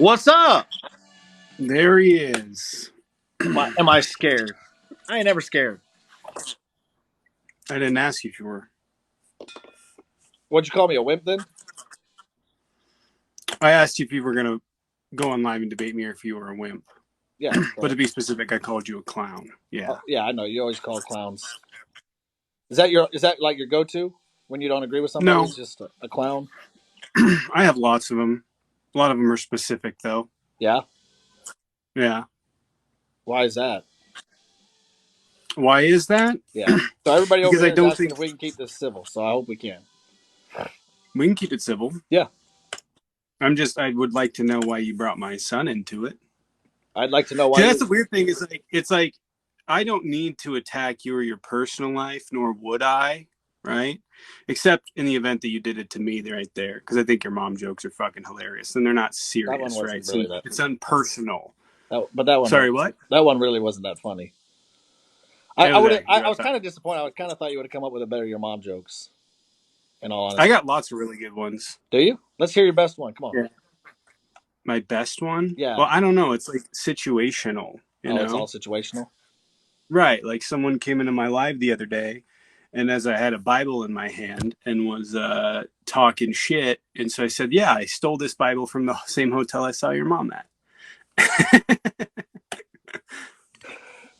What's up? There he is. Am I scared? I ain't never scared. I didn't ask you if you were. What'd you call me, a wimp then? I asked you if you were going to go on live and debate me or if you were a wimp. Yeah. But to So, be specific, I called you a clown. Yeah. yeah, I know. You always call clowns. Is that like your go-to when you don't agree with somebody? No, It's just a clown. I have lots of them. A lot of them are specific, though. Yeah. Yeah. Why is that? Why is that? Yeah. So everybody over Because I here is don't asking think if we can keep this civil. So I hope we can. we can keep it civil. Yeah. I would like to know why you brought my son into it. I'd like to know See, why that's you. the weird thing is it's like, I don't need to attack you or your personal life, nor would I, right? Except in the event that you did it to me right there, because I think your mom jokes are fucking hilarious and they're not That one serious, right? wasn't So really that. it's unpersonal. But that one Sorry, was. what? That one really wasn't that funny. I Oh, would. that I you was thought. kind of disappointed. I kind of thought you would have come up with a better your mom jokes. In all I honesty, got lots of really good ones. do you? Let's hear your best one. Come on. Yeah. My best one? Yeah. Well, I don't know. It's like situational, you Oh, it's all know? situational. Right. Like someone came into my live the other day, and as I had a Bible in my hand and was talking shit, and so I said, "Yeah, I stole this Bible from the same hotel I saw your mom at."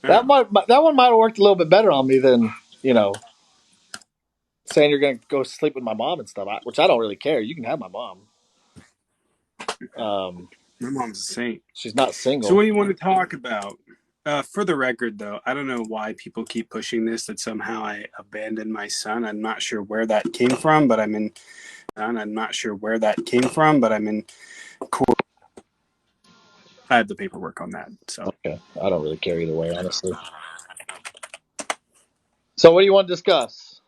That Yeah. one might have worked a little bit better on me than you know saying you're going to go sleep with my mom and stuff, which I don't really care. You can have my mom. Um, My mom's a saint. she's not So, single. what do you want to talk about? For the record, though, I don't know why people keep pushing this that somehow I abandoned my son. I'm not sure where that came from, but I'm in. I'm not sure where that came from, but I'm in court. I have the paperwork on that. So Okay, I don't really care either way, honestly. So, what do you want to discuss?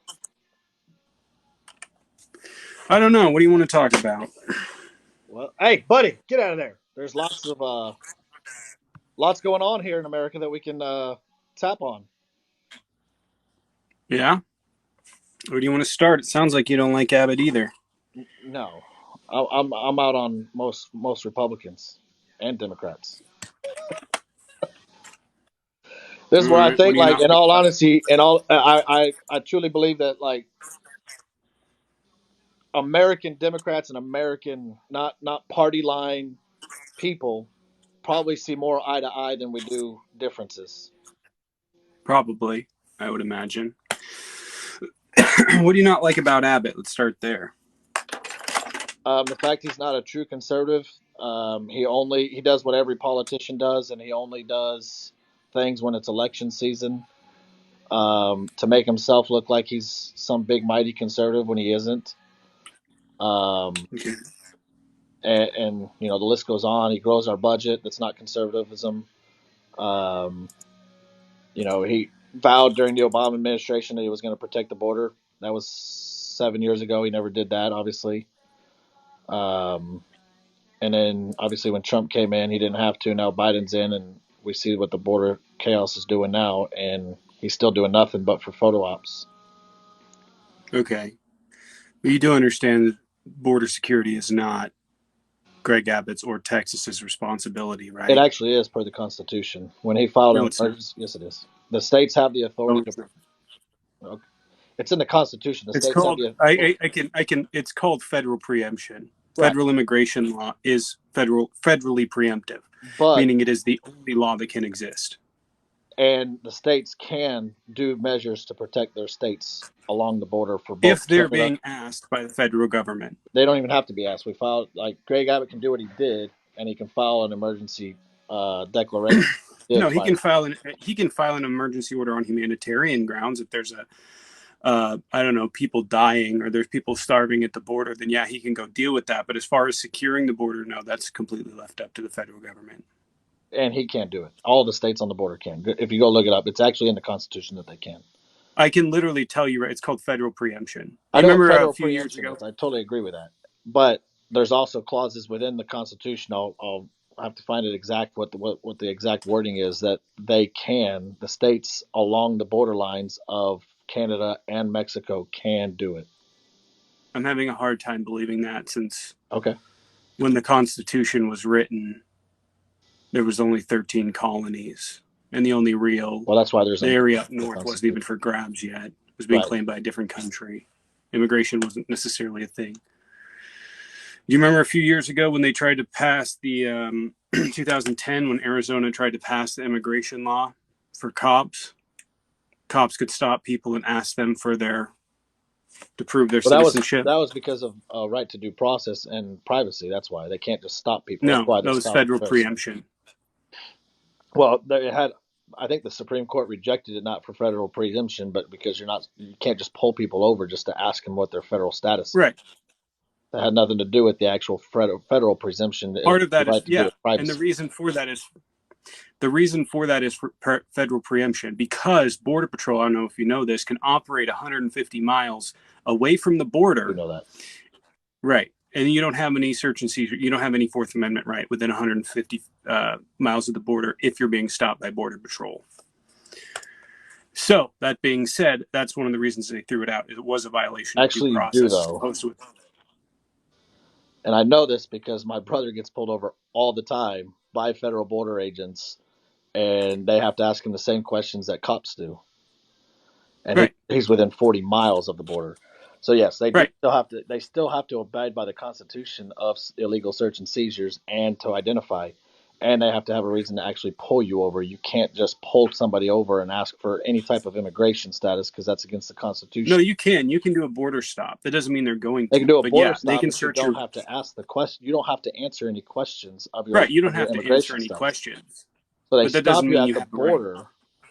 I don't know. What do you want to talk about? Well, hey, buddy, get out of there. There's lots going on here in America that we can tap on. Yeah. Where do you want to start? It sounds like you don't like Abbott either. No, I'm out on most Republicans and Democrats. This All is where I right. What think, do you like, not in like all about it? honesty, I truly believe that, like, American Democrats and American not party line people probably see more eye to eye than we do differences. Probably, I would imagine. What do you not like about Abbott? Let's start there. The fact he's not a true conservative, he does what every politician does, and he only does things when it's election season to make himself look like he's some big mighty conservative when he isn't. Um, Okay. and the list goes on. He grows our budget. That's not conservatism. Um, he vowed during the Obama administration that he was going to protect the border. That was 7 years ago. He never did that, obviously. Um, and then, obviously, when Trump came in, he didn't have to. Now Biden's in, and we see what the border chaos is doing now. And he's still doing nothing but for photo ops. Okay. But you do understand that border security is not Greg Abbott's or Texas's responsibility, It right? actually is per the Constitution. When he filed No, an it's not. emergency, yes, it is. The states have the No, authority to. it's not. Okay. It's in the Constitution. The It's states have called. the. I can. It's called federal preemption. Right. Federal immigration law is federally preemptive, But meaning it is the only law that can exist. and the states can do measures to protect their states along the border for both If they're Canada. being asked by the federal government. They don't even have to be asked. We filed, like, Greg Abbott can do what he did, and he can file an emergency declaration. He did No, file. he can file an emergency order on humanitarian grounds if there's a I don't know, people dying or there's people starving at the border, then yeah, he can go deal with that. But as far as securing the border, no, that's completely left up to the federal government. And he can't do it. All the states on the border can. If you go look it up, it's actually in the Constitution that they can. I can literally tell you, right? It's called federal preemption. I You know what remember a federal few years preemption ago? is. I totally agree with that. But there's also clauses within the Constitution. I'll have to find it exact what the exact wording is that the states along the borderlines of Canada and Mexico can do it. I'm having a hard time believing that since Okay. when the Constitution was written, there was only 13 colonies, and the only real Well, that's why there's the a area up the north wasn't even Constitution. for grabs yet. It was being Right. claimed by a different country. Immigration wasn't necessarily a thing. Do you remember a few years ago when they tried to pass the 2010 when Arizona tried to pass the immigration law for cops? Cops could stop people and ask them for to prove their Well, citizenship. that was because of right to due process and privacy. That's why they can't just stop people. That's No, why they that was stopped federal first. preemption. Well, they had. I think the Supreme Court rejected it not for federal preemption, but because you can't just pull people over just to ask them what their federal status is. Right. That had nothing to do with the actual federal presumption. It was Part of the that is, right to do yeah. with And privacy. the reason for that is for federal preemption, because Border Patrol, I don't know if you know this, can operate 150 miles away from the I do border. know that. Right. And you don't have any search and seizure. You don't have any Fourth Amendment right within 150 miles of the border if you're being stopped by Border Patrol. So, that being said, that's one of the reasons they threw it out. It was a violation of due Actually, you do process as though, opposed to. and I know this because my brother gets pulled over all the time by federal border agents, and they have to ask him the same questions that cops do. And Right. he's within 40 miles of the border. So yes, they do Right. still have to. They still have to abide by the Constitution of illegal search and seizures and to identify, and they have to have a reason to actually pull you over. You can't just pull somebody over and ask for any type of immigration status because that's against the No, Constitution. you can. You can do a border stop. That doesn't mean they're going They can to. do a But border yeah, they stop, can but you search don't your. have to ask the question. You don't have to answer any questions Right. You don't of your have to answer immigration any status. questions. So they But that doesn't stop you mean at you the have a right. border,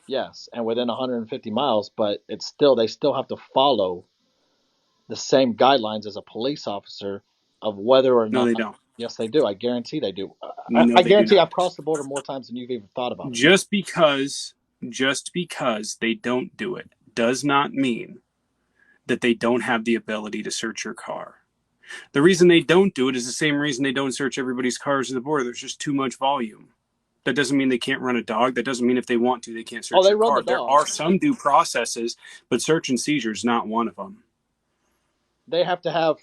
yes, and within 150 miles, but it's still they still have to follow the same guidelines as a police officer of whether or No, not. they don't. Yes, they do. I guarantee they do. No, I they do guarantee not. I've crossed the border more times than you've even thought about it. Just because they don't do it does not mean that they don't have the ability to search your car. The reason they don't do it is the same reason they don't search everybody's cars at the border. There's just too much volume. That doesn't mean they can't run a dog. That doesn't mean if they want to, they can't Oh, search they your run the car. There are dogs. some due processes, but search and seizure is not one of them. They have to have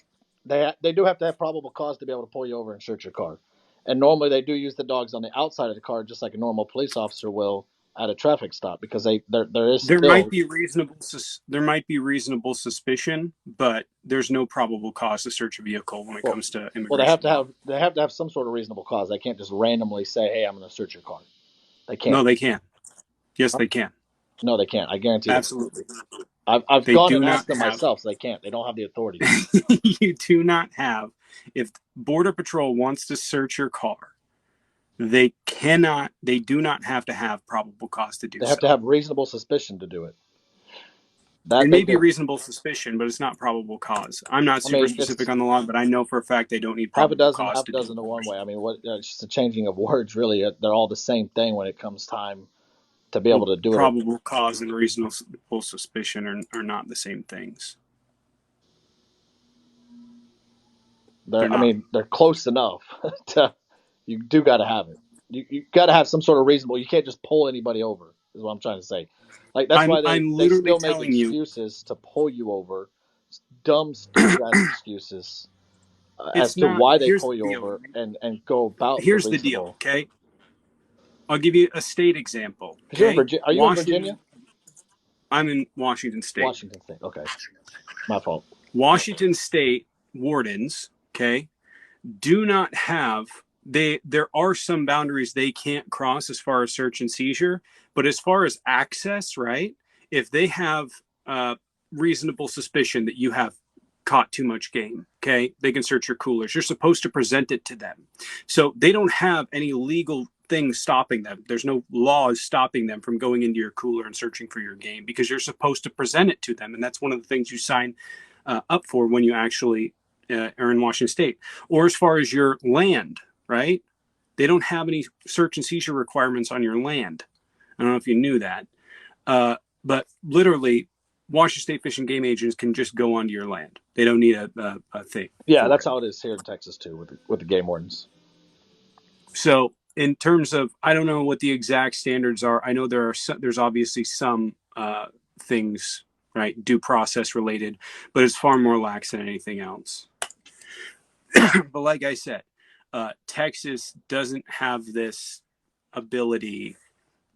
they do have to have probable cause to be able to pull you over and search your car. And normally they do use the dogs on the outside of the car, just like a normal police officer will at a traffic stop, because there is There might still. be reasonable suspicion, but there's no probable cause to search a vehicle when it Well, comes to well, immigration law. they have to have some sort of reasonable cause. They can't just randomly say, "Hey, I'm going to search your car." They No, can't. they can. Yes, they can. No, they can't. I guarantee they. Absolutely. I've They gone do and not asked them have. myself. So they can't. They don't have the authority. You do not have. If Border Patrol wants to search your car, they do not have to have probable cause to do They have so. to have reasonable suspicion to do it. That It they may be do. reasonable suspicion, but it's not probable cause. I'm not I super mean, specific it's on the law, but I know for a fact they don't need half a probable dozen, cause half a to do dozen it. to one way. I mean, what? It's just a changing of words. Really, they're all the same thing when it comes time to be able Well, to do it. probable cause and reasonable suspicion are not the same things. They're I not. mean, they're close enough to. You do got to have it. You got to have some sort of reasonable. You can't just pull anybody over. Is what I'm trying to say. Like that's why I'm they literally still make telling you, excuses to pull you over, dumb, stupid ass excuses as it's to not. why they Here's pull the you deal. over and go about the Here's the deal. reasonable. Okay, I'll give you a state example. Because you're in Okay, Virginia. Are you in Virginia? Washington. I'm in Washington State. Washington State. Okay, my fault. Washington State wardens, okay, do not have there are some boundaries they can't cross as far as search and seizure, but as far as access, right? If they have reasonable suspicion that you have caught too much game, okay, they can search your coolers. You're supposed to present it to them. So they don't have any legal things stopping them. There's no laws stopping them from going into your cooler and searching for your game because you're supposed to present it to them. And that's one of the things you sign up for when you actually are in Washington State. Or as far as your land, right? They don't have any search and seizure requirements on your land. I don't know if you knew that. But literally, Washington State Fish and Game agents can just go onto your land. They don't need a thing Yeah, for that's it. how it is here in Texas too with the game wardens. So in terms of, I don't know what the exact standards are. I know there's obviously some things, right, due process related, but it's far more lax than anything else. But like I said, Texas doesn't have this ability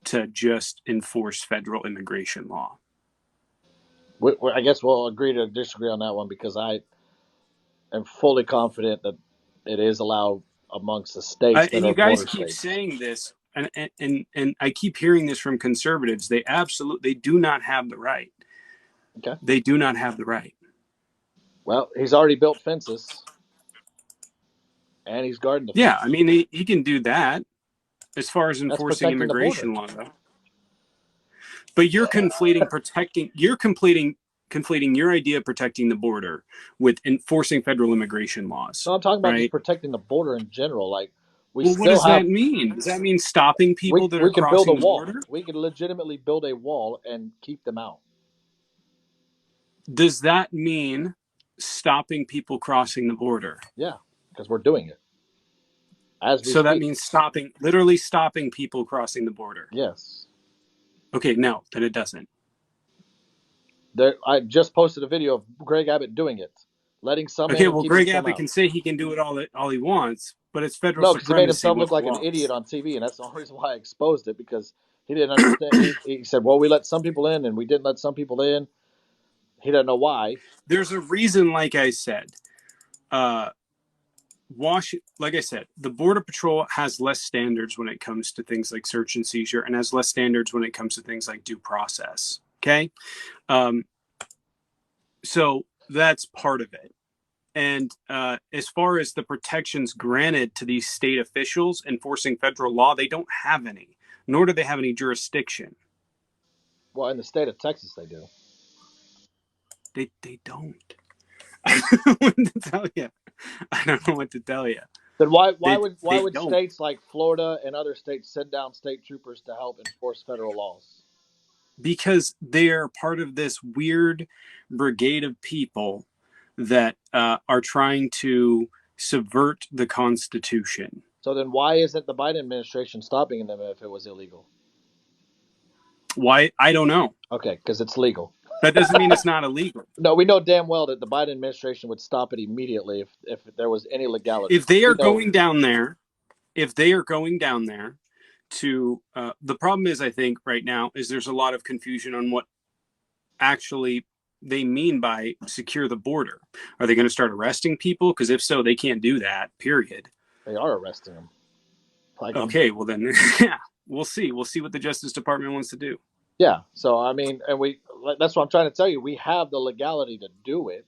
to just enforce federal immigration law. I guess we'll agree to disagree on that one because I am fully confident that it is allowed amongst the states that And are you guys border keep states. saying this, and I keep hearing this from conservatives. They do not have the right. Okay. They do not have the right. Well, he's already built fences, and he's guarding the Yeah, fence. I mean, he can do that as far as That's enforcing protecting the border. immigration law, though. But you're conflating protecting. You're conflating your idea of protecting the border with enforcing federal immigration laws, No, I'm talking about just right? protecting the border in general. Like we Well, what still does have that mean? Does that mean stopping people that are we could build a crossing the wall. border? We could legitimately build a wall and keep them out. Does that mean stopping people crossing the border? Yeah, because we're doing it as we So that speak. means literally stopping people crossing the border. Yes. Okay, no, then it doesn't. There, I just posted a video of Greg Abbott doing it, letting some in Okay, and well, keeping Greg some Abbott out. can say he can do it all he wants, but it's federal No, because he made supremacy himself with look the like an idiot laws. on TV, and that's the only reason why I exposed it because he didn't understand. He said, "Well, we let some people in, and we didn't let some people in." He doesn't know why. There's a reason, like I said. Uh, like I said, the Border Patrol has less standards when it comes to things like search and seizure, and has less standards when it comes to things like due process. Okay, um, so that's part of it. And as far as the protections granted to these state officials enforcing federal law, they don't have any, nor do they have any jurisdiction. Well, in the state of Texas, they do. They don't. I don't know what to tell you. I don't know what to tell you. Then They why they would don't states like Florida and other states send down state troopers to help enforce federal laws? because they are part of this weird brigade of people that are trying to subvert the Constitution. So then why isn't the Biden administration stopping them if it was illegal? Why? I don't know. Okay, because it's legal. That doesn't mean it's not illegal. No, we know damn well that the Biden administration would stop it immediately if there was any legality. If they We are know. going down there, if they are going down there to the problem is, I think right now is there's a lot of confusion on what actually they mean by secure the border. Are they going to start arresting people? Because if so, they can't do that, period. They are arresting them. Like, Okay, well then, yeah, we'll see. We'll see what the Justice Department wants to do. yeah. So I mean, and that's what I'm trying to tell you. We have the legality to do it,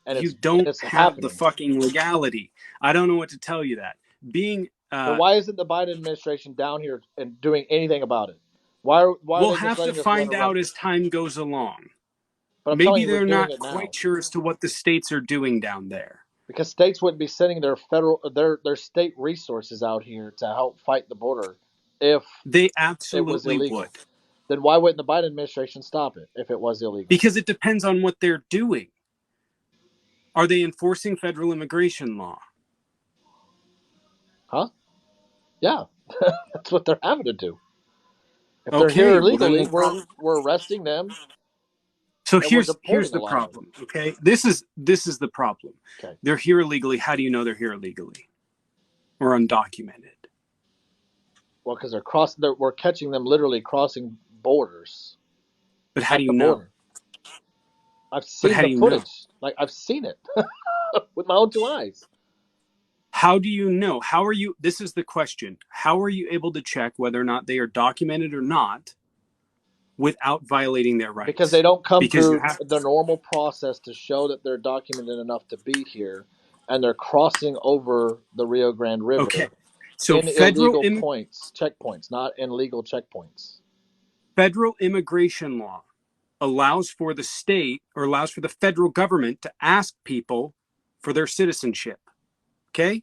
and You it's don't have the happening. fucking legality. I don't know what to tell you that. Being Then why isn't the Biden administration down here and doing anything about it? Why are we'll they just have to letting us run find out around? as time goes along. But I'm telling Maybe you, they're they're doing not it now quite sure as to what the states are doing down there. because states wouldn't be sending their state resources out here to help fight the border if They it was absolutely would. illegal. Then why wouldn't the Biden administration stop it if it was illegal? Because it depends on what they're doing. Are they enforcing federal immigration law? Huh? Yeah, that's what they're having to do. If they're here Okay, well then illegally, we'll probably. we're arresting them So and we're here's deporting a the lot of them. problem. Okay, this is the problem. Okay. They're here illegally. How do you know they're here illegally or undocumented? Well, because we're catching them literally crossing borders But how do at you the know? border. I've But seen how the do you know? footage. Like I've seen it with my own two eyes. How do you know? How are you? This is the question. How are you able to check whether or not they are documented or not without violating their Because they rights? don't come Because you through have. the normal process to show that they're documented enough to be here, and they're crossing over the Rio Grande Okay. River So in illegal checkpoints, not in legal checkpoints. federal immigration law allows for the state or allows for the federal government to ask people for their citizenship. Okay?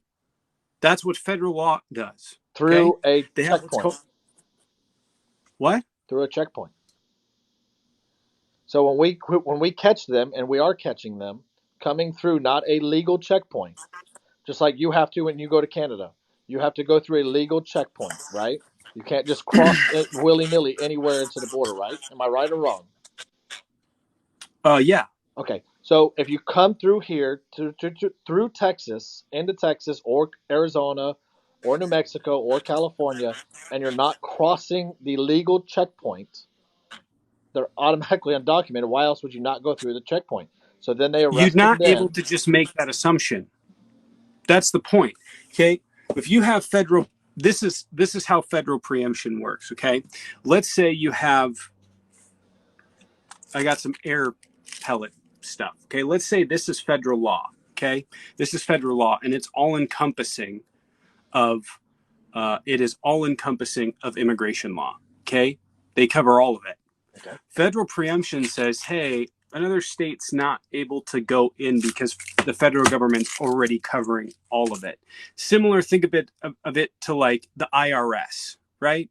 That's what federal law does. Okay? Through a They have what's checkpoint. called what? Through a checkpoint. So when we catch them, and we are catching them coming through not a legal checkpoint, just like you have to when you go to Canada, you have to go through a legal checkpoint, right? You can't just cross it willy nilly anywhere into the border, right? Am I right or wrong? Yeah. Okay, So if you come through here through Texas, into Texas or Arizona or New Mexico or California, and you're not crossing the legal checkpoint, they're automatically undocumented. Why else would you not go through the checkpoint? So then they You're arrest them not able then. to just make that assumption. That's the point. Okay. If you have federal, this is how federal preemption works. Okay. Let's say you have, I got some air pellet stuff. Okay. Let's say this is federal law. Okay. This is federal law and it's all encompassing of, it is all encompassing of immigration law. Okay. They cover all of it. Okay. Federal preemption says, hey, another state's not able to go in because the federal government's already covering all of it. Similar, think of it to like the IRS, right?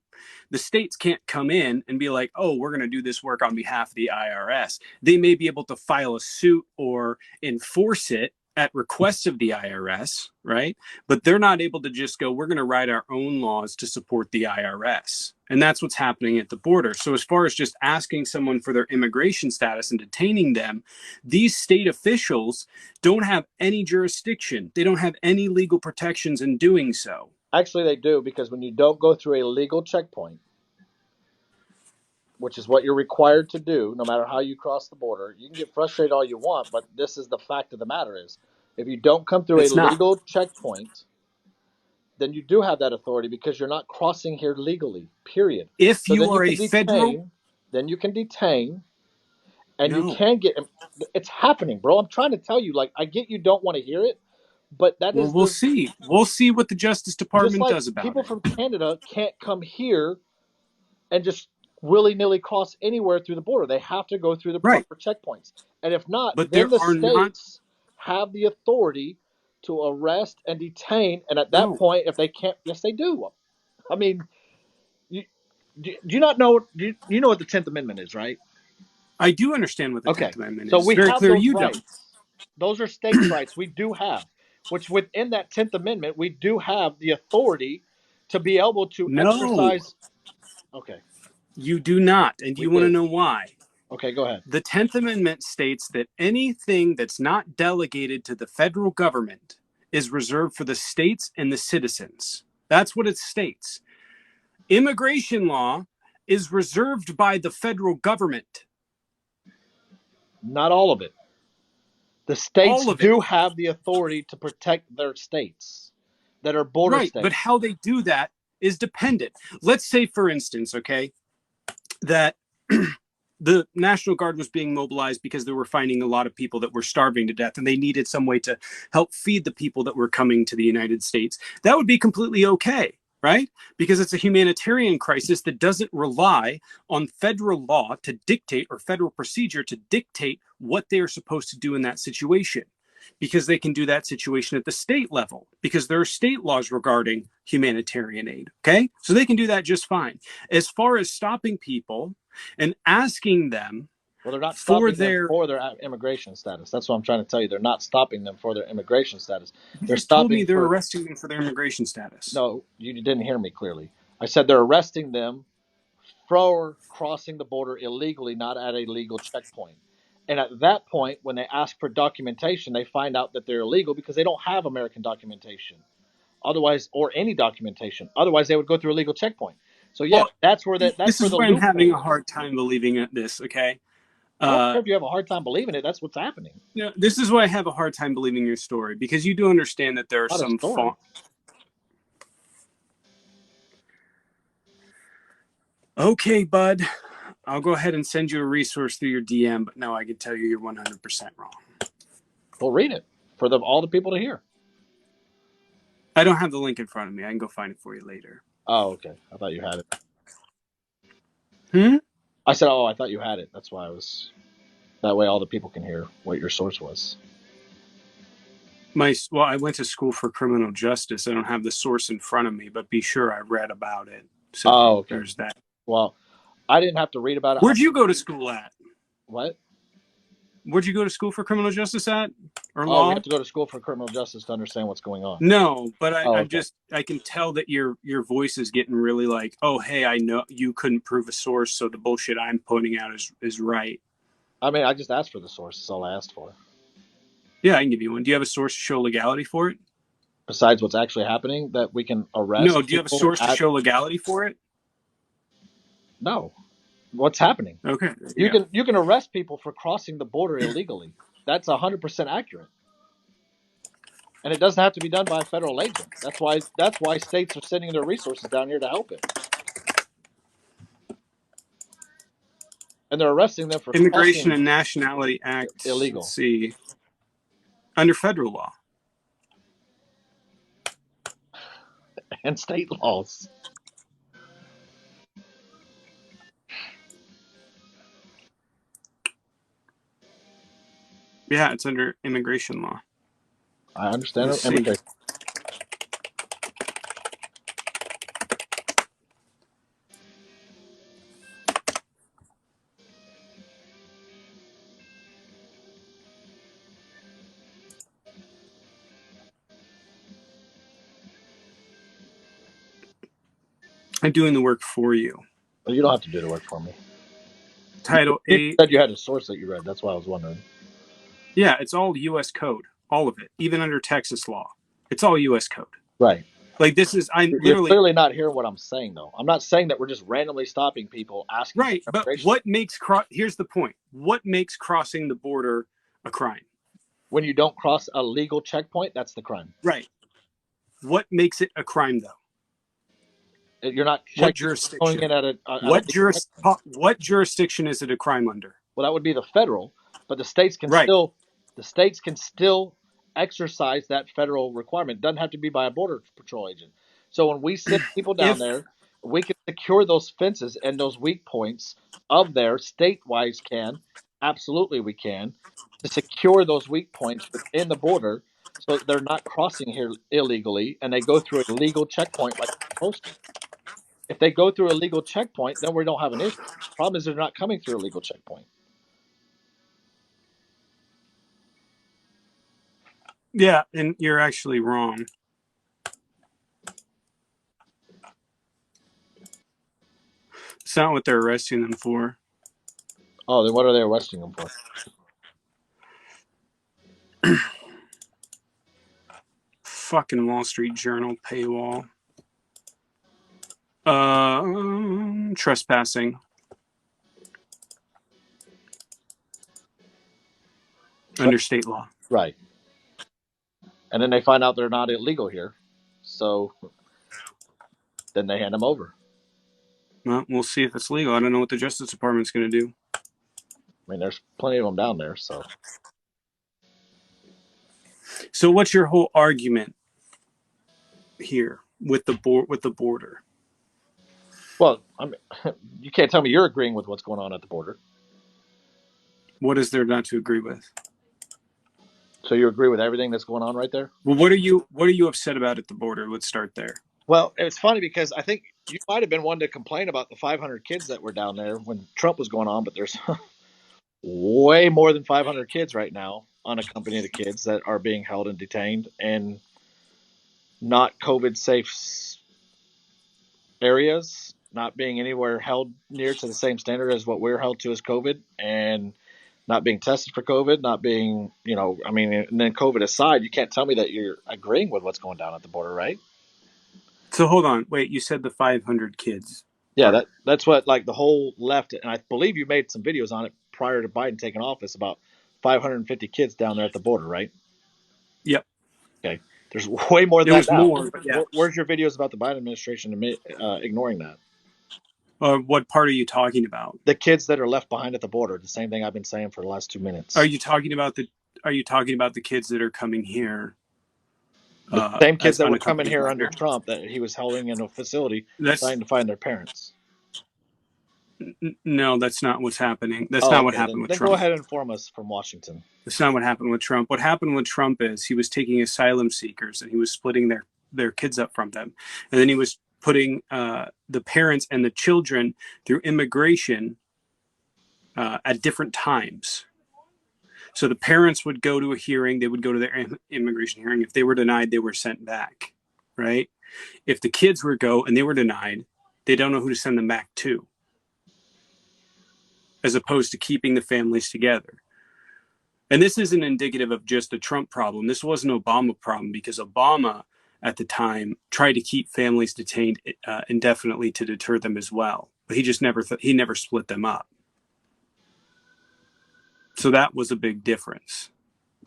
The states can't come in and be like, oh, we're going to do this work on behalf of the IRS. They may be able to file a suit or enforce it at request of the IRS, right? But they're not able to just go, we're going to write our own laws to support the IRS. And that's what's happening at the border. So as far as just asking someone for their immigration status and detaining them, these state officials don't have any jurisdiction. They don't have any legal protections in doing so. Actually, they do, because when you don't go through a legal checkpoint, which is what you're required to do, no matter how you cross the border, you can get frustrated all you want, but this is the fact of the matter is, if you don't come through a It's not. legal checkpoint, then you do have that authority because you're not crossing here legally, period. If So you then you are can a federal, detain, then you can detain, and you no. can get, it's happening, bro. I'm trying to tell you, like, I get you don't want to hear it, but that Well, is we'll the, see. We'll see what the Justice just Department like does about people it. from Canada can't come here and just willy-nilly cross anywhere through the border. They have to go through the Right. proper checkpoints. And if not, But then there the are not, states have the authority to arrest and detain. And at that no. point, if they can't, yes, they do. I mean, you, do you not know? You know what the 10th Amendment is, right? I do understand what the Okay. 10th Amendment So is. It's we very have clear those you don't. rights. Those are states' rights. We do have, which within that 10th Amendment, we do have the authority to be able to No, exercise. Okay. you do not. And do We you want to do. know why? Okay, go ahead. The 10th Amendment states that anything that's not delegated to the federal government is reserved for the states and the citizens. That's what it states. Immigration law is reserved by the federal government. Not all of it. The states All of it. do have the authority to protect their states that are border Right. But states. how they do that is dependent. Let's say, for instance, okay, that the National Guard was being mobilized because they were finding a lot of people that were starving to death and they needed some way to help feed the people that were coming to the United States. That would be completely okay, right? Because it's a humanitarian crisis that doesn't rely on federal law to dictate or federal procedure to dictate what they are supposed to do in that situation. Because they can do that situation at the state level, because there are state laws regarding humanitarian aid. Okay. So they can do that just fine. As far as stopping people and asking them Well, they're not for stopping them their, for their immigration status. That's what I'm trying to tell you. They're not stopping them for their immigration status. you They're just told me stopping they're for, arresting them for their immigration status. no, you didn't hear me clearly. I said they're arresting them for crossing the border illegally, not at a legal checkpoint. And at that point, when they ask for documentation, they find out that they're illegal because they don't have American documentation. Otherwise, or any documentation. Otherwise, they would go through a legal checkpoint. So yeah, Well, that's where that's this where is the why I'm having a loophole hard is. time believing this. Okay. I don't care if you have a hard time believing it. That's what's happening. This is why I have a hard time believing your story, because you do understand that there are Not a some story. Okay, bud. I'll go ahead and send you a resource through your DM, but no, I can tell you you're 100% wrong. Well, read it for all the people to hear. I don't have the link in front of me. I can go find it for you later. Oh, okay. I thought you had it. Hmm? I said, oh, I thought you had it. That's why I was. That way, all the people can hear what your source was. Well, I went to school for criminal justice. I don't have the source in front of me, but be sure I read about it. So Oh, okay. there's that. Well, I didn't have to read about it. Where'd you go to school at? What? Where'd you go to school for criminal justice at? Or Oh, we law? have to go to school for criminal justice to understand what's going on. No, but Oh, I'm okay. just, I can tell that your voice is getting really like, oh, hey, I know you couldn't prove a source, so the bullshit I'm putting out is right. I mean, I just asked for the source. That's all I asked for. Yeah, I can give you one. Do you have a source to show legality for it? Besides what's actually happening, that we can arrest No. Do you have a people source to at show legality for it? no. What's happening? Okay, there you go. You can arrest people for crossing the border illegally. That's 100% accurate, and it doesn't have to be done by a federal agent. That's why states are sending their resources down here to help it, and they're arresting them for Immigration crossing and Nationality Act. Let's illegal see. Under federal law. and state laws. Yeah, it's under immigration law. I understand Let's see. immigration. I'm doing the work for you. But you don't have to do the work for me. Title You 8. said you had a source that you read. That's why I was wondering. Yeah, it's all U.S. code. All of it. Even under Texas law. It's all U.S. code. Right. Like this is, I'm You're literally, clearly not hearing what I'm saying, though. I'm not saying that we're just randomly stopping people asking for right. But immigration. what makes, here's the point. What makes crossing the border a crime? When you don't cross a legal checkpoint, that's the crime. Right. What makes it a crime, though? You're not What going jurisdiction? in at a What legal checkpoint. what jurisdiction is it a crime under? Well, that would be the federal, but Right. the states can still exercise that federal requirement. It doesn't have to be by a border patrol agent. So when we send people down If there, we can secure those fences and those weak points of there. State-wise can absolutely we can to secure those weak points within the border, so that they're not crossing here illegally and they go through a legal checkpoint like they're supposed to. If they go through a legal checkpoint, then we don't have an issue. The problem is they're not coming through a legal checkpoint. yeah, and you're actually wrong. It's not what they're arresting them for. Oh, then what are they arresting them for? Fucking Wall Street Journal paywall. Trespassing under state law. Right. And then they find out they're not illegal here. So then they hand them over. Well, we'll see if it's legal. I don't know what the Justice Department's going to do. I mean, there's plenty of them down there. So, what's your whole argument here with the border? Well, I mean, you can't tell me you're agreeing with what's going on at the border. What is there not to agree with? So you agree with everything that's going on right there? Well, what are you upset about at the border? Let's start there. Well, it's funny because I think you might have been one to complain about the 500 kids that were down there when Trump was going on, but there's way more than 500 kids right now, unaccompanied kids that are being held and detained and not COVID safe areas, not being anywhere held near to the same standard as what we're held to as COVID, and not being tested for COVID, not being, I mean, and then COVID aside, you can't tell me that you're agreeing with what's going down at the border, right? So hold on, wait. You said the 500 kids. Yeah, Part. that's what like the whole left, and I believe you made some videos on it prior to Biden taking office about 550 kids down there at the border, right? Yep. Okay, there's way more than There that was now. more, but yeah. Where's your videos about the Biden administration ignoring that? What part are you talking about? The kids that are left behind at the border. The same thing I've been saying for the last 2 minutes. Are you talking about the kids that are coming here? The same kids that were coming here under Trump that he was holding in a facility trying to find their parents. No, that's not what's happening. That's not what happened with Trump. Then go ahead and inform us from Washington. That's not what happened with Trump. What happened with Trump is he was taking asylum seekers and he was splitting their kids up from them. And then he was putting the parents and the children through immigration at different times. So the parents would go to a hearing, they would go to their immigration hearing. If they were denied, they were sent back, right? If the kids were go and they were denied, they don't know who to send them back to, as opposed to keeping the families together. And this isn't indicative of just a Trump problem. This was an Obama problem because Obama at the time tried to keep families detained indefinitely to deter them as well. But he just he never split them up. So that was a big difference.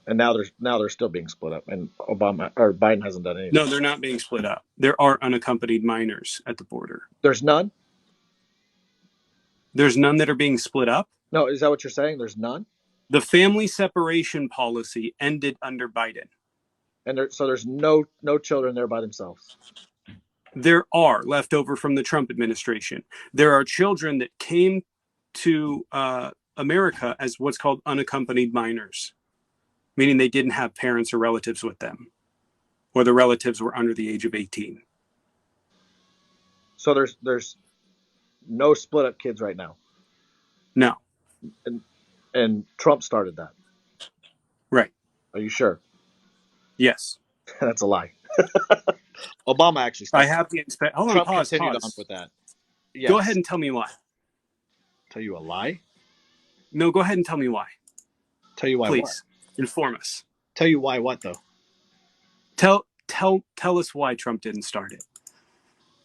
And now they're still being split up, and Obama or Biden hasn't done anything. No, they're not being split up. There are unaccompanied minors at the border. There's none? There's none that are being split up? No, is that what you're saying? There's none? The family separation policy ended under Biden. And so there's no children there by themselves. There are left over from the Trump administration. There are children that came to America as what's called unaccompanied minors, meaning they didn't have parents or relatives with them, or the relatives were under the age of 18. So there's no split up kids right now. No. And Trump started that. Right. Are you sure? Yes. That's a lie. Obama actually started. I have the inspect. Hold Trump on, continued pause. on with that. Yes. Go ahead and tell me why. Tell you a lie? No, go ahead and tell me why. Tell you why? Please what? Inform us. Tell you why what though? Tell us why Trump didn't start it.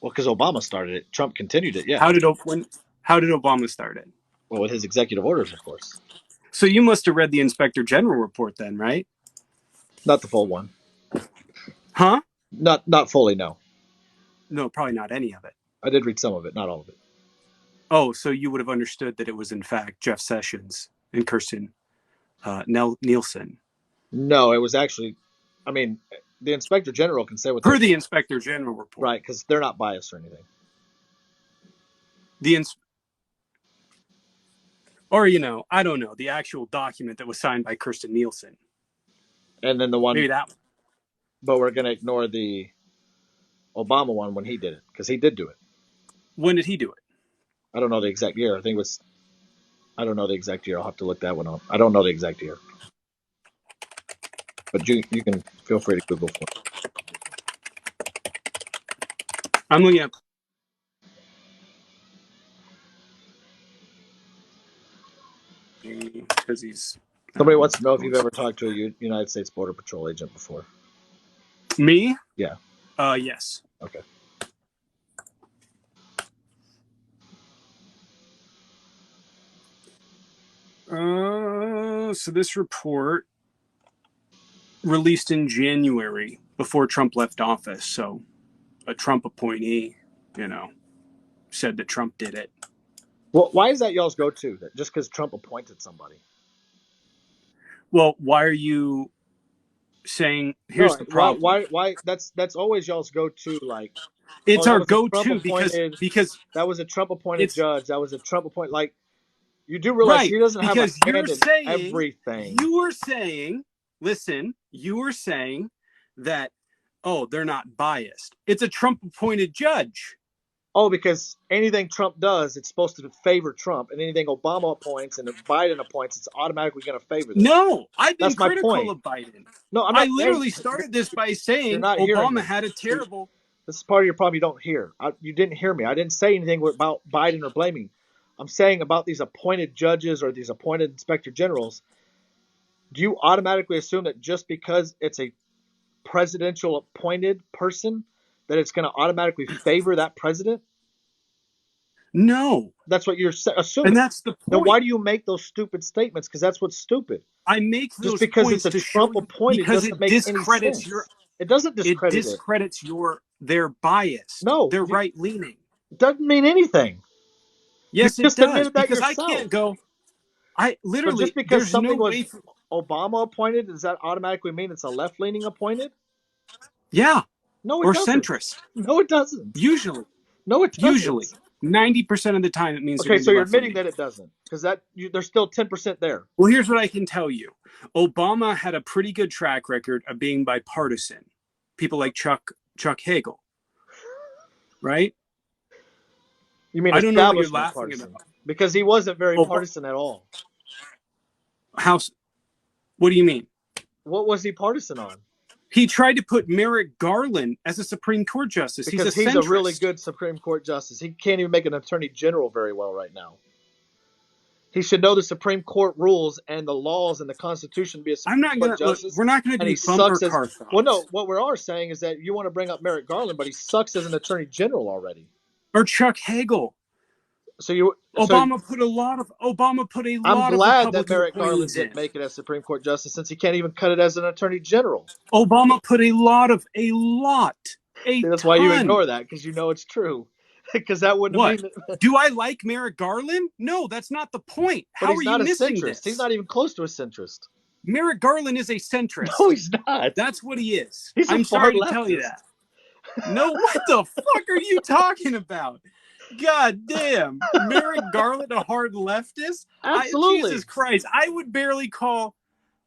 Well, because Obama started it. Trump continued it. Yeah. How did Obama start it? Well, with his executive orders, of course. So you must have read the Inspector General report then, right? Not the full one. Huh? Not fully, no. No, probably not any of it. I did read some of it, not all of it. Oh, so you would have understood that it was in fact Jeff Sessions and Kirsten Nielsen. No, it was actually, I mean, the Inspector General can say what per the Inspector General report, right? Because they're not biased or anything. I don't know, the actual document that was signed by Kirsten Nielsen. And then the one, maybe that one. But we're going to ignore the Obama one when he did it, because he did do it. When did he do it? I don't know the exact year. I don't know the exact year. I'll have to look that one up. I don't know the exact year. But you can feel free to Google for it. I'm looking at. Because he's. Somebody wants to know if you've ever talked to a United States Border Patrol agent before. Me? Yeah. Yes. Okay. So this report released in January before Trump left office. So a Trump appointee, said that Trump did it. Well, why is that y'all's go-to? Just because Trump appointed somebody? Well, why are you saying here's the problem? Why that's always y'all's go-to, like it's our go-to because that was a Trump appointed judge. That was a Trump appointed, like, you do realize he doesn't have a hand in everything. You were saying that, they're not biased. It's a Trump appointed judge. Oh, because anything Trump does, it's supposed to favor Trump, and anything Obama appoints and Biden appoints, it's automatically going to favor them. No, I've been critical of Biden. No, I'm not. I literally started this by saying Obama had a terrible. This is part of your problem you don't hear. You didn't hear me. I didn't say anything about Biden or blaming. I'm saying about these appointed judges or these appointed inspector generals. Do you automatically assume that just because it's a presidential appointed person, that it's going to automatically favor that president? No. That's what you're assuming. And that's the point. Then why do you make those stupid statements? Because that's what's stupid. I make those just because points it's a Trump appointed doesn't make any sense. It doesn't discredit it. It discredits their bias. No. They're right-leaning. It doesn't mean anything. Yes, it does. Because I can't go. So just because something was Obama appointed, does that automatically mean it's a left-leaning appointed? Yeah. No, it doesn't. Or centrist. No, it doesn't. Usually. No, it doesn't. Usually. 90% of the time it means. Okay, so you're admitting that it doesn't, because there's still 10% there. Well, here's what I can tell you. Obama had a pretty good track record of being bipartisan. People like Chuck Hagel, right? You mean I don't know what you're laughing partisan? About. Because he wasn't very partisan at all. What do you mean? What was he partisan on? He tried to put Merrick Garland as a Supreme Court justice. Because he's a really good Supreme Court justice. He can't even make an attorney general very well right now. He should know the Supreme Court rules and the laws and the Constitution to be a I'm Supreme not Court gonna look. justice. We're not gonna And do he bumper sucks as car well. No, thoughts what we are saying is that you want to bring up Merrick Garland, but he sucks as an attorney general already. or Chuck Hagel. So Obama put a lot of I'm glad that Republican Merrick Garland appointees in. didn't make it as Supreme Court justice since he can't even cut it as an attorney general. Obama put a See, that's ton. why you ignore that, because you know it's true. Because that wouldn't What? mean that. Do I like Merrick Garland? No, that's not the point. But How he's are you not a missing centrist. He's this? not even close to a centrist. Merrick Garland is a centrist. No, he's not. That's what he is. He's I'm a far sorry to tell you leftist. that. No, what the fuck are you talking about? God damn. Merrick Garland a hard leftist? Absolutely. Jesus Christ. I would barely call.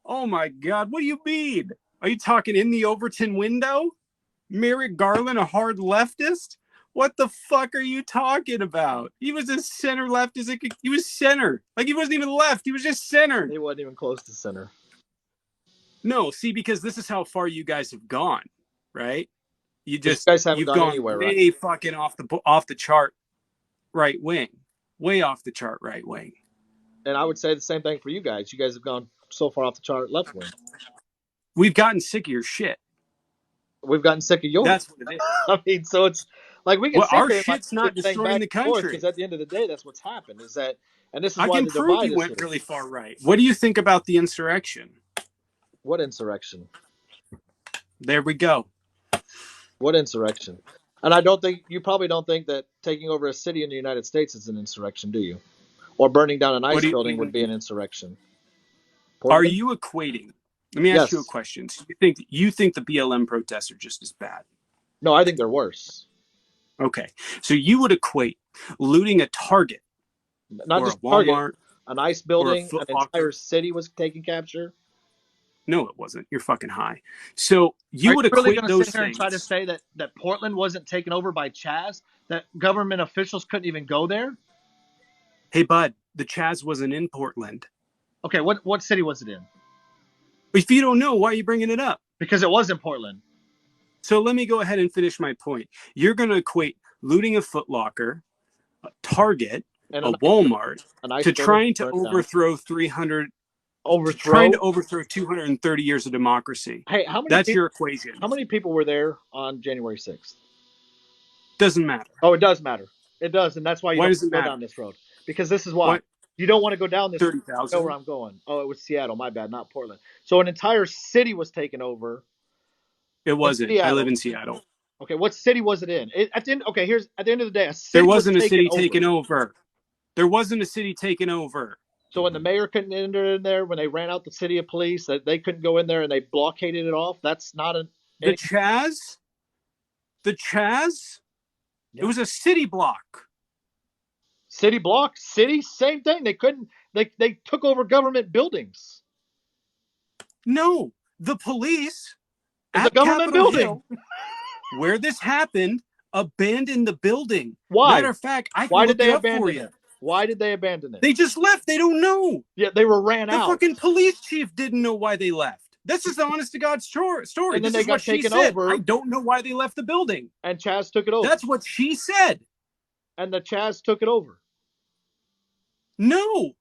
Oh my God. What do you mean? Are you talking in the Overton window? Merrick Garland a hard leftist? What the fuck are you talking about? He was a center leftist. He was center. Like he wasn't even left. He was just center. He wasn't even close to center. No, see, because this is how far you guys have gone, right? You guys haven't you've gone gone anywhere, way right? fucking off the chart right wing, way off the chart right wing. And I would say the same thing for you guys. You guys have gone so far off the chart left wing. We've gotten sick of your shit. We've gotten sick of yours. That's what it is. I mean, so it's like we can Well, sit our there and shit's not destroying the country. because at the end of the day, that's what's happened. Is that, and this is I why can the prove divide you is went here. really far right. What do you think about the insurrection? What insurrection? There we go. What insurrection? And I don't think you probably don't think that taking over a city in the United States is an insurrection, do you? Or burning down an ICE building would be an insurrection. Portland? Are you equating? Let me ask you a Yes. question. So you think the BLM protests are just as bad? No, I think they're worse. Okay, so you would equate looting a Target, not or just a Walmart, Target, an ICE building, an entire city was taken capture. No, it wasn't. You're fucking high. So you would equate really those sit there things. And try to say that Portland wasn't taken over by Chaz, that government officials couldn't even go there? Hey, bud, the Chaz wasn't in Portland. Okay, what city was it in? If you don't know, why are you bringing it up? Because it was in Portland. So let me go ahead and finish my point. You're going to equate looting a Foot Locker, a Target, and a Walmart to trying to overthrow 230 years of democracy. Hey, that's your equation. How many people were there on January 6th? Doesn't matter. Oh, it does matter. It does, and that's why you don't go down this road. Because this is why. What? You don't want to go down this 30,000. road. You know where I'm going. Oh, it was Seattle. My bad, not Portland. So an entire city was taken over. It wasn't. I live in Seattle. Okay, what city was it in? At the end of the day, a city there wasn't a city taken over. There wasn't a city taken over. So when the mayor couldn't enter in there, when they ran out the city of police, that they couldn't go in there and they blockaded it off. That's not the Chaz. The Chaz. Yeah. It was a city block. City block, city, same thing. They couldn't. They took over government buildings. No, the police at the government Capitol building Hill, where this happened, abandoned the building. Why? Matter of fact, why did they abandon it? Why did they abandon it? They just left. They don't know. Yeah, they were ran out. The fucking police chief didn't know why they left. This is the honest to God story. And then this they got taken over. I don't know why they left the building. And Chaz took it over. That's what she said. And the Chaz took it over. No,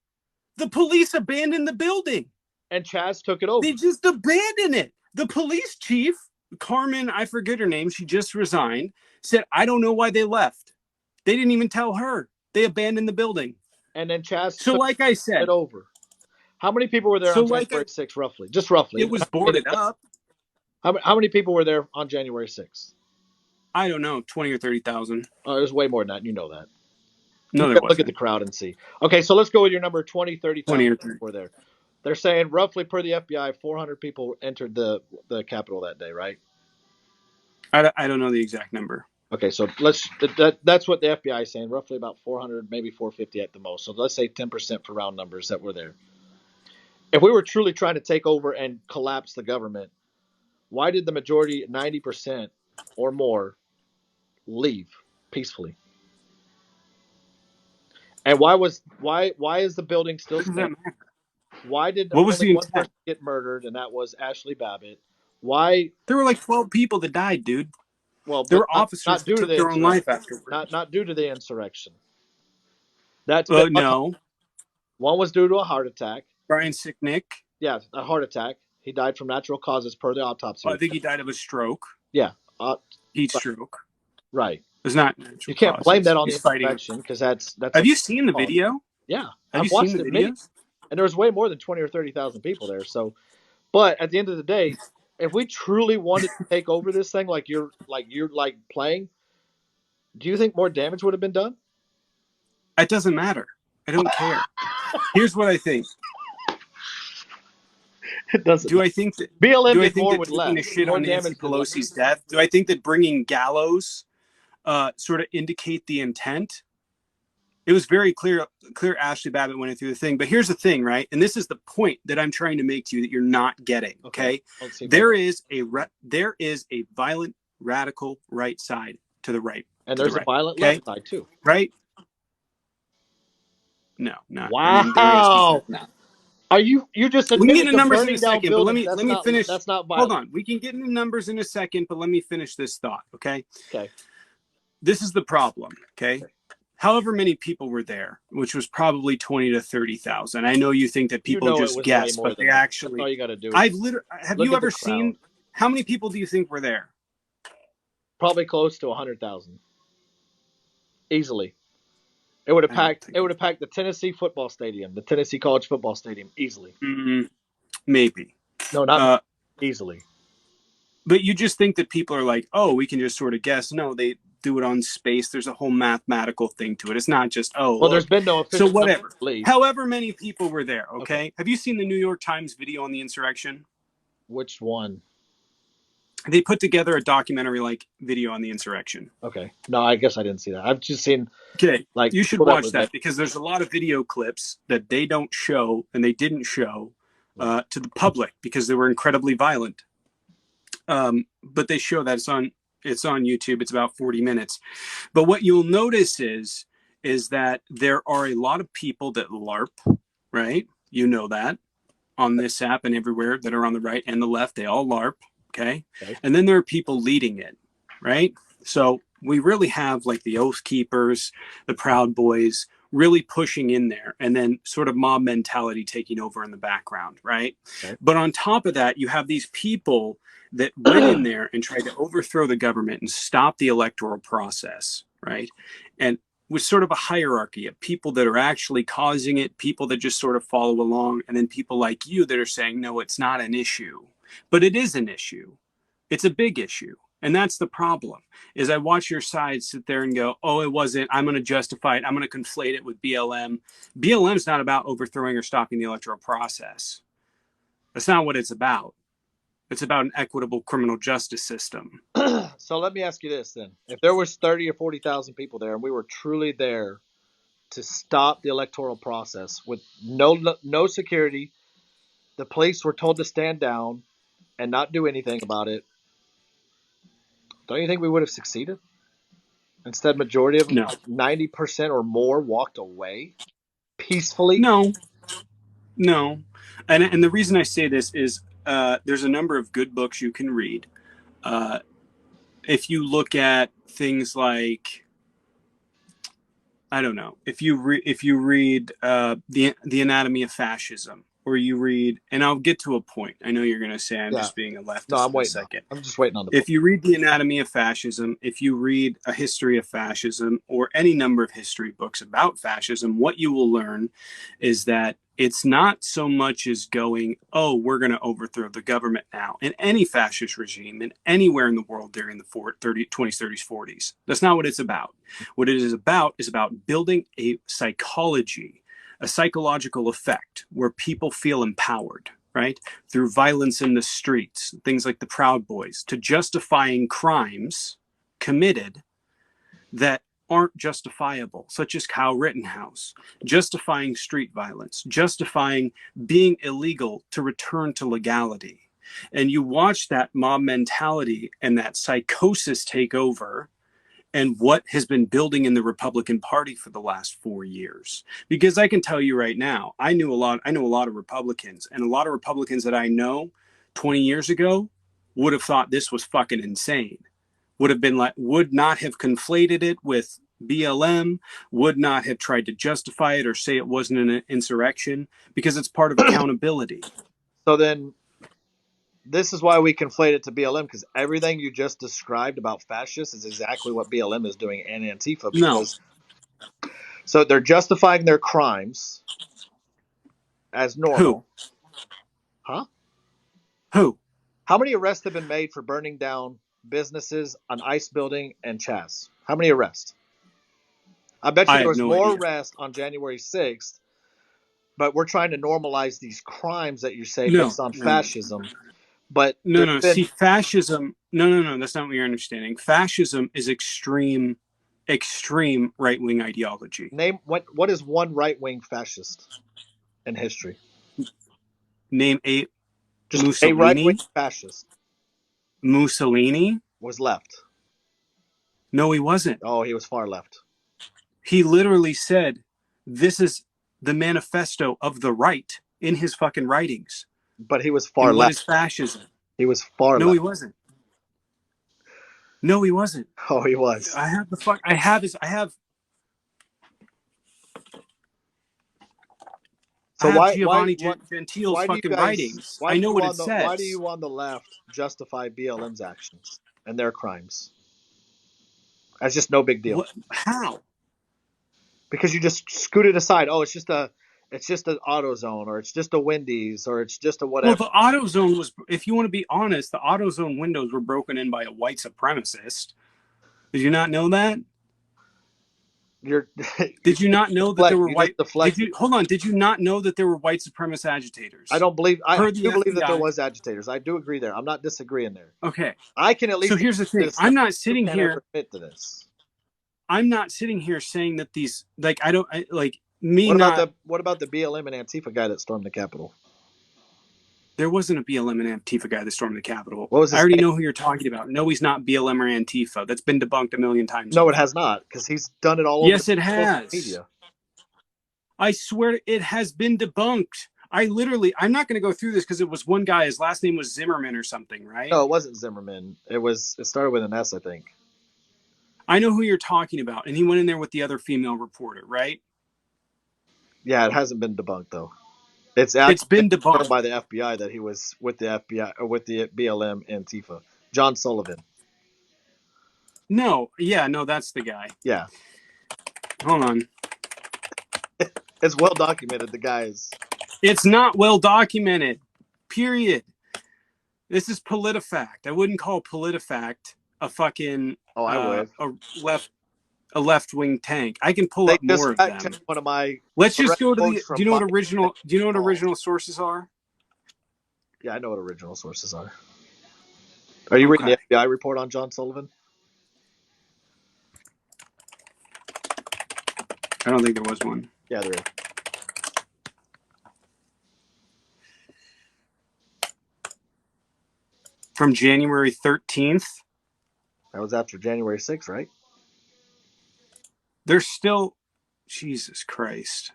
the police abandoned the building. And Chaz took it over. They just abandoned it. The police chief, Carmen, I forget her name, she just resigned, said, I don't know why they left. They didn't even tell her. They abandoned the building. And then Chaz took it over. How many people were there on January 6th, roughly? Just roughly. It was boarded up. How many people were there on January 6th? I don't know, 20 or 30,000. Oh, it was way more than that. You know that. No, there wasn't. Look at the crowd and see. Okay, so let's go with your number 20, 30,000 people were there. They're saying roughly per the FBI, 400 people entered the Capitol that day, right? I don't know the exact number. Okay, so that's what the FBI is saying. Roughly about 400, maybe 450 at the most. So let's say 10% for round numbers that were there. If we were truly trying to take over and collapse the government, why did the majority, 90% or more, leave peacefully? And why is the building still standing? Why did what was the one person get murdered, and that was Ashley Babbitt? Why? There were like 12 people that died, dude. Well, there were officers that took their own life afterwards. Not due to the insurrection. That's no. One was due to a heart attack. Brian Sicknick. Yeah, a heart attack. He died from natural causes per the autopsy I think report. he died of a stroke. Yeah, Heat right. stroke. Right. It's not You natural can't blame causes. that on the He's fighting. infection because that's Have a you seen the cause. video? Yeah, Have I've you seen watched the it many, videos? and there was way more than 20 or 30,000 people there. So, but at the end of the day, if we truly wanted to take over this thing, like you're playing, do you think more damage would have been done? It doesn't matter. I don't care. Here's what I think. It doesn't. Do I think that BLM do I did think more that with taking a less. shit More on Nancy damage did less. Pelosi's death? Do I think that bringing gallows sort of indicate the intent? It was very clear Ashley Babbitt went through the thing. But here's the thing, right? And this is the point that I'm trying to make to you that you're not getting. Okay, there is a violent radical right side to the right, and there's a violent left side too. Right? No, not. Wow. I mean, there is. No. Are you just We can get admitted into to numbers in a burning down second, but buildings? let me finish. That's not Hold violent. on. We can get into numbers in a second, but let me finish this thought, okay? Okay. This is the problem, okay? However many people were there, which was probably 20 to 30,000. I know you think that people just guess, but they actually. That's all you got to do. Have you ever seen? How many people do you think were there? Probably close to 100,000. Easily. It would have packed. It would have packed the Tennessee football stadium, the Tennessee College football stadium, easily. Maybe. No, not easily. But you just think that people are like, oh, we can just sort of guess. No, they do it on space. There's a whole mathematical thing to it. It's not just, oh, well, there's been no official. So whatever. However many people were there. Okay. Have you seen the New York Times video on the insurrection? Which one? They put together a documentary-like video on the insurrection. Okay. No, I guess I didn't see that. I've just seen. Okay. Like you should watch that because there's a lot of video clips that they don't show and they didn't show to the public because they were incredibly violent. But they show that it's on YouTube. It's about 40 minutes. But what you'll notice is that there are a lot of people that LARP, right? You know that on this app and everywhere that are on the right and the left, they all LARP. Okay. And then there are people leading it, right? So we really have like the Oath Keepers, the Proud Boys really pushing in there and then sort of mob mentality taking over in the background, right? But on top of that, you have these people that went in there and tried to overthrow the government and stop the electoral process, right? And with sort of a hierarchy of people that are actually causing it, people that just sort of follow along, and then people like you that are saying, no, it's not an issue. But it is an issue. It's a big issue. And that's the problem, is I watch your side sit there and go, oh, it wasn't. I'm going to justify it. I'm going to conflate it with BLM. BLM is not about overthrowing or stopping the electoral process. That's not what it's about. It's about an equitable criminal justice system. So let me ask you this then. If there was 30 or 40,000 people there and we were truly there to stop the electoral process with no security, the police were told to stand down and not do anything about it, don't you think we would have succeeded? Instead, majority of them, like 90% or more, walked away peacefully? No. And the reason I say this is there's a number of good books you can read. If you look at things like, I don't know, if you read the Anatomy of Fascism, or you read, and I'll get to a point. I know you're going to say I'm just being a leftist. No, I'm waiting. Second. I'm just waiting on the book. If you read the Anatomy of Fascism, if you read A History of Fascism, or any number of history books about fascism, what you will learn is that it's not so much as going, oh, we're going to overthrow the government now in any fascist regime in anywhere in the world during the 20s, 30s, 40s. That's not what it's about. What it is about building a psychology, a psychological effect where people feel empowered, right? Through violence in the streets, things like the Proud Boys, to justifying crimes committed that aren't justifiable, such as Kyle Rittenhouse, justifying street violence, justifying being illegal to return to legality. And you watch that mob mentality and that psychosis take over, and what has been building in the Republican Party for the last 4 years. Because I can tell you right now, I know a lot of Republicans, and a lot of Republicans that I know 20 years ago would have thought this was fucking insane. Would not have conflated it with BLM would not have tried to justify it or say it wasn't an insurrection because it's part of accountability. So then this is why we conflate it to BLM, because everything you just described about fascists is exactly what BLM is doing and Antifa. Because so they're justifying their crimes as normal. Who? Huh? Who? How many arrests have been made for burning down businesses, an ICE building, and Chas? How many arrests? I bet you I there have was no more idea. arrests on January 6th, but we're trying to normalize these crimes that you say No, based on no. fascism. But No, there's no. been See, fascism. No. That's not what you're understanding. Fascism is extreme right wing ideology. name what is one right wing fascist in history? Name a Just a right wing Mussolini. fascist Mussolini. was left. No, he wasn't. Oh, he was far left. He literally said, "This is the manifesto of the right" in his fucking writings. But he was far And what left. is fascism? He was far No, he left. wasn't. No, he wasn't. Oh, he was. I have the fuck. I have his. I have. I So have why Giovanni what Gentile's why do you fucking guys writings. I know what it why do says. you on the left justify BLM's actions and their crimes? That's just no big deal. What? How? Because you just scoot it aside. Oh, it's just an AutoZone, or it's just a Wendy's, or it's just a Well, whatever. the AutoZone was. If you want to be honest, the AutoZone windows were broken in by a white supremacist. Did you not know that? You're Did you not know that there were you just white? Did deflected. you hold on? Did you not know that there were white supremacist agitators? I Per the do believe that there FBI. was agitators. I do agree there. I'm not disagreeing there. Okay. I can at So least here's the admit thing. this stuff. You can't ever admit to this. I'm not sitting here saying that these like I don't like me not. What about the BLM and Antifa guy that stormed the Capitol? There wasn't a BLM and Antifa guy that stormed the Capitol. What was I his already name? know who you're talking about. No, he's not BLM or Antifa. That's been debunked a million times No, it over. has not, because he's done it all over Yes, it social has. media. I swear it has been debunked. I'm not going to go through this because it was one guy. His last name was Zimmerman or something, right? No, it wasn't Zimmerman. It started with an S, I think. I know who you're talking about. And he went in there with the other female reporter, right? Yeah, it hasn't been debunked though. It's Been been debunked. confirmed by the FBI that he was with the FBI or with the BLM Antifa. John Sullivan. No, yeah, no, that's the guy. Yeah, Hold on. it's well documented. The guy is. It's not well documented. Period. This is PolitiFact. I wouldn't call PolitiFact a fucking Oh, I would. a left wing tank. I can pull They up more just of fact them. checked one of my Let's just direct go to quotes the. from Do you know what Biden. original sources are? Yeah, I know what original sources are. Are you reading Okay. the FBI report on John Sullivan? I don't think there was one. Yeah, there is. From January 13th. That was after January 6th, right? There's still. Jesus Christ.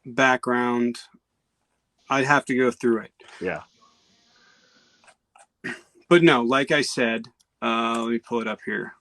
Background. I'd have to go through it. Yeah. But no, like I said, let me pull it up here.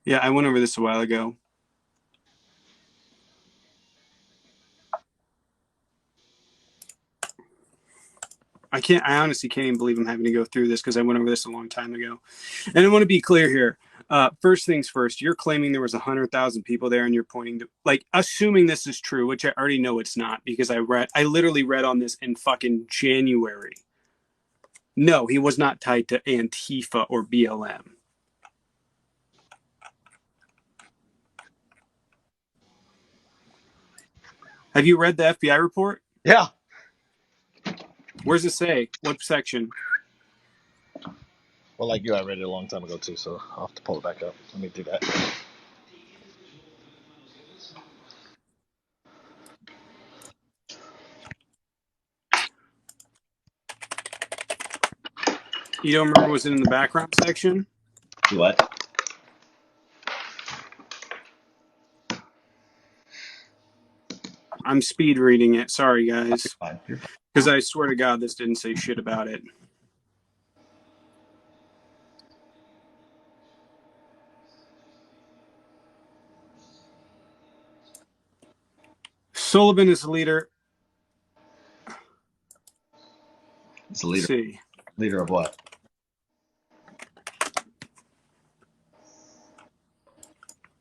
Yeah, I went over this a while ago. I honestly can't even believe I'm having to go through this because I went over this a long time ago. And I want to be clear here. First things first, you're claiming there was 100,000 people there and you're pointing to, like, assuming this is true, which I already know it's not because I literally read on this in fucking January. No, he was not tied to Antifa or BLM. Have you read the FBI report? Yeah. Where's it say? What section? Well, like you, I read it a long time ago too, so I'll have to pull it back up. Let me do that. You don't remember? Was it in the background section? Do what? I'm speed reading it. Sorry, guys. Fine. You're fine. Because I swear to God, this didn't say shit about it. Sullivan is the leader. It's a Let's leader. see. Leader of what?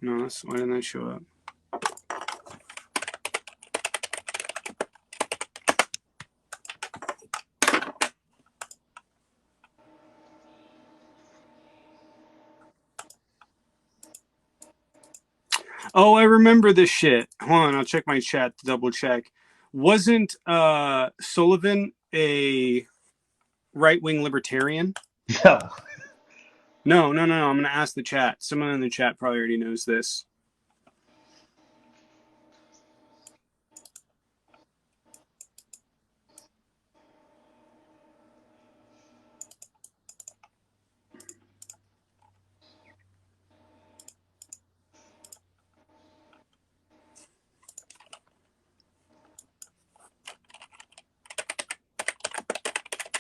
No, why didn't that show up? Oh, I remember this shit. Hold on, I'll check my chat to double check. Wasn't Sullivan a right-wing libertarian? No. No. I'm going to ask the chat. Someone in the chat probably already knows this.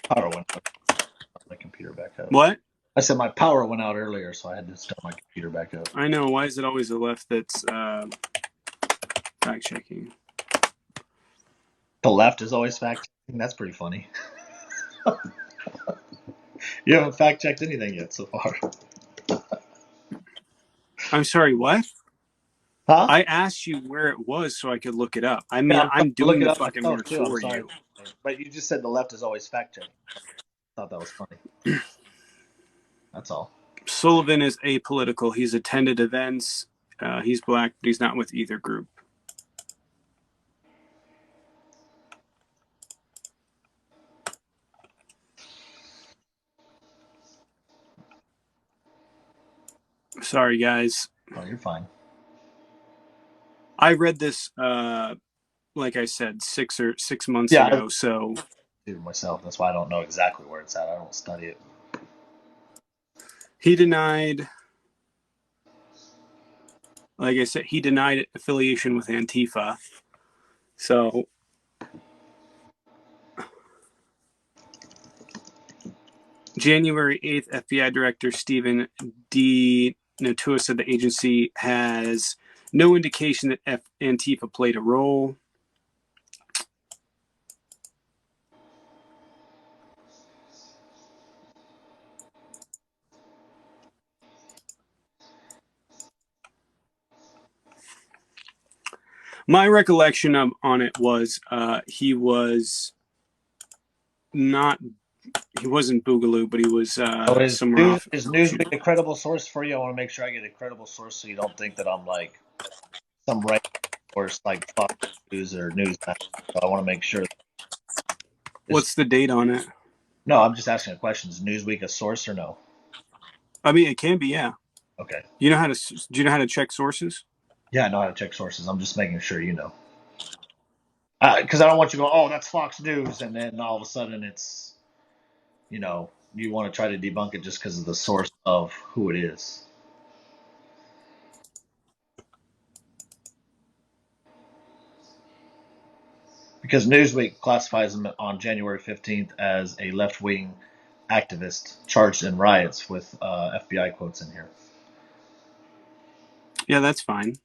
Power went out. My computer back up. What? I said my power went out earlier, so I had to start my computer back up. I know. Why is it always the left that's fact-checking? The left is always fact checking. That's pretty funny. You haven't fact checked anything yet so far. I'm sorry, what? Huh? I asked you where it was so I could look it up. I mean, Yeah, I'm look doing it the up fucking myself work too. I'm for sorry. you. But you just said the left is always fact checking. Thought that was funny. That's all. Sullivan is apolitical. He's attended events. He's black, but he's not with either group. Sorry, guys. Oh, you're fine. I read this, like I said, 6 months Yeah, I ago. So do it myself. That's why I don't know exactly where it's at. I don't study it. he denied, like I said, he denied affiliation with Antifa. So January 8th, FBI Director Stephen D. Natua said the agency has no indication that Antifa played a role. My recollection on it was he wasn't Boogaloo, but he was So somewhere off. is Newsweek a credible source for you? I want to make sure I get a credible source so you don't think that I'm like some right source like Fox News or Newsmax. So I want to make sure. What's the date on it? No, I'm just asking a question. Is Newsweek a source or no? I mean, it can be, yeah. Okay. Do you know how to check sources? Yeah, I know how to check sources. I'm just making sure you know. Because I don't want you to go, oh, that's Fox News, and then all of a sudden it's, you want to try to debunk it just because of the source of who it is. Because Newsweek classifies him on January 15th as a left-wing activist charged in riots with FBI quotes in here. Yeah, that's fine.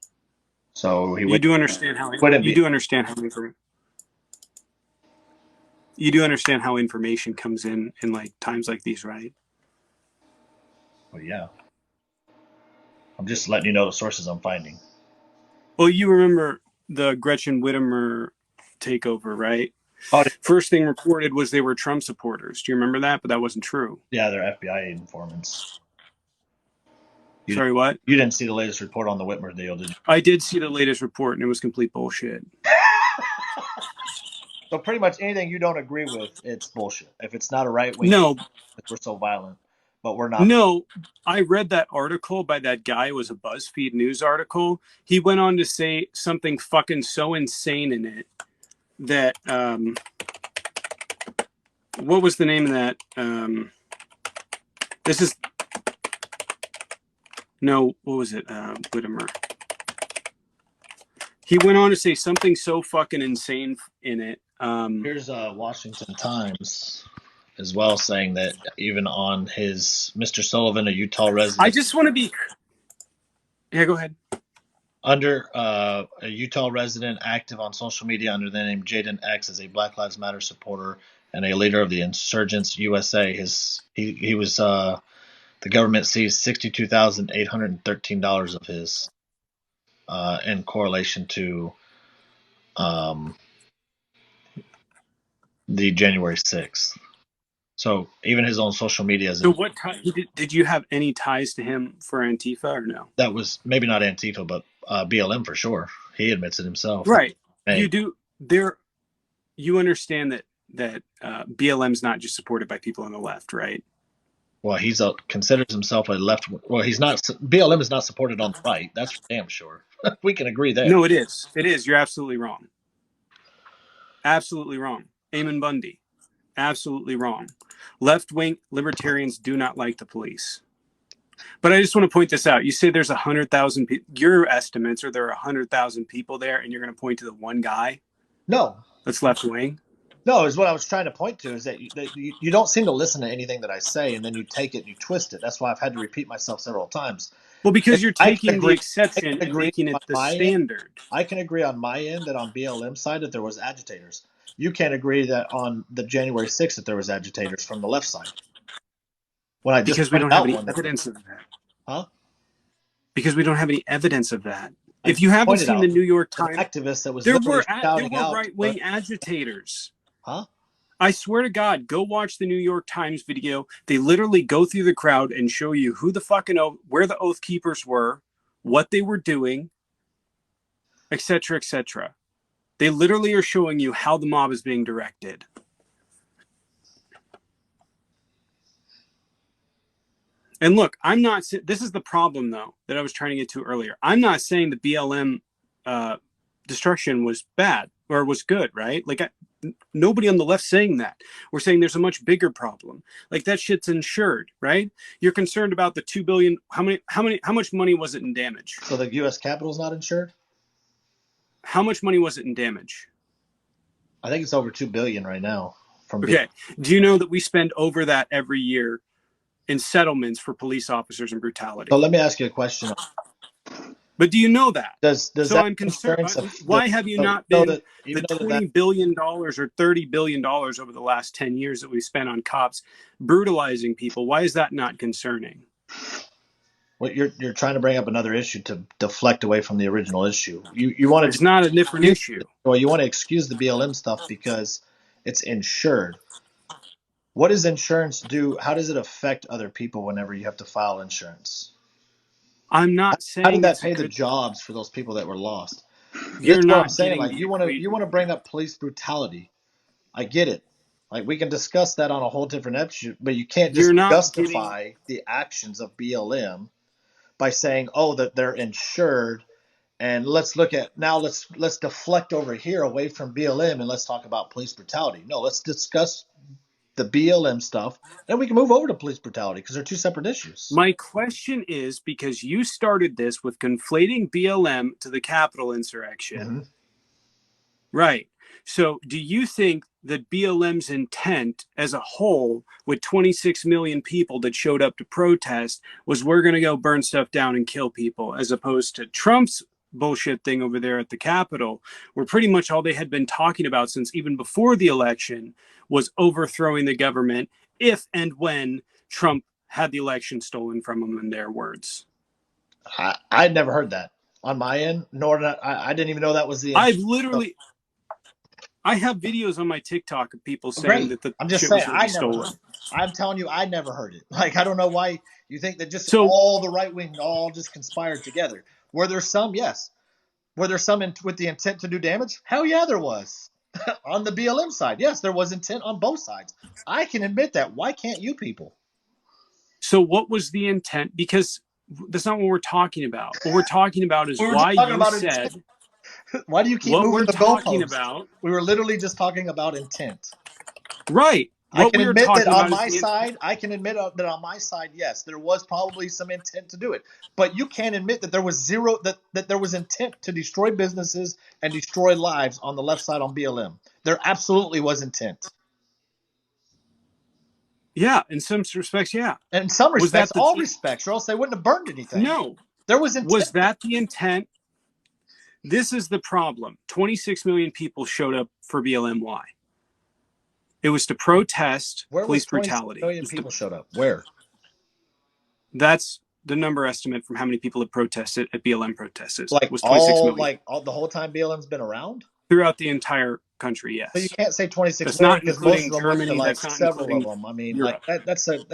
So he You do understand how wouldn't you be. do understand how you do understand how information comes in like times like these, right? Well, yeah. I'm just letting you know the sources I'm finding. Well, you remember the Gretchen Whitmer takeover, right? Oh, First thing reported was they were Trump supporters. Do you remember that? But that wasn't true. yeah, they're FBI informants. You, Sorry, what? you didn't see the latest report on the Whitmer deal, did you? I did see the latest report, and it was complete bullshit. So pretty much anything you don't agree with, it's bullshit. If it's not a right wing, No, we're so violent, but we're not. no. I read that article by that guy. It was a BuzzFeed News article. He went on to say something fucking so insane in it that what was the name of that? This is no, what was it? Whittemer. He went on to say something so fucking insane in it. Here's Washington Times as well saying that even on his Mr. Sullivan, a Utah I resident, just want to be. Yeah, go ahead. under a Utah resident active on social media under the name Jaden X as a Black Lives Matter supporter and a leader of the Insurgents USA. He was the government seized $62,813 of his in correlation to the January 6th. So even his own social media is So, what did you have any ties to him for Antifa or no? that was maybe not Antifa, but BLM for sure. He admits it himself. Right. Hey, You do there. You understand that BLM's not just supported by people on the left, right? well, he's considers himself a left. Well, he's not. BLM is not supported on the right. That's for damn sure. We can agree there. No, it is. It is. You're absolutely wrong. Absolutely wrong. Eamon Bundy. Absolutely wrong. Left-wing libertarians do not like the police. But I just want to point this out. You say there's 100,000 people. Your estimates are there are 100,000 people there, and you're going to point to the one guy No, that's left-wing? no, is what I was trying to point to is that you don't seem to listen to anything that I say, and then you take it and you twist it. That's why I've had to repeat myself several times. Well, because you're I can taking the agree. I exception can and agree making it on the my end. standard. I can agree on my end that on BLM side that there was agitators. You can't agree that on the January 6th that there was agitators from the left side. When I just Because we pointed don't have out any one, evidence of that. huh? Because we don't have any evidence of that. I If you haven't pointed seen the out New York an Times, activist that was there literally were shouting out, right-wing agitators. huh? I swear to God, go watch the New York Times video. They literally go through the crowd and show you who the fucking where the oath keepers were, what they were doing, etc., etc. They literally are showing you how the mob is being directed. And look, I'm not. This is the problem, though, that I was trying to get to earlier. I'm not saying the BLM destruction was bad or was good, right? Like, nobody on the left saying that. We're saying there's a much bigger problem. Like, that shit's insured, right? You're concerned about the $2 billion. How much money was it in damage? So the U.S. Capitol's not insured? How much money was it in damage? I think it's over $2 billion right now. Okay. Do you know that we spend over that every year in settlements for police officers and brutality? So let me ask you a question. But do you know that? Does So that I'm concerned. insurance Why have you not so been that the even though $20 billion or $30 billion over the last 10 years that we spent on cops brutalizing people? Why is that not concerning? well, you're trying to bring up another issue to deflect away from the original issue. You want It's not a different issue. well, you want to excuse the BLM stuff because it's insured. What does insurance do? How does it affect other people whenever you have to file insurance? I'm not How did saying that it's a pay the good. jobs for those people that were lost? This You're is what I'm not saying. getting Like the you equation. want to bring up police brutality. I get it. Like we can discuss that on a whole different episode, but you can't You're just not getting. justify the actions of BLM by saying, "Oh, that they're insured." And let's look at now. Let's deflect over here away from BLM and let's talk about police brutality. No, let's discuss the BLM stuff, and we can move over to police brutality because they're two separate issues. My question is because you started this with conflating BLM to the Capitol insurrection. Mm-hmm. Right. So do you think that BLM's intent as a whole, with 26 million people that showed up to protest, was we're going to go burn stuff down and kill people, as opposed to Trump's bullshit thing over there at the Capitol, where pretty much all they had been talking about since even before the election was overthrowing the government if and when Trump had the election stolen from him, in their words? I'd never heard that on my end, nor did I didn't even know that was the. I've literally. I have videos on my TikTok of people saying Great. that the I'm just shit was saying, going to I be never heard stolen. it. I'm telling you, I never heard it. Like, I don't know why you think that just So all the right wing all just conspired together. Were there some? Yes. Were there some with the intent to do damage? Hell yeah, there was. On the BLM side, yes, there was intent on both sides. I can admit that. Why can't you people? So what was the intent? Because that's not what we're talking about. What we're talking about is We were just why talking you about intent. said Why do you keep what moving we're the talking goalposts? about. We were literally just talking about intent. Right. I What can we were admit that talking on about is my the intent. side, yes, there was probably some intent to do it. But you can't admit that there was that there was intent to destroy businesses and destroy lives on the left side on BLM. There absolutely was intent. Yeah, in some respects, yeah. And in some Was respects, that the all respects, or else they wouldn't have burned anything. no? There was intent Was there. that the intent? This is the problem. 26 million people showed up for BLMY. It was to protest Where was police 26 brutality. million people showed up? Where? That's the number estimate from how many people have protested at BLM protests Like was 26 million like all the whole time BLM's been around? throughout the entire country. So you Yes, can't say 26 that's million not because most including of them went to Germany. like That's not several of including them. I mean, like Europe. that's a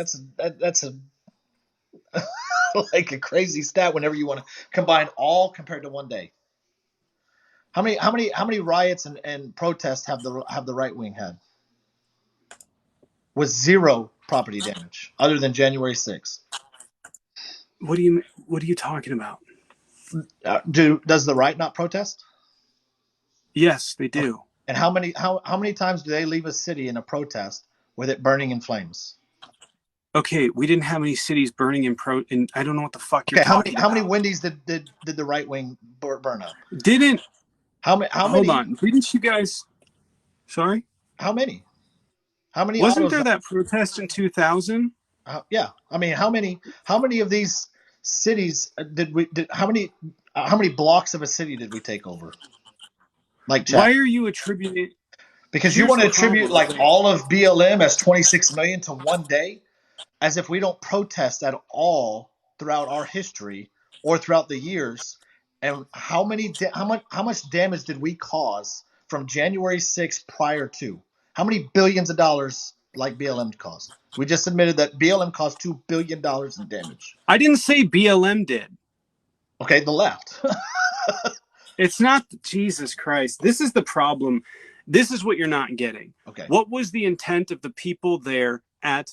like a crazy stat whenever you want to combine all compared to one day. How many riots and protests have the right wing had? With zero property damage other than January 6th. What are you talking about? Does the right not protest? Yes, they Okay. do. And how many times do they leave a city in a protest with it burning in flames? Okay, we didn't have any cities burning and I don't know what the fuck you're Okay, how many talking how many about. Wendy's did the right wing burn up? Didn't How hold many on? Didn't you guys? Sorry, how many how many wasn't autos? there that protest in 2000? Yeah, I mean, how many of these cities did we did how many blocks of a city did we take over? Like Why chat, are you attributing? because you Here's want the to attribute problem. like all of BLM as 26 million to one day, as if we don't protest at all throughout our history or throughout the years. And how much damage did we cause from January 6th prior to? How many billions of dollars like BLM caused? We just admitted that BLM caused $2 billion in damage. I didn't say BLM did. Okay, the left. It's not Jesus Christ. This is the problem. This is what you're not getting. Okay. What was the intent of the people there at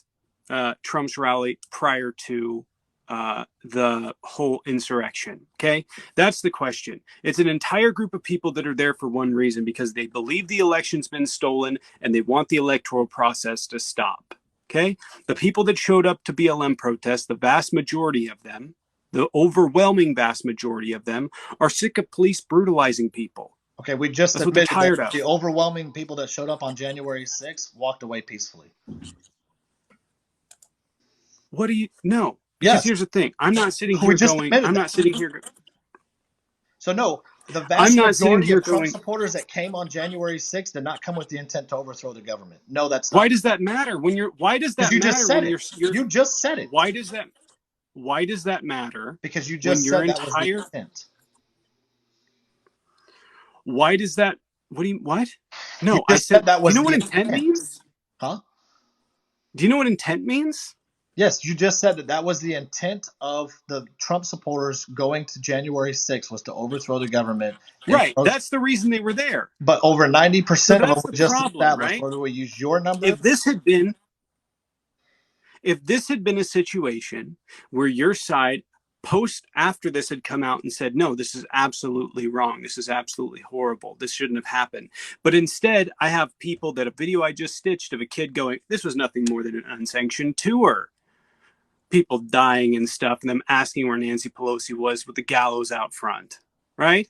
Trump's rally prior to the whole insurrection? Okay, that's the question. It's an entire group of people that are there for one reason, because they believe the election's been stolen and they want the electoral process to stop. Okay, the people that showed up to BLM protests, the vast majority of them, the overwhelming vast majority of them, are sick of police brutalizing people. Okay, we just That's what they're admitted that tired of. the overwhelming people that showed up on January 6th walked away peacefully. What do you no? Because Yes, here's the thing. I'm not sitting we here just going, admitted that. So no, the I'm vast not sitting majority here of Trump going, supporters that came on January 6th did not come with the intent to overthrow the government. No, that's why not. does that matter when you're why does Because that you just matter said when it. you're You just said it. why does that why does that matter Because you when just your said that was the entire intent. why does that what do you what? You No, I just said, said that do you was know the what intent intent. means? Huh? Do you know what intent means? Yes, you just said that was the intent of the Trump supporters going to January 6th was to overthrow the government. Right. That's the reason they were there. But over So 90% of them that's were the just problem, established, right? whether we use your number. If this had been if this had been a situation where your side post after this had come out and said, no, this is absolutely wrong, this is absolutely horrible, this shouldn't have happened, but instead I have people that a video I just stitched of a kid going, this was nothing more than an unsanctioned tour, people dying and stuff, and them asking where Nancy Pelosi was with the gallows out front, right?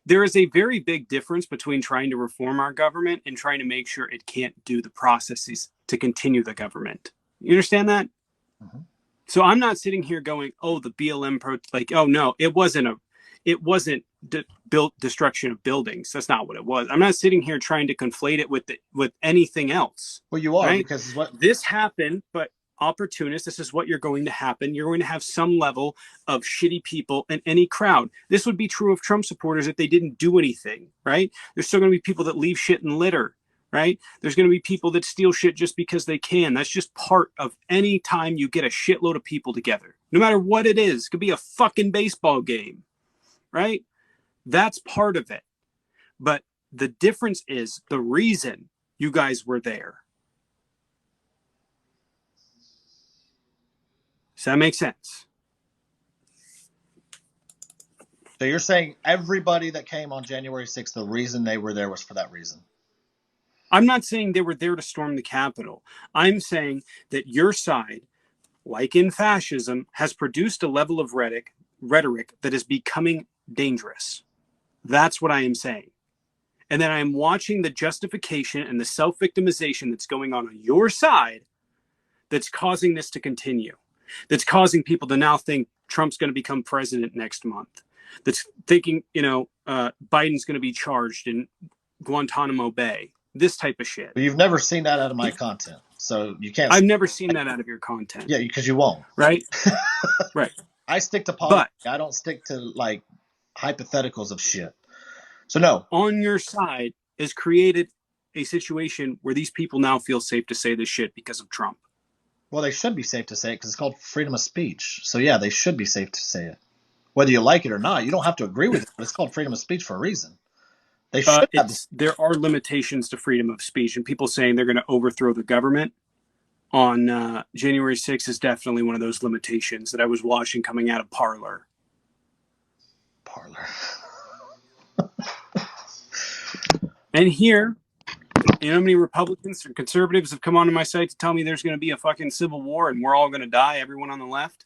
There is a very big difference between trying to reform our government and trying to make sure it can't do the processes to continue the government. You understand that? Mhm. So I'm not sitting here going, "Oh, the BLM like, oh no, it wasn't built destruction of buildings. That's not what it was." I'm not sitting here trying to conflate it with anything else, Well, you are, right? because what This happened, but opportunists, this is what you're going to happen. You're going to have some level of shitty people in any crowd. This would be true of Trump supporters if they didn't do anything, right? There's still going to be people that leave shit in litter, right? There's going to be people that steal shit just because they can. That's just part of any time you get a shitload of people together, no matter what it is. It could be a fucking baseball game, right? That's part of it. But The difference is the reason you guys were there. Does that make sense? So you're saying everybody that came on January 6th, the reason they were there was for that reason? I'm not saying they were there to storm the Capitol. I'm saying that your side, like in fascism, has produced a level of rhetoric that is becoming dangerous. That's what I am saying. And then I am watching the justification and the self-victimization that's going on your side that's causing this to continue. That's causing people to now think Trump's going to become president next month. That's thinking, Biden's going to be charged in Guantanamo Bay. This type of shit. But you've never seen that out of my content, so you can't. I've never seen that out of your content. Yeah, because you won't. Right? Right. I stick to politics. I don't stick to like hypotheticals of shit. So no. On your side has created a situation where these people now feel safe to say this shit because of Trump. Well, they should be safe to say it because it's called freedom of speech. So yeah, they should be safe to say it. Whether you like it or not, you don't have to agree with it, but it's called freedom of speech for a reason. They should there are limitations to freedom of speech, and people saying they're going to overthrow the government on January 6th is definitely one of those limitations that I was watching coming out of Parler. And here, you know how many Republicans or conservatives have come onto my site to tell me there's going to be a fucking civil war and we're all going to die, everyone on the left?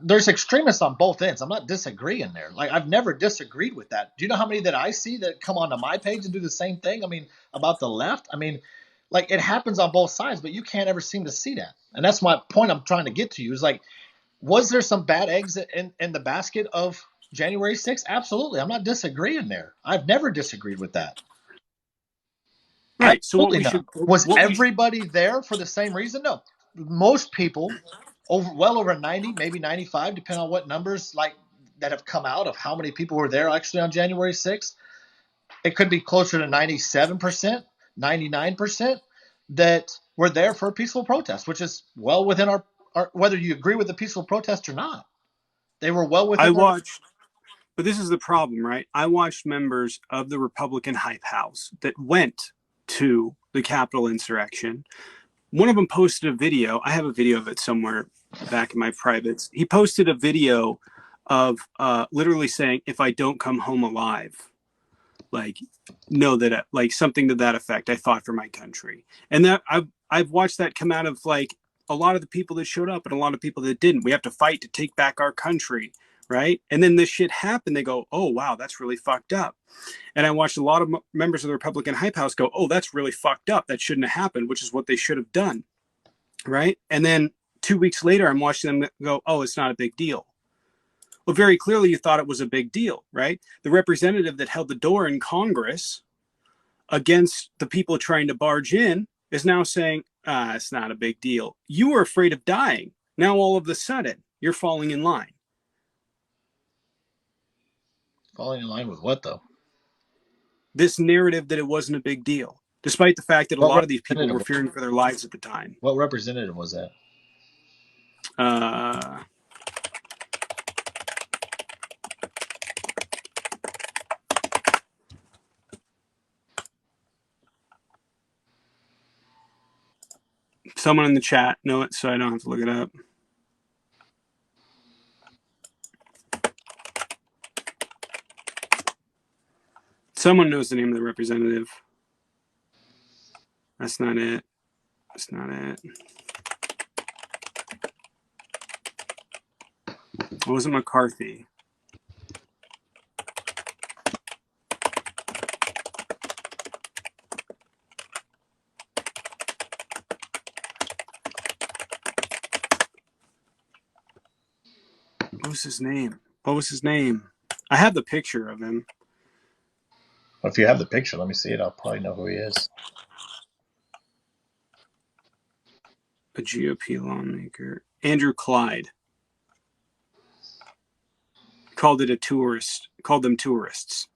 There's extremists on both ends. I'm not disagreeing there. Like, I've never disagreed with that. Do you know how many that I see that come onto my page and do the same thing? I mean, about the left? I mean, like, it happens on both sides, but you can't ever seem to see that. And that's my point I'm trying to get to you is like, was there some bad eggs in the basket of January 6th? Absolutely. I'm not disagreeing there. I've never disagreed with that. Right. Absolutely so was everybody there for the same reason? No. Most people, well over 90, maybe 95, depending on what numbers like that have come out of how many people were there actually on January 6th. It could be closer to 97%, 99% that were there for a peaceful protest, which is well within our whether you agree with the peaceful protest or not. They were well within but this is the problem, right? I watched members of the Republican hype house that went to the Capitol insurrection. One of them posted a video. I have a video of it somewhere back in my privates. He posted a video of literally saying, if I don't come home alive, like, know that, like, something to that effect, I fought for my country. And that I've watched that come out of, like, a lot of the people that showed up and a lot of people that didn't. We have to fight to take back our country, right? And then this shit happened. They go, oh, wow, that's really fucked up. And I watched a lot of members of the Republican hype house go, oh, that's really fucked up. That shouldn't have happened, which is what they should have done, right? And then 2 weeks later, I'm watching them go, oh, it's not a big deal. Well, very clearly you thought it was a big deal, right? The representative that held the door in Congress against the people trying to barge in is now saying, it's not a big deal. You were afraid of dying. Now all of a sudden, you're falling in line. Falling in line with what, though? This narrative that it wasn't a big deal, despite the fact that a lot of these people were fearing for their lives at the time. What representative was that? Someone in the chat know it, so I don't have to look it up. Someone knows the name of the representative. That's not it. That's not it. It wasn't McCarthy. What was his name? What was his name? I have the picture of him. Well, if you have the picture, let me see it. I'll probably know who he is. A GOP lawmaker. Andrew Clyde. Called it a tourist. Called them tourists.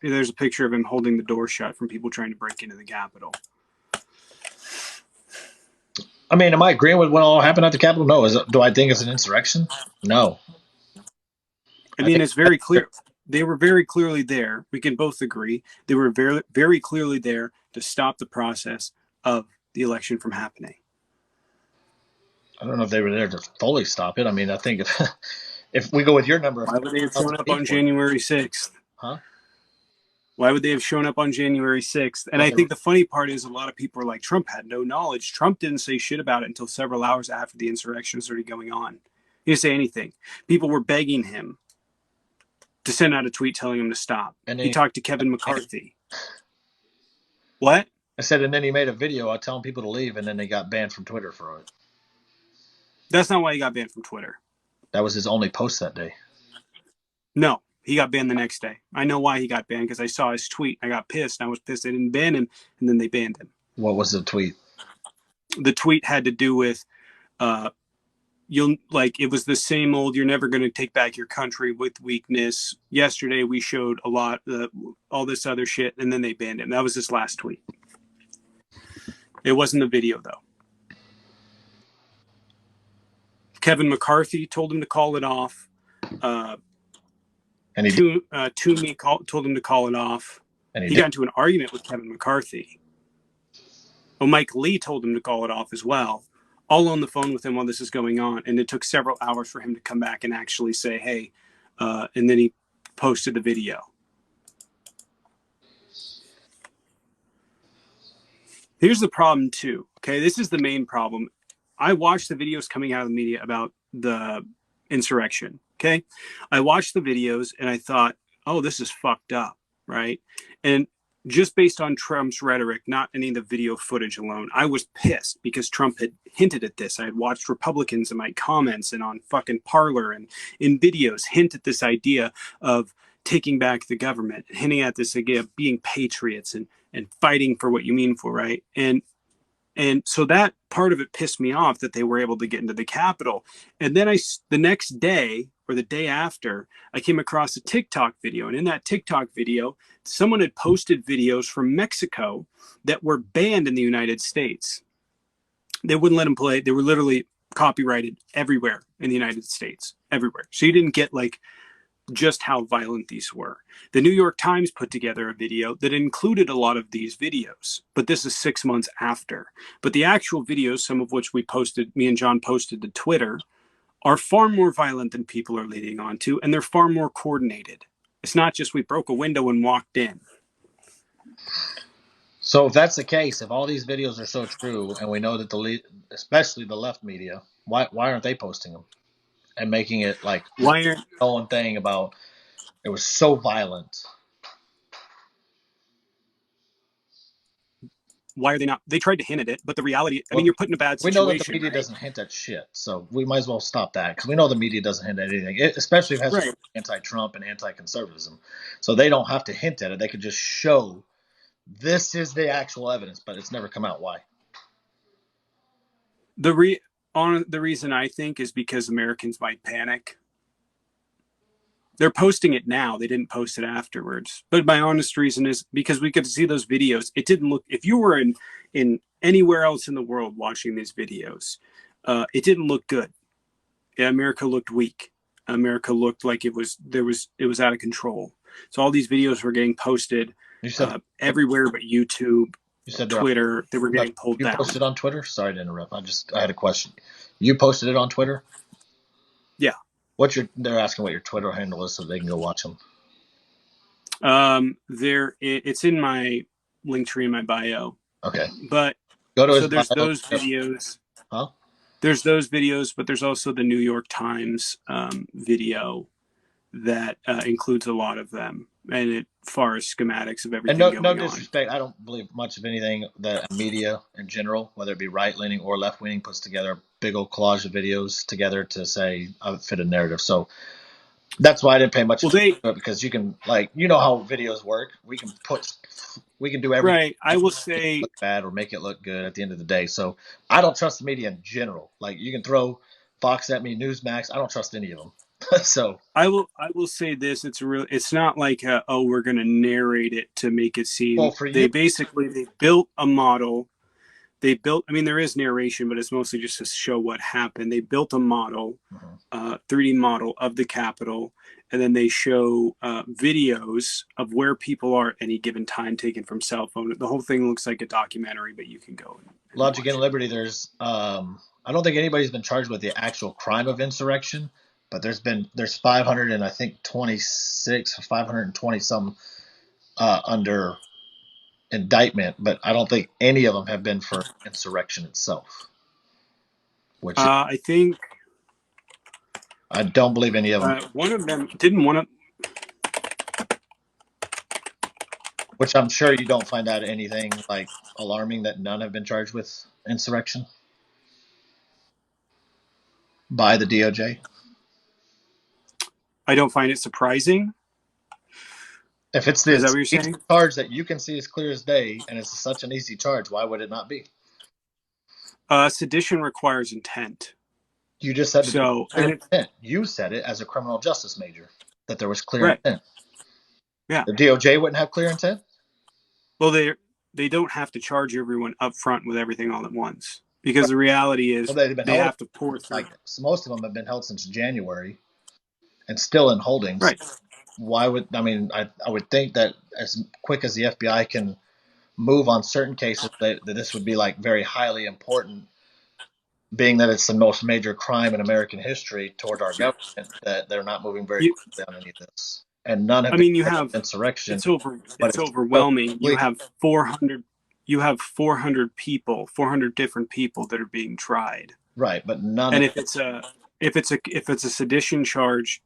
There's a picture of him holding the door shut from people trying to break into the Capitol. I mean, am I agreeing with what all happened at the Capitol? No. Do I think it's an insurrection? No. I mean, it's very clear. they were very clearly there. We can both agree they were very, very clearly there to stop the process of the election from happening. I don't know if they were there to fully stop it. I mean, I think if we go with your number of Why would they have shown up on January 6th? huh? Why would they have shown up on January 6th? And I think the funny part is a lot of people are like, Trump had no knowledge. Trump didn't say shit about it until several hours after the insurrection started going on. He didn't say anything. People were begging him to send out a tweet telling him to stop. And he talked to Kevin McCarthy. What? I said, and then he made a video telling people to leave, and then they got banned from Twitter for it. That's not why he got banned from Twitter. That was his only post that day. No, he got banned the next day. I know why he got banned, because I saw his tweet. I got pissed. I was pissed they didn't ban him, and then they banned him. What was the tweet? The tweet had to do with it was the same old, you're never going to take back your country with weakness. Yesterday we showed a lot, all this other shit, and then they banned him. That was his last tweet. It wasn't the video, though. Kevin McCarthy told him to call it off. And Toomey told him to call it off. And he got into an argument with Kevin McCarthy. Well, Mike Lee told him to call it off as well. All on the phone with him while this is going on. And it took several hours for him to come back and actually say, hey, and then he posted the video. Here's the problem, too. Okay, this is the main problem. I watched the videos coming out of the media about the insurrection. Okay, I watched the videos and I thought, oh, this is fucked up, right? And just based on Trump's rhetoric, not any of the video footage alone, I was pissed because Trump had hinted at this. I had watched Republicans in my comments and on fucking Parler and in videos hint at this idea of taking back the government, hinting at this idea of being patriots and fighting for what you mean for, right? And so that part of it pissed me off that they were able to get into the Capitol. And then the next day or the day after, I came across a TikTok video. And in that TikTok video, someone had posted videos from Mexico that were banned in the United States. They wouldn't let them play. They were literally copyrighted everywhere in the United States, everywhere. So you didn't get like just how violent these were. The New York Times put together a video that included a lot of these videos, but this is 6 months after. But the actual videos, some of which me and John posted to Twitter, are far more violent than people are leading on to, and they're far more coordinated. It's not just we broke a window and walked in. So if that's the case, if all these videos are so true, and we know that especially the left media, why aren't they posting them and making it like one thing about it was so violent? Why are they not? They tried to hint at it, but the reality, I mean, you're put in a bad situation. We know that the media doesn't hint at shit, so we might as well stop that because we know the media doesn't hint at anything, especially if it has anti-Trump and anti-conservatism. So they don't have to hint at it. They could just show this is the actual evidence, but it's never come out. Why? The reason I think is because Americans might panic. They're posting it now. They didn't post it afterwards. But my honest reason is because we could see those videos. It didn't look, if you were in anywhere else in the world watching these videos, it didn't look good. America looked weak. America looked like it was out of control. So all these videos were getting posted everywhere but YouTube, Twitter. They were getting pulled down. You posted on Twitter? Sorry to interrupt. I had a question. You posted it on Twitter? Yeah. They're asking what your Twitter handle is so they can go watch them. It's in my link tree in my bio. Okay. But go to there's those videos. Huh? There's those videos, but there's also the New York Times video that includes a lot of them, and as far as schematics of everything going on. No disrespect, I don't believe much of anything that media in general, whether it be right-leaning or left-leaning, puts together a big old collage of videos together to say fit a narrative. So that's why I didn't pay much attention to it, because you can, like, you know how videos work. We can do everything. Right. I will say look bad or make it look good at the end of the day. So I don't trust the media in general. Like, you can throw Fox at me, Newsmax. I don't trust any of them. So I will say this: it's not like we're going to narrate it to make it seem. Well, they built a model they built, I mean, there is narration, but it's mostly just to show what happened. They built a model, 3D model of the Capitol, and then they show videos of where people are at any given time taken from cell phone. The whole thing looks like a documentary, but you can go and Logic watch and it. Liberty, there's I don't think anybody's been charged with the actual crime of insurrection, but there's 500 and I think 26 or 520 some under indictment, but I don't think any of them have been for insurrection itself. Which I think I don't believe any of them. one of them didn't want to. Which I'm sure you don't find out anything like alarming that none have been charged with insurrection by the DOJ. I don't find it surprising. If it's Is that this what you're saying? charge that you can see as clear as day, and it's such an easy charge, why would it not be? Sedition requires intent. You just said that So, clear and it, intent. You said it as a criminal justice major that there was clear right, intent. yeah. The DOJ wouldn't have clear intent. Well, they don't have to charge everyone up front with everything all at once, because the reality is Well, they've been they held have to pour through. like most of them have been held since January, and still in holdings. Right. Why would I would think that as quick as the FBI can move on certain cases, that this would be like very highly important, being that it's the most major crime in American history toward our government, that they're not moving very You, quickly on any of this. And none have I been mean, you charged have with insurrection, but it's it's still overwhelming. You have 400 people, 400 different people that are being tried. right, but none. And if it's a sedition charge,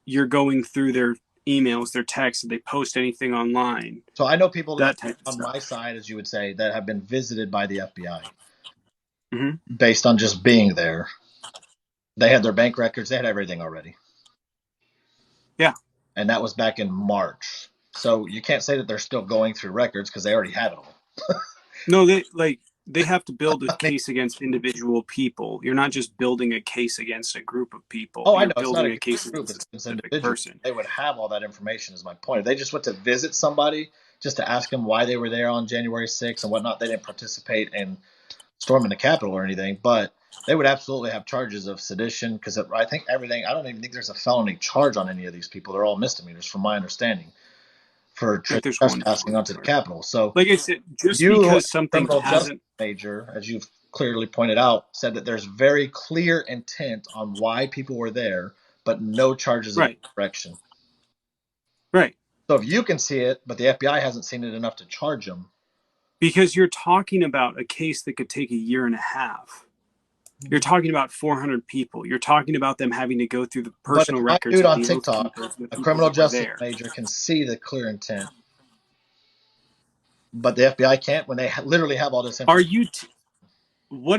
you're going through their emails, their texts, if they post anything online. So I know people That type of on stuff. my side, as you would say, that have been visited by the FBI Mm-hmm. based on just being there. They had their bank records, they had everything already. Yeah. And that was back in March. So you can't say that they're still going through records because they already have it all. No, they have to build a case against individual people. You're not just building a case against a group of people. Oh, I You're know. It's not building a a case group, against a it's specific individual. person. They would have all that information, is my point. If they just went to visit somebody just to ask them why they were there on January 6th and whatnot, they didn't participate in storming the Capitol or anything, but they would absolutely have charges of sedition because I think everything, I don't even think there's a felony charge on any of these people. They're all misdemeanors, from my understanding, for I think there's one trespassing onto the Capitol. So like I said, just you, because something criminal justice hasn't major, as you've clearly pointed out, said that there's very clear intent on why people were there, but no charges of right, insurrection. right. So if you can see it, but the FBI hasn't seen it enough to charge them. Because you're talking about a case that could take a year and a half. You're talking about 400 people. You're talking about them having to go through the personal But if my records dude of on the oath TikTok, keepers, the a people criminal that were justice there. major, can see the clear intent, but the FBI can't when they literally have all this Are information. you? What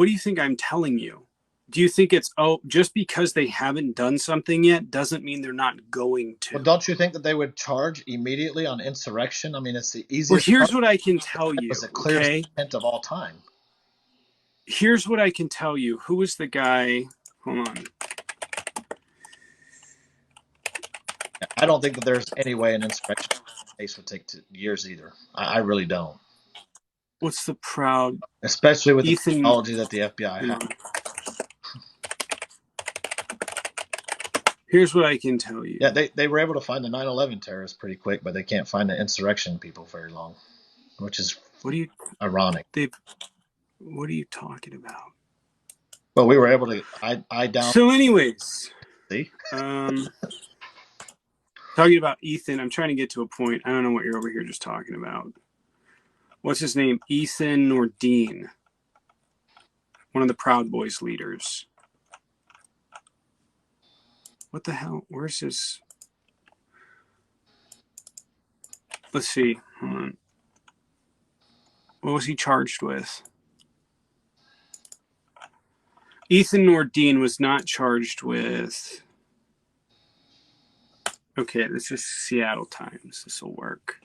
do you think I'm telling you? Do you think it's just because they haven't done something yet doesn't mean they're not going to? Well, don't you think that they would charge immediately on insurrection? I mean, it's the easiest. Well, here's what I can tell It you. was the clearest intent of all time. Here's what I can tell you. Who was the guy? Hold on. I don't think that there's any way an insurrection case would take years either. I really don't. What's the proud? Especially with Ethan, the technology that the FBI has. Here's what I can tell you. Yeah, they were able to find the 9/11 terrorists pretty quick, but they can't find the insurrection people very long, which is ironic. What are you talking about? But we were able to. I down. So, anyways, See, talking about Ethan, I'm trying to get to a point. I don't know what you're over here just talking about. What's his name? Ethan Nordine, one of the Proud Boys leaders. What the hell? Where's his? Let's see. Hold on. What was he charged with? Ethan Nordine was not charged with. Okay, this is Seattle Times. This will work.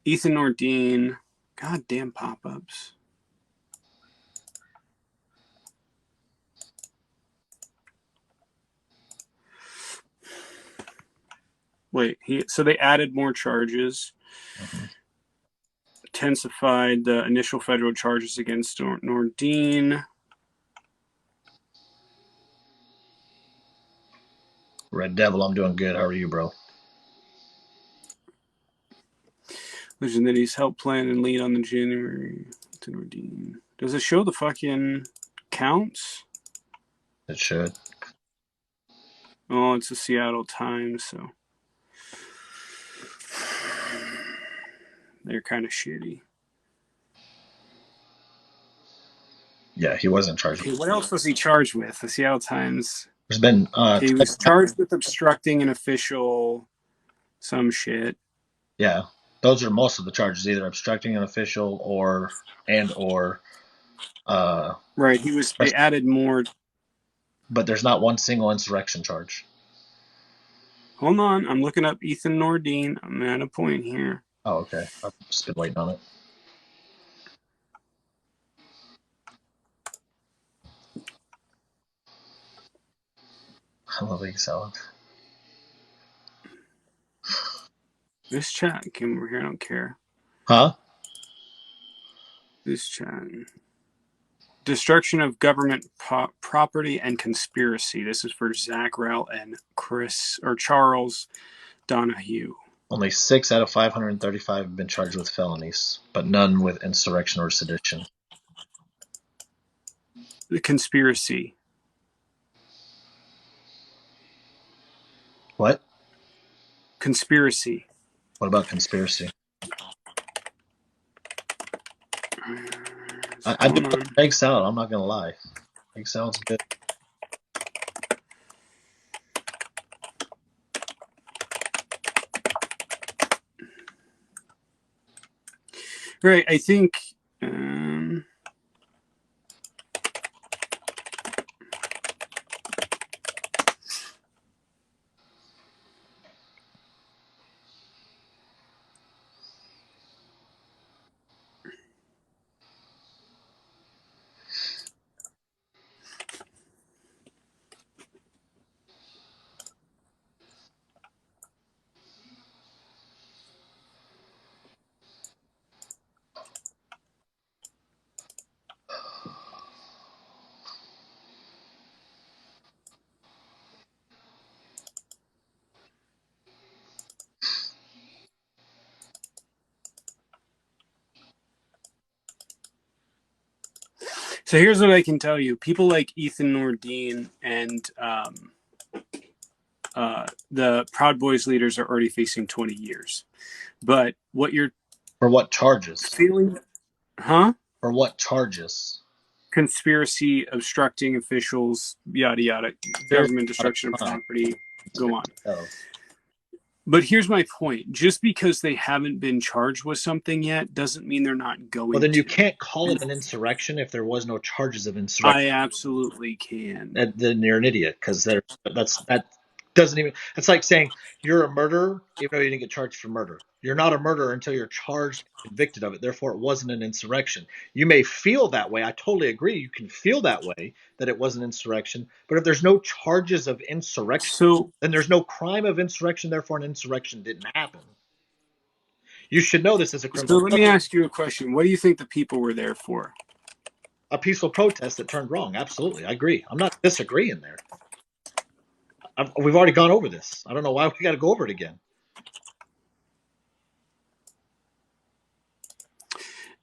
Ethan Nordine. Goddamn pop-ups. Wait, so they added more charges intensified the initial federal charges against Nordine. Red Devil, I'm doing good. How are you, bro? Vision that he's helped plan and lead on the January to Nordine. Does it show the fucking counts? It should. Oh, it's the Seattle Times, so they're kind of shitty. Yeah, he wasn't charged. Okay, what else was he charged with? The Seattle Times. There's been Okay, he was charged with obstructing an official, some shit. yeah, those are most of the charges, either obstructing an official or Right, they added more. but there's not one single insurrection charge. Hold on, I'm looking up Ethan Nordine. I'm at a point here. Oh, okay. I've just been waiting on it. I love egg salad. This chat came over here. I don't care. Huh? This chat. Destruction of government property and conspiracy. This is for Zach Rell and Charles Donahue. Only 6 out of 535 have been charged with felonies, but none with insurrection or sedition. The conspiracy. What? Conspiracy. What about conspiracy? I do love egg salad. I'm not gonna lie. Egg salad's good. Right. I think. So here's what I can tell you: people like Ethan Nordine and the Proud Boys leaders are already facing 20 years. But what you're For what charges? feeling, huh? For what charges? Conspiracy, obstructing officials, yada yada, government destruction of property. Go on. But here's my point. Just because they haven't been charged with something yet doesn't mean they're not going to. Well, then you can't call it an insurrection if there was no charges of insurrection. I absolutely can. Then you're an idiot, because that doesn't even. It's like saying you're a murderer even though you didn't get charged for murder. You're not a murderer until you're charged and convicted of it. Therefore, it wasn't an insurrection. You may feel that way. I totally agree. You can feel that way, that it was an insurrection. But if there's no charges of insurrection, then there's no crime of insurrection. Therefore, an insurrection didn't happen. You should know this as a criminal. So let me ask you a question. What do you think the people were there for? A peaceful protest that turned wrong. Absolutely. I agree. I'm not disagreeing there. We've already gone over this. I don't know why we got to go over it again.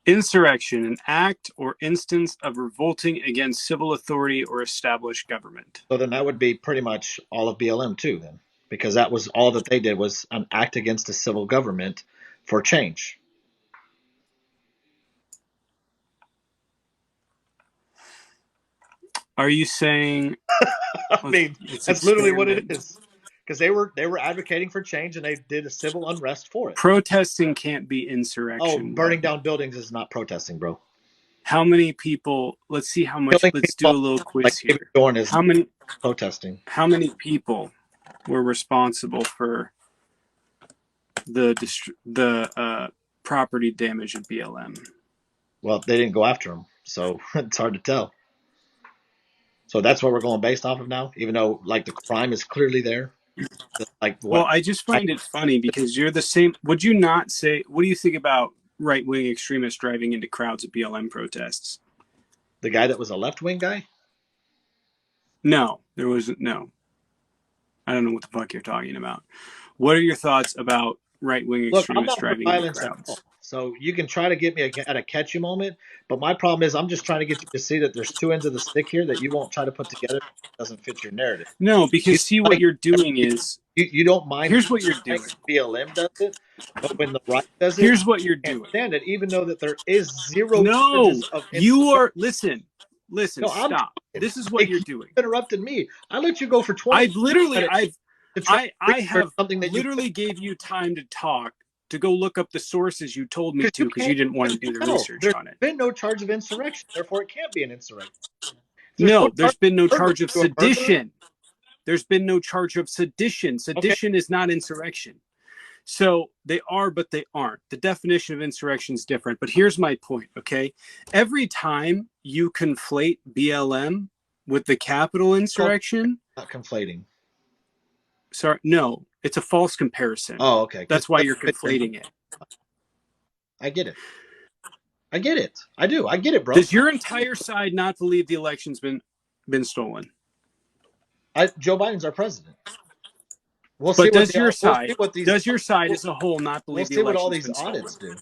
Insurrection, an act or instance of revolting against civil authority or established government. So then that would be pretty much all of BLM too, then, because that was all that they did, was an act against the civil government for change. Are you saying? I mean, that's literally what it is. Because they were advocating for change, and they did a civil unrest for it. Protesting can't be insurrection. Oh, burning down buildings is not protesting, bro. How many people? Let's see how much. Let's do a little quiz here. How many protesting? How many people were responsible for the property damage at BLM? Well, they didn't go after them, so it's hard to tell. So that's what we're going based off of now, even though like the crime is clearly there. Like, well, I just find it funny because you're the same. Would you not say? What do you think about right-wing extremists driving into crowds at BLM protests. The guy that was a left-wing guy? No, there was no. I don't know what the fuck you're talking about. What are your thoughts about right-wing Look, I'm extremists not for driving into violence at all. crowds? So you can try to get me at a catchy moment, but my problem is I'm just trying to get you to see that there's two ends of the stick here that you won't try to put together. It doesn't fit your narrative. No, You because see don't what like you're doing is you don't mind here's what you're doing. BLM does it, but when the right does it, Here's what you're you can't doing. stand it, even though that there is zero No, charges of you insurrection. are listen, No, I'm stop. trying. This is what Like you're you doing. interrupted me. I let you go for 20 I've literally minutes I've to try to I research have something that you literally gave you time to talk to go look up the sources you told me because to you because you can't. didn't want to do the No, research there's on it. been no charge of insurrection, therefore it can't be an insurrection. There's no No, charge there's been no of murder. charge of You a murderer? sedition. There's been no charge of sedition. Okay. Sedition is not insurrection. So they are, but they aren't. The definition of insurrection is different. But here's my point, okay? Every time you conflate BLM with the Capitol insurrection, Not conflating. sorry, no, it's a false comparison. Oh, okay. That's why you're conflating it. I get it. I get it. I do. I get it, bro. Does your entire side not believe the election's been stolen? Joe Biden's our president. We'll see But what does your side as a whole not we'll believe the see what all election's these been stolen? audits do.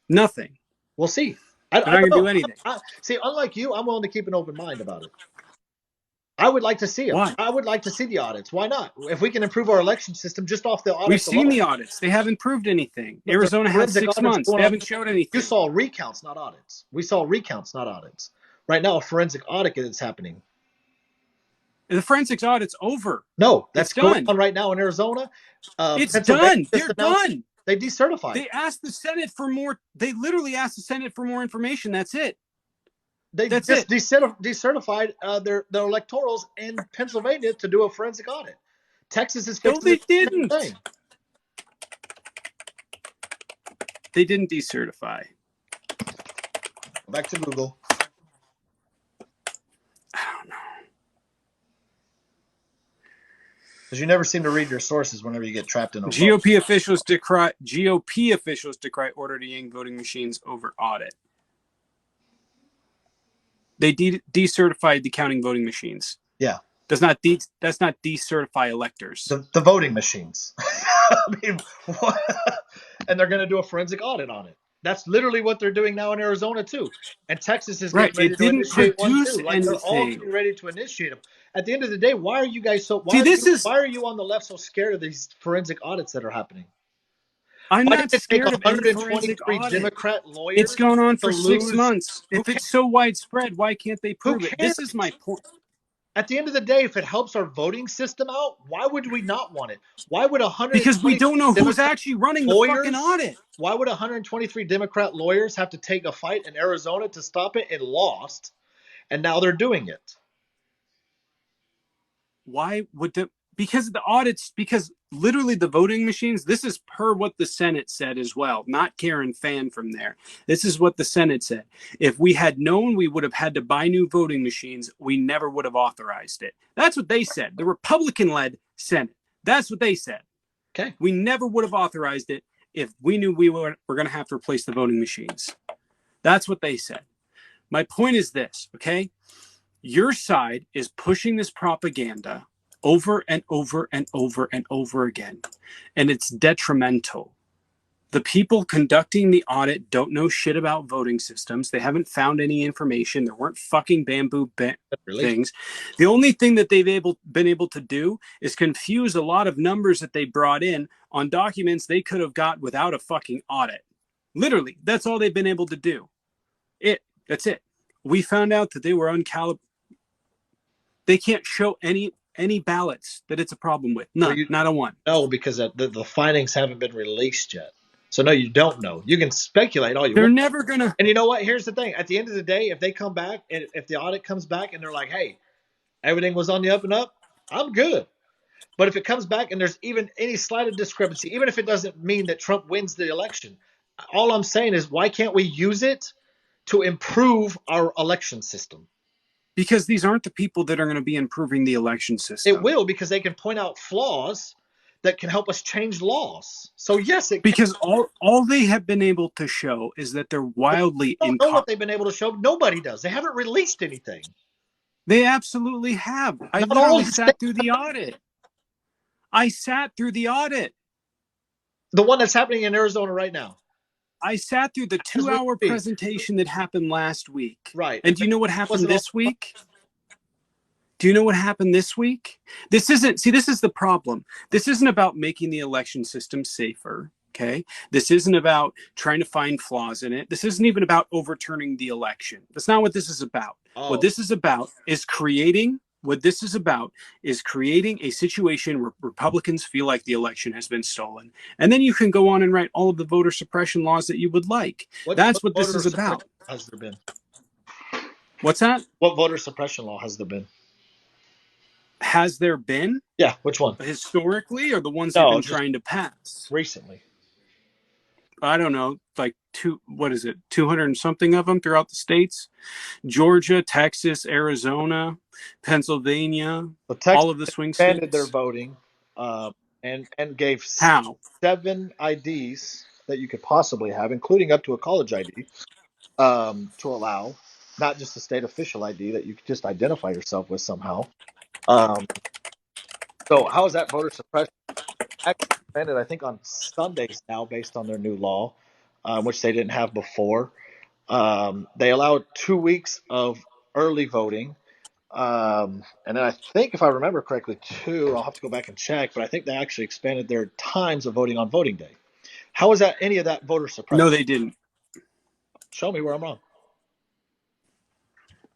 Nothing. We'll see. They're I not don't going to know. do anything. See, unlike you, I'm willing to keep an open mind about it. I would like to see them. Why? I would like to see the audits. Why not? If we can improve our election system just off the We've audits seen alone. the audits. They haven't proved anything. But Arizona has 6 months. They haven't showed anything. You saw recounts, not audits. We saw recounts, not audits. Right now, a forensic audit is happening. The forensics audit's over. No, that's going done. on right now in Arizona. It's done. They're done. They decertified. They asked the Senate for more. They literally asked the Senate for more information. That's it. They That's just it. decertified their electorals in Pennsylvania to do a forensic audit. Texas is fixing No, they didn't. thing. They didn't decertify. Back to Google. I don't know. Because you never seem to read your sources whenever you get trapped in a GOP officials decry order to yank voting machines over audit. They decertified the counting voting machines. Yeah. That's not decertify electors. The voting machines. I mean, what? And they're going to do a forensic audit on it. That's literally what they're doing now in Arizona too, and Texas is getting ready to initiate one too. Like they're all getting ready to initiate them. At the end of the day, why are you guys so? Why are you on the left so scared of these forensic audits that are happening? I'm not scared of any forensic audit. Democrat lawyers. It's gone on for 6 months. If it's so widespread, why can't they prove it? This is my point. At the end of the day, if it helps our voting system out, why would we not want it? Why would 100? Because we don't know who's actually running the fucking audit. Why would 123 Democrat lawyers have to take a fight in Arizona to stop it and lost, and now they're doing it? Why would because the audits, because literally the voting machines, this is per what the Senate said as well, not Karen Fan from there. This is what the Senate said. If we had known we would have had to buy new voting machines, we never would have authorized it. That's what they said. The Republican-led Senate. That's what they said. Okay. We never would have authorized it if we knew we were going to have to replace the voting machines. That's what they said. My point is this, okay? Your side is pushing this propaganda over and over and over and over again, and it's detrimental. The people conducting the audit don't know shit about voting systems. They haven't found any information. There weren't fucking bamboo things. The only thing that they've been able to do is confuse a lot of numbers that they brought in on documents they could have got without a fucking audit. Literally, that's all they've been able to do. That's it. We found out that they were uncalibrated. They can't show any ballots that it's a problem with. None, not a one. No, because the findings haven't been released yet. So no, you don't know. You can speculate all you want. They're never gonna. And you know what? Here's the thing. At the end of the day, if they come back and if the audit comes back and they're like, "Hey, everything was on the up and up," I'm good. But if it comes back and there's even any slight discrepancy, even if it doesn't mean that Trump wins the election, all I'm saying is, why can't we use it to improve our election system? Because these aren't the people that are going to be improving the election system. It will, because they can point out flaws that can help us change laws. So yes, it can. Because all they have been able to show is that they're wildly I don't know what incompetent. they've been able to show. Nobody does. They haven't released anything. They absolutely have. I Not all literally of the states. sat through the audit. I sat through the audit. The one that's happening in Arizona right now. I sat through the As we 2-hour speak. presentation that happened last week. Right. And do you know what happened Wasn't all. this week? Do you know what happened this week? This is the problem. This isn't about making the election system safer. Okay. This isn't about trying to find flaws in it. This isn't even about overturning the election. That's not what this is about. Oh, What this is about is creating a situation where Republicans feel like the election has been stolen. And then you can go on and write all of the voter suppression laws that you would like. That's what this voter is about. suppression has there been? What's that? What voter suppression law has there been? Has there been? Yeah, which one? Historically, or the ones they've No, been just trying to pass? recently. I don't know, like 200 and something of them throughout the states. Georgia, Texas, Arizona, Pennsylvania, So Texas all of the swing expanded their states. voting, and gave How? 7 IDs that you could possibly have, including up to a college ID, to allow not just a state official ID that you could just identify yourself with somehow. Um, so how is that voter suppression? Actually expanded, I think, on Sundays now, based on their new law, which they didn't have before. They allowed 2 weeks of early voting. And then I think, if I remember correctly, too, I'll have to go back and check, but I think they actually expanded their times of voting on voting day. How is that any of that voter suppression? No, they didn't. Show me where I'm wrong.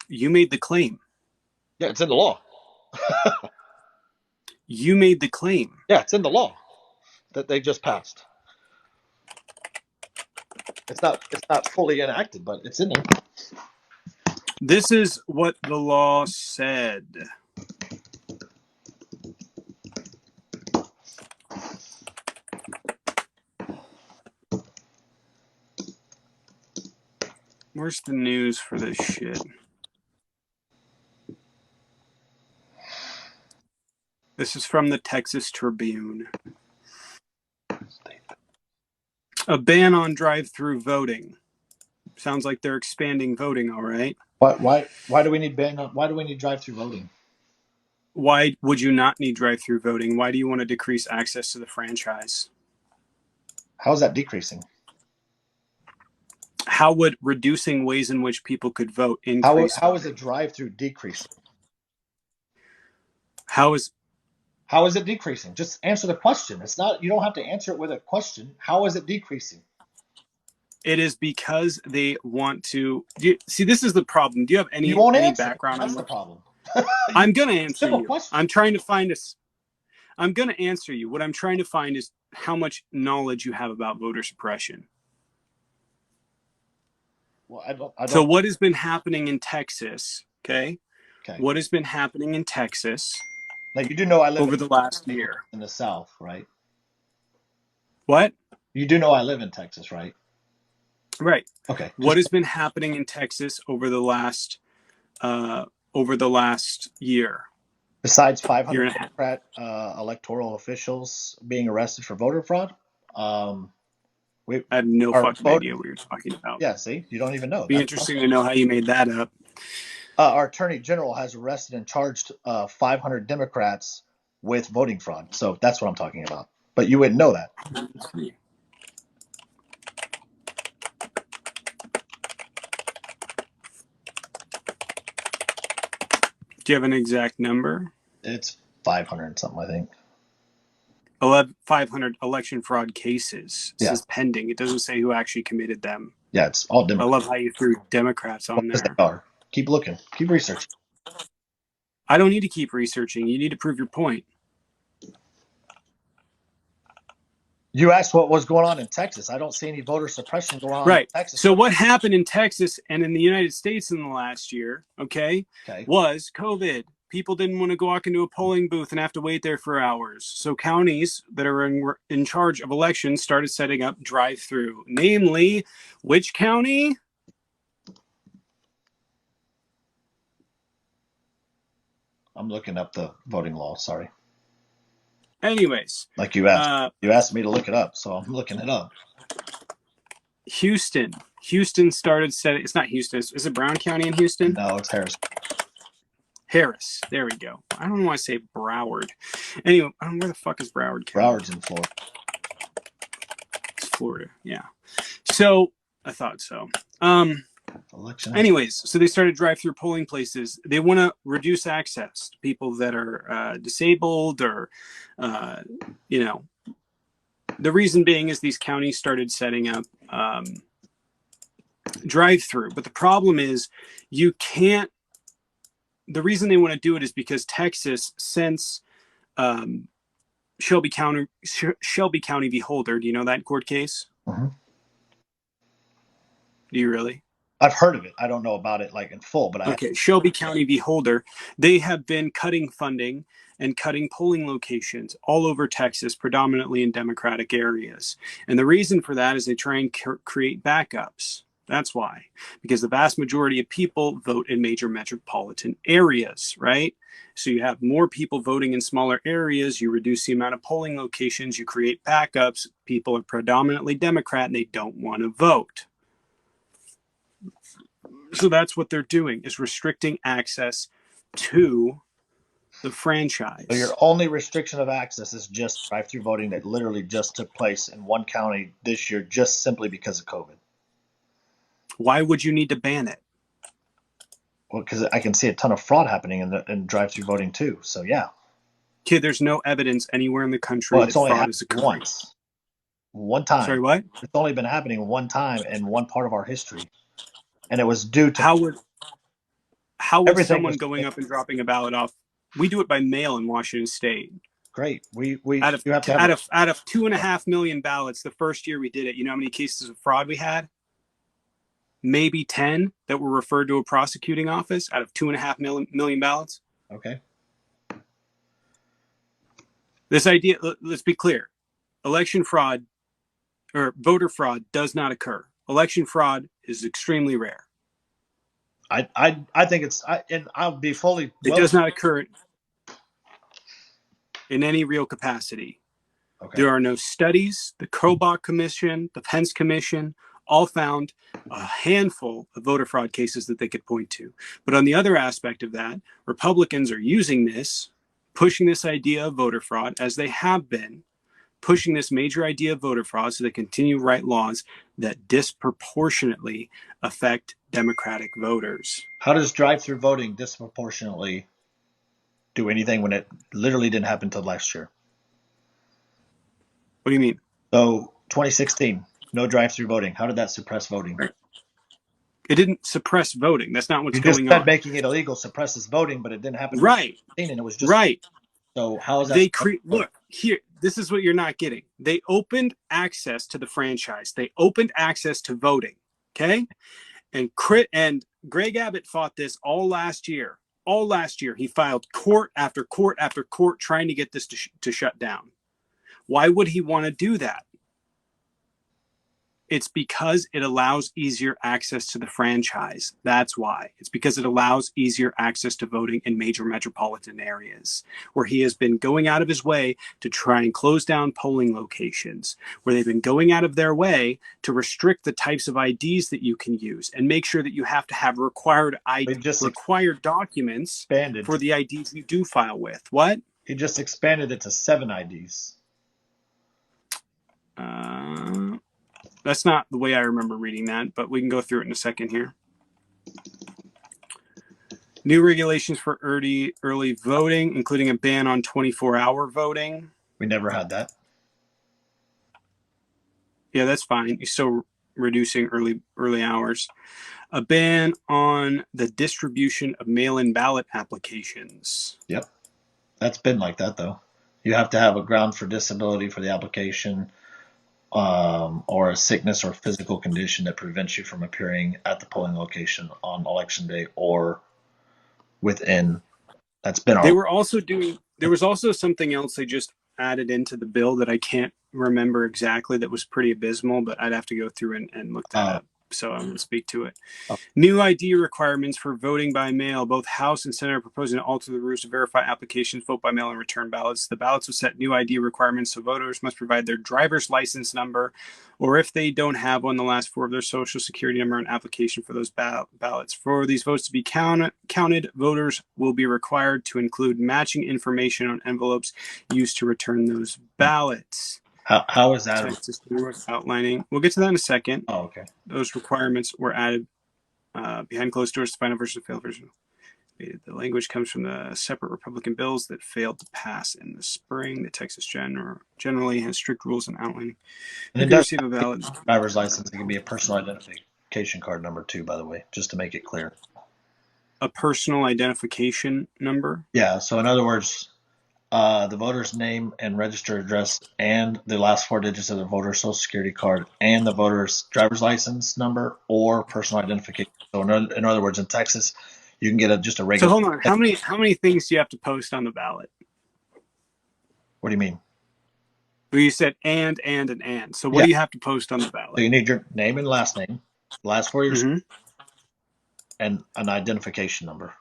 You made the claim. Yeah, it's in the law. You made the claim. Yeah, it's in the law that they just passed. It's not fully enacted, but it's in there. This is what the law said. Where's the news for this shit? This is from the Texas Tribune. A ban on drive-through voting. Sounds like they're expanding voting, all right. Why do we need drive-through voting? Why would you not need drive-through voting? Why do you want to decrease access to the franchise? How is that decreasing? How would reducing ways in which people could vote increase? How is a drive-through decreasing? How is it decreasing? Just answer the question. It's not. You don't have to answer it with a question. How is it decreasing? It is because they want to. See, this is the problem. Do you have any background That's on the problem. I'm going to answer Simple you. question. I'm trying to find I'm going to answer you. What I'm trying to find is how much knowledge you have about voter suppression. Well, I don't. So what has been happening in Texas? Okay. Okay. What has been happening in Texas? Now, you do know I live over the last year. in the South, right? What? You do know I live in Texas, right? Right. Okay. What has been happening in Texas over the last year? Besides 500 Democrat electoral officials being arrested for voter fraud, I have no fucking idea what you're talking about. Yeah, see, you don't even know. Be interesting to know how you made that up. Our attorney general has arrested and charged 500 Democrats with voting fraud. So that's what I'm talking about. But you wouldn't know that. Do you have an exact number? It's 500 something, I think. 500 election fraud cases. It says pending. It doesn't say who actually committed them. Yeah, it's all Democrats. I love how you threw Democrats on there. They are. Keep looking. Keep researching. I don't need to keep researching. You need to prove your point. You asked what was going on in Texas. I don't see any voter suppression going on in Texas. So what happened in Texas and in the United States in the last year, was COVID. People didn't want to go walk into a polling booth and have to wait there for hours. So counties that are in charge of elections started setting up drive-through. Namely, which county? I'm looking up the voting law. Sorry. Anyways, Like you asked me to look it up, so I'm looking it up. Houston started setting. It's not Houston. Is it Brown County in Houston? No, it's Harris. Harris. There we go. I don't want to say Broward. Anyway, where the fuck is Broward County? Broward's in Florida. It's Florida. Yeah. So I thought so. Anyways, so they started drive-through polling places. They want to reduce access to people that are disabled or, you know, the reason being is these counties started setting up drive-through. But the problem is you can't, the reason they want to do it is because Texas, since Shelby County v. Holder, do you know that court case? Mm-hmm. Do you really? I've heard of it. I don't know about it like in full, but okay. Shelby County v. Holder, they have been cutting funding and cutting polling locations all over Texas, predominantly in Democratic areas. And the reason for that is they try and create backups. That's why, because the vast majority of people vote in major metropolitan areas, right? So you have more people voting in smaller areas, you reduce the amount of polling locations, you create backups. People are predominantly Democrat and they don't want to vote. So that's what they're doing, is restricting access to the franchise. So your only restriction of access is just drive-through voting that literally just took place in one county this year, just simply because of COVID. Why would you need to ban it? Well, because I can see a ton of fraud happening in drive-through voting too. So yeah. Kid, there's no evidence anywhere in the country that fraud is occurring. Once. One time. Sorry, what? It's only been happening one time in one part of our history. And it was due to... How would someone going up and dropping a ballot off? We do it by mail in Washington State. Great. Out of 2.5 million ballots, the first year we did it, you know how many cases of fraud we had? Maybe 10 that were referred to a prosecuting office out of 2.5 million ballots. Okay. This idea, let's be clear. Election fraud or voter fraud does not occur. Election fraud is extremely rare. I think it's, and I'll be fully... It does not occur in any real capacity. Okay. There are no studies. The Kobach Commission, the Pence Commission, all found a handful of voter fraud cases that they could point to. But on the other aspect of that, Republicans are using this, pushing this idea of voter fraud, as they have been, pushing this major idea of voter fraud so they continue to write laws that disproportionately affect Democratic voters. How does drive-through voting disproportionately do anything when it literally didn't happen until last year? What do you mean? So 2016, no drive-through voting. How did that suppress voting? Right. It didn't suppress voting. That's not what's going on. You just said making it illegal suppresses voting, but it didn't happen. Right. And it was just right. So how is that? Look here. This is what you're not getting. They opened access to the franchise. They opened access to voting. Okay, and Greg Abbott fought this all last year. All last year, he filed court after court after court trying to get this to shut down. Why would he want to do that? It's because it allows easier access to the franchise. That's why. It's because it allows easier access to voting in major metropolitan areas, where he has been going out of his way to try and close down polling locations, where they've been going out of their way to restrict the types of IDs that you can use and make sure that you have to have required documents for the IDs you do file with. What? He just expanded it to 7 IDs. That's not the way I remember reading that, but we can go through it in a second here. New regulations for early voting, including a ban on 24-hour voting. We never had that. Yeah, that's fine. You're still reducing early hours. A ban on the distribution of mail-in ballot applications. Yep. That's been like that, though. You have to have a ground for disability for the application. Or a sickness or physical condition that prevents you from appearing at the polling location on election day or within. That's been They were also doing. There was also something else they just added into the bill that I can't remember exactly. That was pretty abysmal, but I'd have to go through and look that up. so I'm going to speak to it. Oh. New ID requirements for voting by mail. Both House and Senate are proposing to alter the rules to verify applications, vote by mail, and return ballots. The ballots will set new ID requirements, so voters must provide their driver's license number, or if they don't have one, the last four of their social security number on application for those ballots. For these votes to be counted, voters will be required to include matching information on envelopes used to return those ballots. How is that? Texas outlining. We'll get to that in a second. Oh, okay. Those requirements were added behind closed doors. The final version of failed version. The language comes from the separate Republican bills that failed to pass in the spring. The Texas generally has strict rules on outlining. And it does receive a valid driver's license. It can be a personal identification card number too, by the way, just to make it clear. A personal identification number? Yeah. So in other words, the voter's name and registered address and the last four digits of the voter's social security card and the voter's driver's license number or personal identification. So in other words, in Texas, you can get just a regular. So hold on, how many things do you have to post on the ballot? What do you mean? Well, you said and. So what do you have to post on the ballot? So you need your name and last name, last 4 years, and an identification number.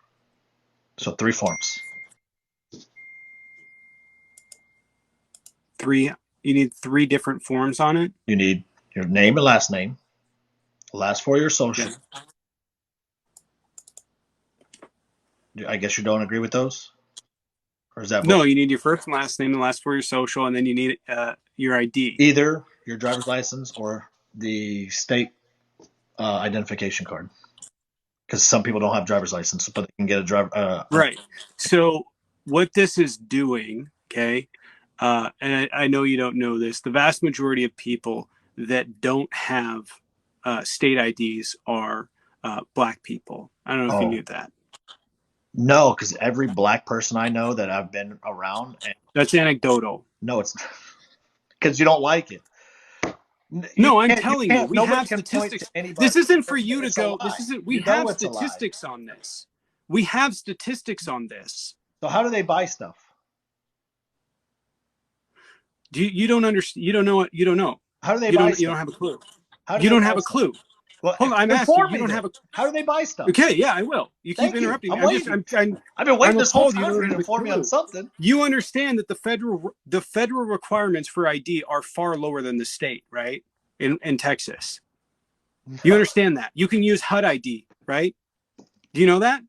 So 3 forms. You need 3 different forms on it? You need your name and last name, last 4 years social. Yeah. I guess you don't agree with those? Or is that no, you need your first and last name, the last 4 years social, and then you need your ID. Either your driver's license or the state identification card. Because some people don't have driver's license, but they can get a driver. Right. So what this is doing, okay, and I know you don't know this, the vast majority of people that don't have state IDs are black people. I don't know if you knew that. No, because every black person I know that I've been around. That's anecdotal. No, it's because you don't like it. No, I'm telling you, we have statistics. This isn't for you to go. This isn't. We have statistics on this. We have statistics on this. So how do they buy stuff? You don't understand? You don't know what you don't know. How do they buy stuff? You don't have a clue. You don't have a clue. Well, hold on, I'm asking you. You don't have a. How do they buy stuff? Okay, yeah, I will. You keep interrupting. I've been waiting this whole time for you to inform me on something. You understand that the federal requirements for ID are far lower than the state, right? In Texas, you understand that. You can use HUD ID, right? Do you know that?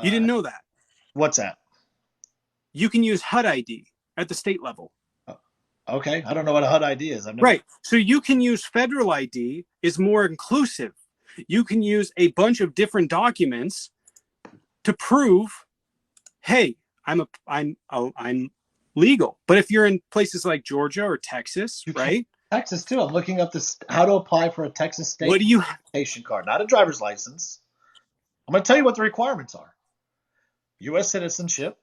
You didn't know that. What's that? You can use HUD ID at the state level. Okay, I don't know what a HUD ID is. Right. So you can use federal ID is more inclusive. You can use a bunch of different documents to prove, hey, I'm legal. But if you're in places like Georgia or Texas, right? Texas too. I'm looking up this how to apply for a Texas state identification card, not a driver's license. I'm going to tell you what the requirements are: U.S. citizenship,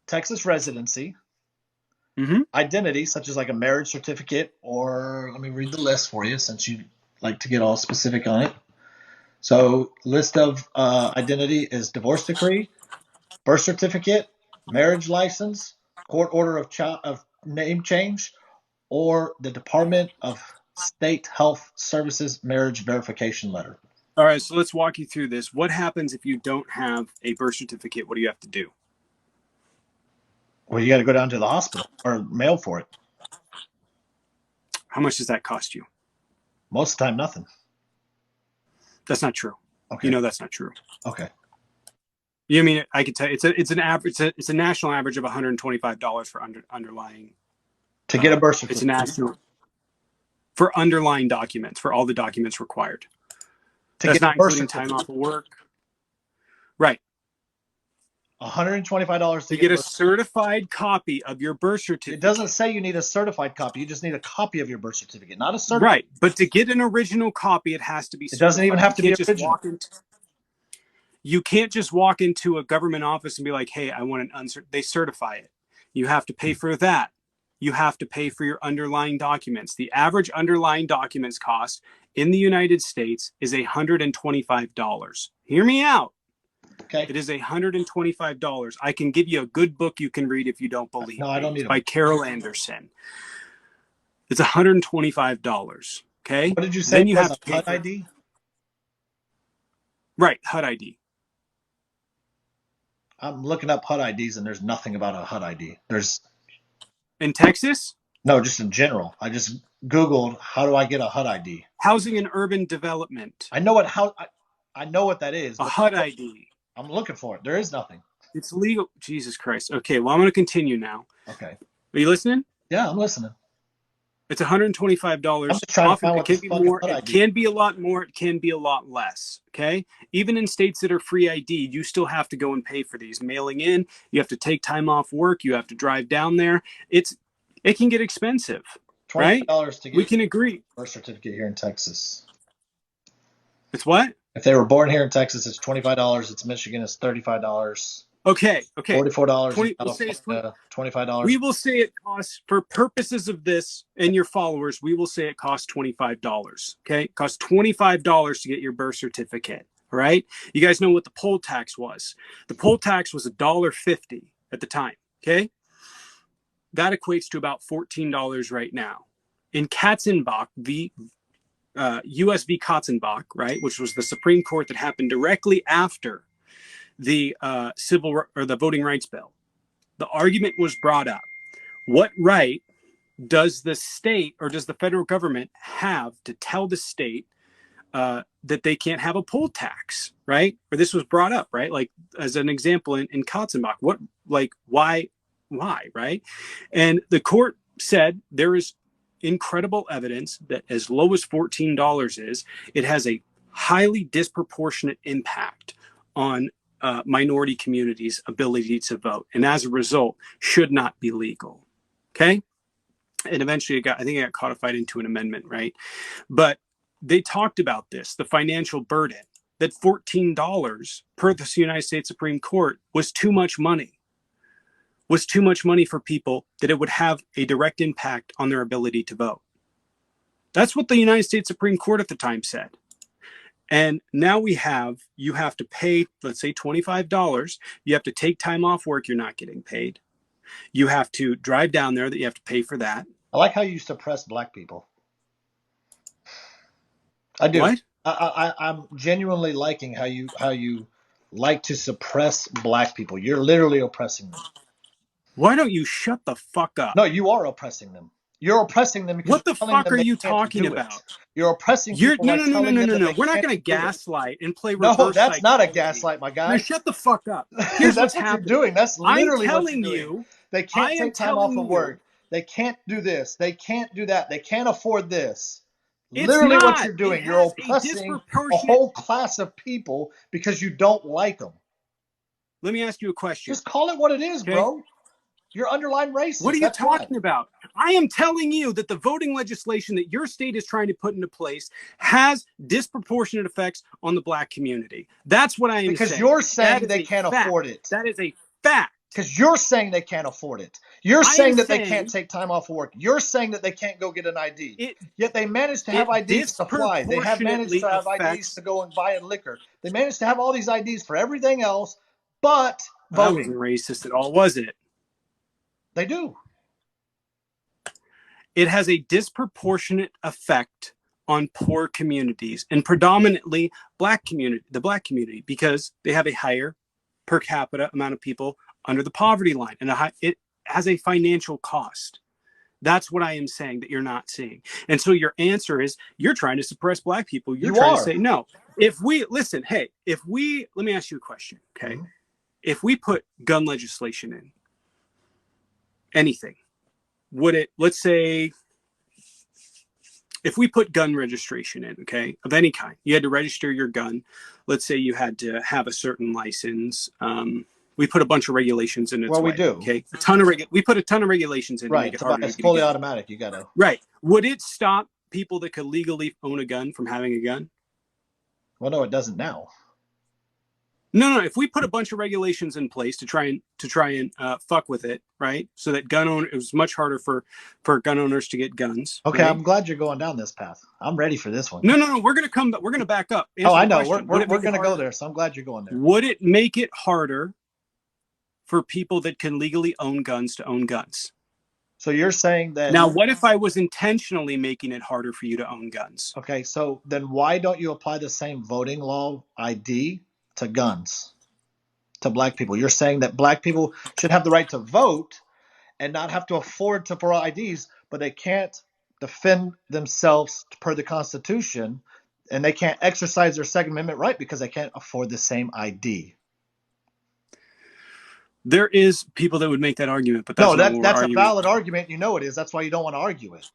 Texas residency. Identity, such as like a marriage certificate, or let me read the list for you since you like to get all specific on it. So list of identity is divorce decree, birth certificate, marriage license, court order of name change, or the Department of State Health Services marriage verification letter. All right, so let's walk you through this. What happens if you don't have a birth certificate? What do you have to do? Well, you got to go down to the hospital or mail for it. How much does that cost you? Most of the time, nothing. That's not true. Okay. You know that's not true. Okay. You mean I could tell you, it's an average. It's a national average of $125 for underlying. To get a birth certificate. It's a national for underlying documents, for all the documents required. That's not including time off of work. Right. $125 to get a certified copy of your birth certificate. It doesn't say you need a certified copy. You just need a copy of your birth certificate, not a certificate. Right, but to get an original copy, it has to be certified. It doesn't even have to be original. You can't just walk into a government office and be like, hey, I want an they certify it. You have to pay for that. You have to pay for your underlying documents. The average underlying documents cost in the United States is $125. Hear me out. Okay. It is $125. I can give you a good book you can read if you don't believe. No, I don't need it. By Carol Anderson. It's $125. Okay. What did you say Then it you was, have a to pay HUD for, ID? right, HUD ID. I'm looking up HUD IDs and there's nothing about a HUD ID. There's In Texas, no, just in general. I just Googled how do I get a HUD ID. Housing and Urban Development, I know what how I know what that is, a but HUD ID. I'm looking for it. There is nothing. It's legal. Jesus Christ. Okay, well, I'm going to continue now. Okay. Are you listening? Yeah, I'm listening. It's I'm $125. just trying to Often find it what can this be fucking more. HUD It ID. can be a lot more. It can be a lot less. Okay. Even in states that are free ID, you still have to go and pay for these. Mailing in, you have to take time off work. You have to drive down there. It can get expensive, right? $25 to We get can agree. a birth certificate here in Texas. It's what? If they were born here in Texas, it's $25. It's Michigan, it's $35. Okay. $44 in 20. We'll say it's 20. California, $25. We will say it costs, for purposes of this and your followers, we will say it costs $25. Okay. It costs $25 to get your birth certificate. All right. You guys know what the poll tax was. The poll tax was $1.50 at the time. Okay. That equates to about $14 right now. In Katzenbach, the US v. Katzenbach, right, which was the Supreme Court that happened directly after the the Voting Rights Bill, the argument was brought up. What right does the state or does the federal government have to tell the state that they can't have a poll tax, right? Or this was brought up, right? Like as an example in Katzenbach, what, like, why, right? And the court said there is incredible evidence that as low as $14 is, it has a highly disproportionate impact on minority communities' ability to vote, and as a result, should not be legal. Okay. And eventually I think it got codified into an amendment, right? But they talked about this, the financial burden, that $14 per the United States Supreme Court was too much money, for people, that it would have a direct impact on their ability to vote. That's what the United States Supreme Court at the time said. And now you have to pay, let's say $25. You have to take time off work. You're not getting paid. You have to drive down there, that you have to pay for that. I like how you suppress black people. I do. What? I'm genuinely liking how you like to suppress black people. You're literally oppressing them. Why don't you shut the fuck up? No, you are oppressing them. You're oppressing them because what the you're telling fuck them are they you can't talking do about? it. You're oppressing people by telling them that they We're not can't going to do it. gaslight and play No, reverse that's not a psychology. gaslight, my guy. Now shut the fuck up. Here's That's what's what happening. you're doing. That's I'm literally what you're telling doing. you. They can't take time off of work. They can't do this. They can't do that. They can't afford this. It's Literally what not. you're doing. It You're has oppressing a whole class of people because you don't like them. Let me ask you a question. Just call it what it is, bro. You're underlying racist. What are you That's talking about? I am telling you that the voting legislation that your state is trying to put into place has disproportionate effects on the black community. That's what I am saying. Because you're saying they can't afford it. That is a fact. Because you're saying they can't afford it. You're saying that they can't take time off of work. You're saying that they can't go get an ID. Yet they managed to have IDs to fly. They have managed to have IDs to go and buy a liquor. They managed to have all these IDs for everything else but voting. That wasn't racist at all, was it? They do. It has a disproportionate effect on poor communities, and predominantly the black community, because they have a higher per capita amount of people under the poverty line, and it has a financial cost. That's what I am saying that you're not seeing. And so your answer is you're trying to suppress black people. You're trying to say, no, let me ask you a question. Okay. Mm-hmm. If we put gun legislation in, anything, would it, let's say, if we put gun registration in, okay, of any kind, you had to register your gun. Let's say you had to have a certain license. We put a bunch of regulations in. Well, we do. Okay, we put a ton of regulations in. Right, it's fully automatic. You gotta. Right. Would it stop people that could legally own a gun from having a gun? Well, no, it doesn't now. No. If we put a bunch of regulations in place to try and fuck with it, right? So that it was much harder for gun owners to get guns. Okay, right? I'm glad you're going down this path. I'm ready for this one. No. We're gonna back up. I know. We're gonna go there. So I'm glad you're going there. Would it make it harder for people that can legally own guns to own guns? So you're saying that... Now, what if I was intentionally making it harder for you to own guns? Okay, so then why don't you apply the same voting law ID to guns, to black people? You're saying that black people should have the right to vote and not have to afford to for IDs, but they can't defend themselves per the Constitution, and they can't exercise their Second Amendment right because they can't afford the same ID. There is people that would make that argument, but that's No, not what we're that's a arguing. valid argument. You know it is. That's why you don't want to argue it.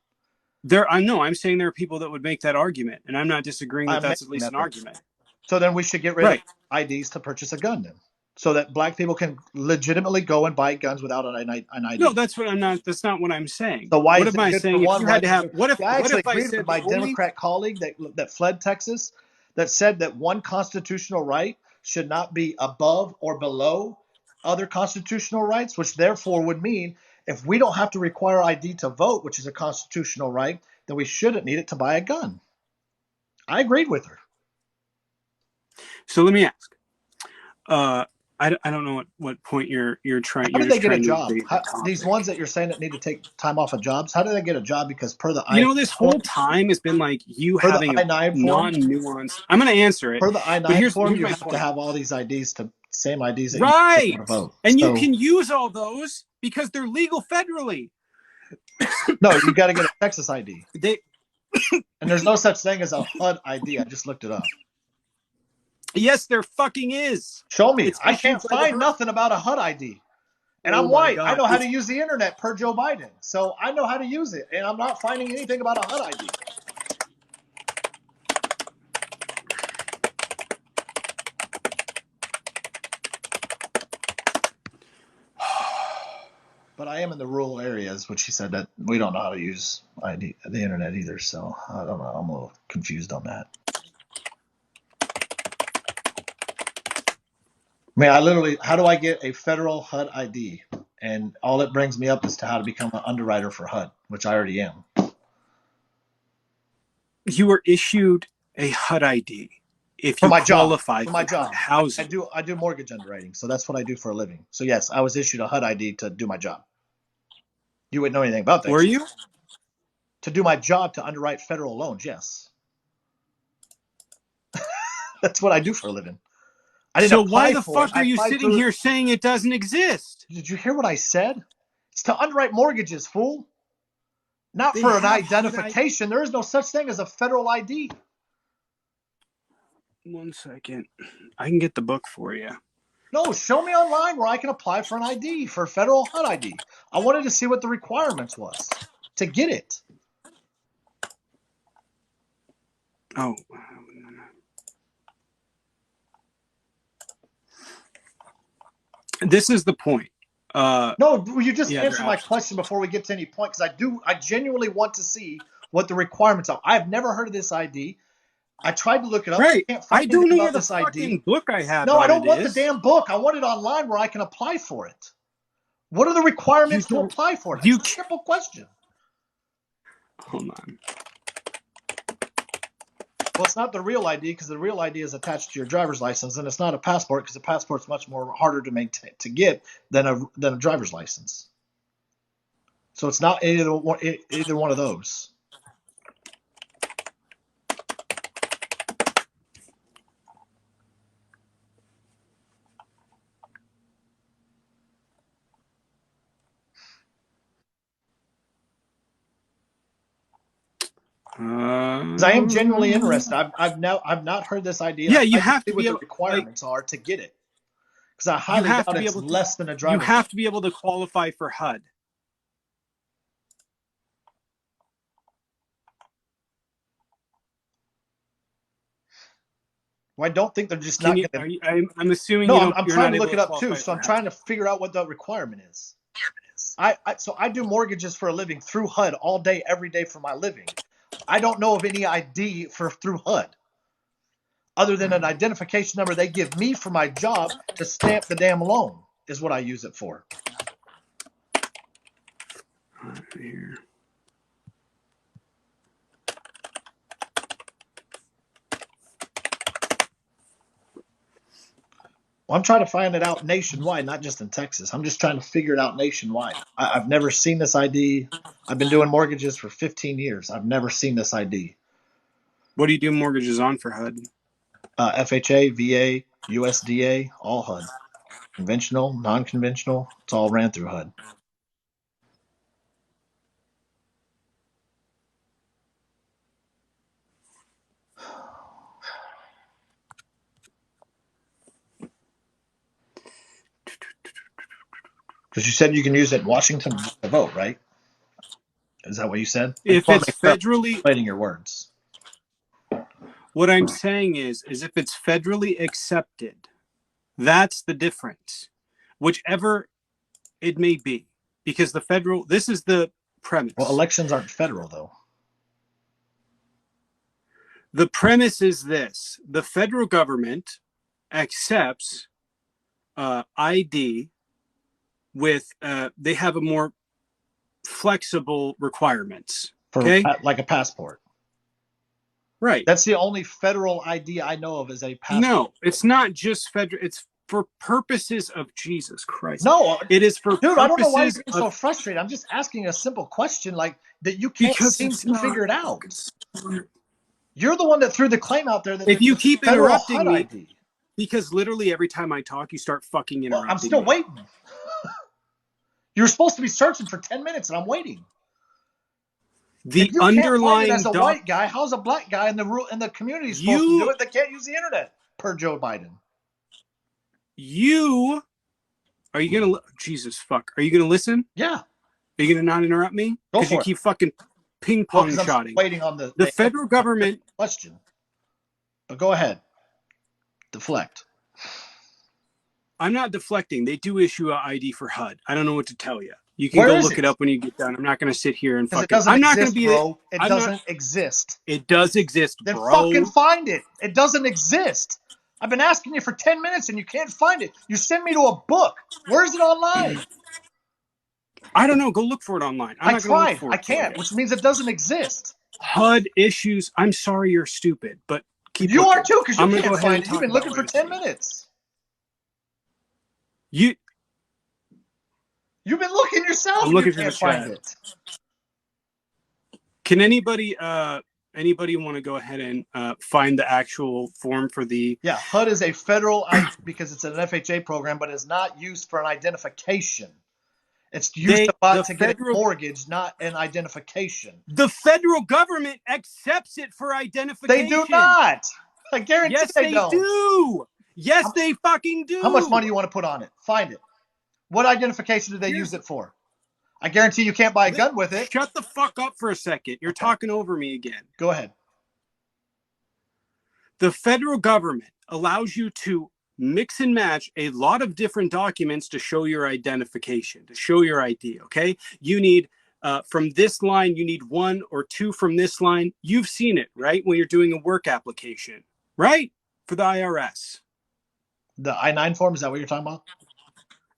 I'm saying there are people that would make that argument, and I'm not disagreeing that that's at least an argument. So then we should get rid of IDs to purchase a gun then, so that black people can legitimately go and buy guns without an ID. No, that's not what I'm saying. So why What is am it I good saying? for If one? you had to have, I actually if I agreed said with my Democrat colleague that fled Texas, that said that one constitutional right should not be above or below other constitutional rights, which therefore would mean if we don't have to require ID to vote, which is a constitutional right, then we shouldn't need it to buy a gun. I agreed with her. So let me ask. I don't know what point you're trying. How did they get a job? The These ones that you're saying that need to take time off of jobs, how did they get a job? Because per the this whole time has been like you per the having a I-9 form, non-nuanced. I'm going to answer it. per the I-9 But here's form, you my have point. to have all these IDs same IDs that you Right, to vote, and you can use all those because they're legal federally. No, you got to get a Texas ID. And there's no such thing as a HUD ID. I just looked it up. Yes, there fucking is. Show me. I can't find nothing about a HUD ID. And I'm white. I know how to use the internet per Joe Biden. So I know how to use it. And I'm not finding anything about a HUD ID. But I am in the rural areas, which she said that we don't know how to use the internet either. So I don't know. I'm a little confused on that. How do I get a federal HUD ID? And all it brings me up is to how to become an underwriter for HUD, which I already am. You were issued a HUD ID if you for qualify for my job. housing. I do mortgage underwriting, so that's what I do for a living. So yes, I was issued a HUD ID to do my job. You wouldn't know anything about that. Were you? To do my job to underwrite federal loans, yes. That's what I do for a living. I didn't apply why the for fuck are you sitting here saying it doesn't exist? Did you hear what I said? It's to underwrite mortgages, fool. Not for an identification. There is no such thing as a federal ID. 1 second. I can get the book for you. No, show me online where I can apply for an ID, for federal HUD ID. I wanted to see what the requirements was to get it. Oh. This is the point. No, you just answered my question before we get to any point, because I genuinely want to see what the requirements are. I've never heard of this ID. I tried to look it up. Right. I can't find don't know about where this the ID. fucking book I have. No, I don't want the damn book. I want it online where I can apply for it. What are the requirements to apply for it? It's a simple question. Hold on. Well, it's not the real ID, because the real ID is attached to your driver's license, and it's not a passport, because a passport's much more harder to maintain to get than a driver's license. So it's not either one of those. I am genuinely interested. I've not heard this idea. Yeah, you have to see what the requirements are to get it, because I highly doubt it's less than a driver's license. You have to be able to qualify for HUD. Well, I don't think they're just not going to. I'm assuming. No, I'm trying to look it up too. So I'm trying to figure out what the requirement is. So I do mortgages for a living through HUD all day, every day for my living. I don't know of any ID through HUD other than an identification number they give me for my job to stamp the damn loan is what I use it for. Here. Well, I'm trying to find it out nationwide, not just in Texas. I'm just trying to figure it out nationwide. I've never seen this ID. I've been doing mortgages for 15 years. I've never seen this ID. What do you do mortgages on for HUD? FHA, VA, USDA, all HUD. Conventional, non-conventional, it's all ran through HUD. Because you said you can use it in Washington to vote, right? Is that what you said? I just If want to it's make sure I'm federally, translating your words. what I'm saying is if it's federally accepted, that's the difference. Whichever it may be, because the federal, this is the premise. Well, elections aren't federal, though. The premise is this: the federal government accepts ID with, they have a more flexible requirements. For Okay, like a passport. right. That's the only federal ID I know of is a passport. No, it's not just federal. It's for purposes of Jesus Christ. No, it is for dude, I don't know why you're purposes getting of, so frustrated. I'm just asking a simple question like that you can't because seem it's to not. figure it out. You're the one that threw the claim out there that If there's you a keep federal interrupting HUD me, ID. because literally every time I talk, you start fucking Well, I'm interrupting still me. waiting. You're supposed to be searching for 10 minutes and I'm waiting. The If you can't find it as underlying a white guy, how's a black guy in the community supposed to do it that can't use the internet per Joe Biden? You are you gonna Jesus fuck? Are you gonna listen? Yeah. Are you gonna not interrupt me? Go Because you for it. keep fucking ping Well, pong because I'm still shotting. waiting on The federal government question. But go ahead. Deflect. I'm not deflecting. They do issue an ID for HUD. I don't know what to tell you. You can Where go is look it? it up when you get done. I'm not going to sit here and Because it fucking. doesn't I'm not going to exist, be. bro. It I'm not. doesn't exist. It does exist, Then bro. fucking find it. It doesn't exist. I've been asking you for 10 minutes and you can't find it. You send me to a book. Where is it online? I don't know. Go look for it online. I'm I not going to look tried. for I it for can't, you. which means it doesn't exist. HUD issues. I'm sorry you're stupid, but keep You looking. are too, because you I'm going to can't go ahead find and it. You've talk been about looking what for I 10 see. minutes. You've been looking yourself I'm and you looking through the can't find chat. it. Can anybody want to go ahead and find the actual form for the? Yeah, HUD is a federal ID because it's an FHA program, but it's not used for an identification. It's used to get a mortgage, not an identification. The federal government accepts it for identification. They do not. I guarantee Yes, they they don't. do. Yes, they fucking do. How much money you want to put on it? Find it. What identification do they use it for? I guarantee you can't buy a gun with it. Shut the fuck up for a second. You're talking over me again. Go ahead. The federal government allows you to mix and match a lot of different documents to show your identification, to show your ID, okay? You need, from this line, you need 1 or 2 from this line. You've seen it, right? When you're doing a work application, right? For the IRS. The I-9 form, is that what you're talking about?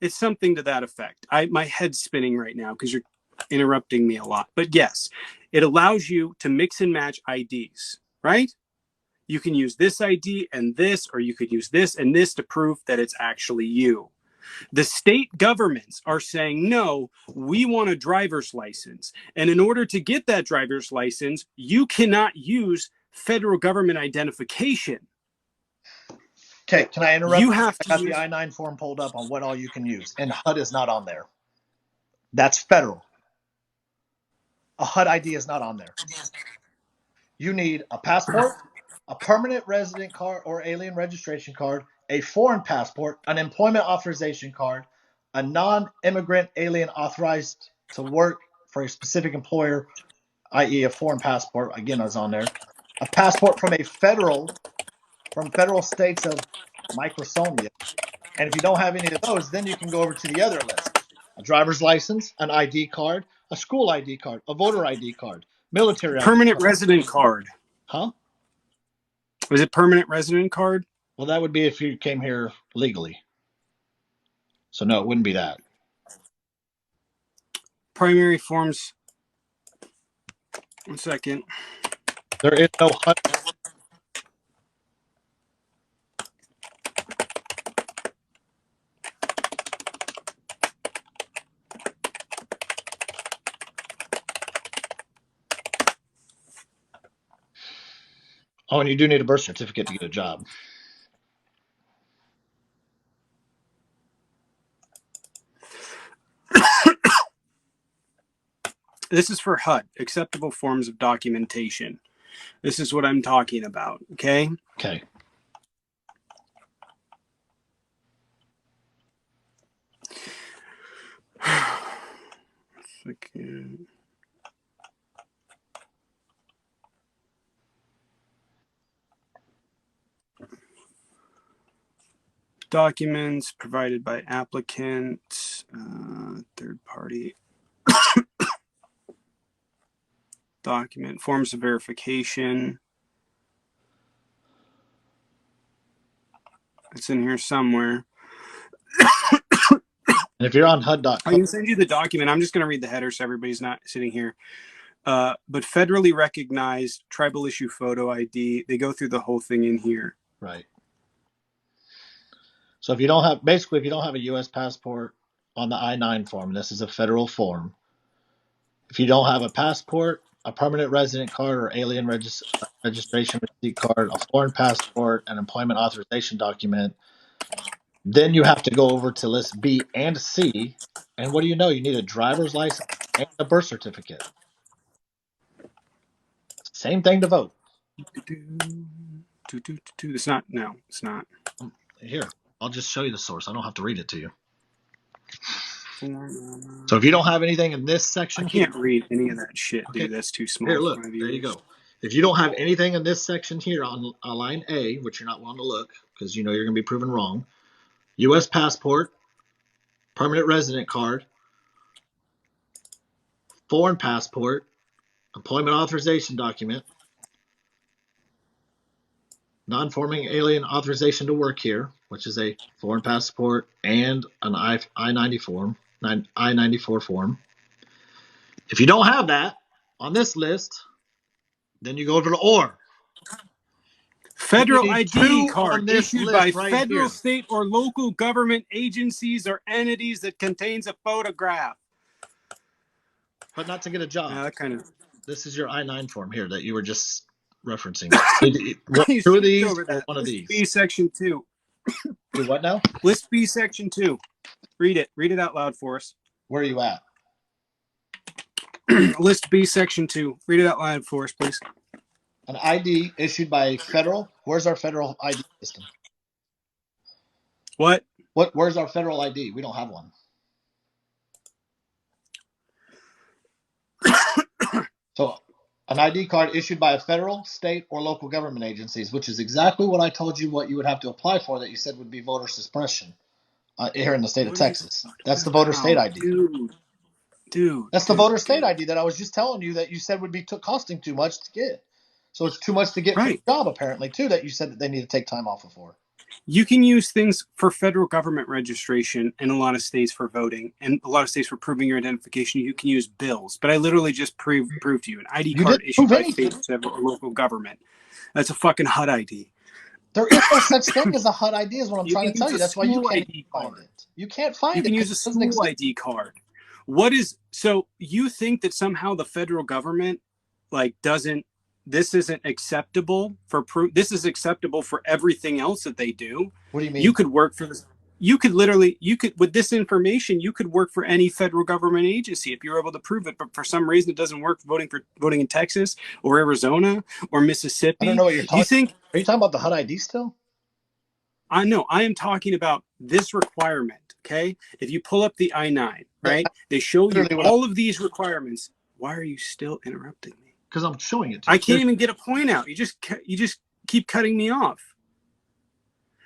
It's something to that effect. My head's spinning right now because you're interrupting me a lot. But yes, it allows you to mix and match IDs, right? You can use this ID and this, or you could use this and this to prove that it's actually you. The state governments are saying, no, we want a driver's license. And in order to get that driver's license, you cannot use federal government identification. Okay, can I interrupt? You have to I got the I-9 form pulled up on what all you can use, and HUD is not on there. That's federal. A HUD ID is not on there. You need a passport, a permanent resident card or alien registration card, a foreign passport, an employment authorization card, a non-immigrant alien authorized to work for a specific employer, i.e. a foreign passport, again, is on there, a passport from federal states of Microsonia. And if you don't have any of those, then you can go over to the other list. A driver's license, an ID card, a school ID card, a voter ID card, military ID permanent card. resident card. Huh? Was it permanent resident card? Well, that would be if you came here legally. So no, it wouldn't be that. Primary forms. 1 second. There is no HUD. Oh, and you do need a birth certificate to get a job. This is for HUD, acceptable forms of documentation. This is what I'm talking about, okay? Okay. Documents provided by applicant, third party. Document, forms of verification. It's in here somewhere. And if you're on HUD.com, I can send you the document. I'm just going to read the header so everybody's not sitting here. But federally recognized tribal issue photo ID. They go through the whole thing in here. Right. So if you don't have a U.S. passport on the I-9 form, and this is a federal form, if you don't have a passport, a permanent resident card or alien registration receipt card, a foreign passport, an employment authorization document, then you have to go over to list B and C. And what do you know? You need a driver's license and a birth certificate. Same thing to vote. It's not. No, it's not. Here, I'll just show you the source. I don't have to read it to you. So if you don't have anything in this section, I can't read any of that shit, dude. That's too small. Here, look. There you go. If you don't have anything in this section here on line A, which you're not wanting to look because you know you're going to be proven wrong, U.S. passport, permanent resident card, foreign passport, employment authorization document, non-forming alien authorization to work here, which is a foreign passport and an I-94 form. If you don't have that on this list, then you go to the OR. Federal ID card issued by federal, here. state, or local government agencies or entities that contains a photograph. But not to get a job. That kind of. This is your I-9 form here that you were just referencing. Two of these, one of these. List B, section 2. Do what now? List B, section 2. Read it. Read it out loud for us. Where are you at? List B, section 2. Read it out loud for us, please. An ID issued by federal. Where's our federal ID system? What? Where's our federal ID? We don't have one. So, an ID card issued by a federal, state, or local government agencies, which is exactly what I told you what you would have to apply for that you said would be voter suppression here in the state of Texas. That's the voter state ID. Dude. That's the voter state ID that I was just telling you that you said would be costing too much to get. So it's too much to get for the job, apparently, too, that you said that they need to take time off for. You can use things for federal government registration in a lot of states for voting, and a lot of states for proving your identification. You can use bills, but I literally just proved to you an ID card issued by state, federal, or local government. That's a fucking HUD ID. There is no such thing as a HUD ID, is what I'm trying to tell you. That's why you can't find it. You can't find it. You can use a school ID card. So you think that somehow the federal government doesn't? This isn't acceptable for proof. This is acceptable for everything else that they do. What do you mean? You could work for this. You could with this information, you could work for any federal government agency if you're able to prove it. But for some reason, it doesn't work voting in Texas or Arizona or Mississippi. I don't know what you're talking about. Are you talking about the HUD ID still? I know. I am talking about this requirement. Okay. If you pull up the I-9, right, they show you all of these requirements. Why are you still interrupting me? Because I'm showing it to you. I can't even get a point out. You just keep cutting me off.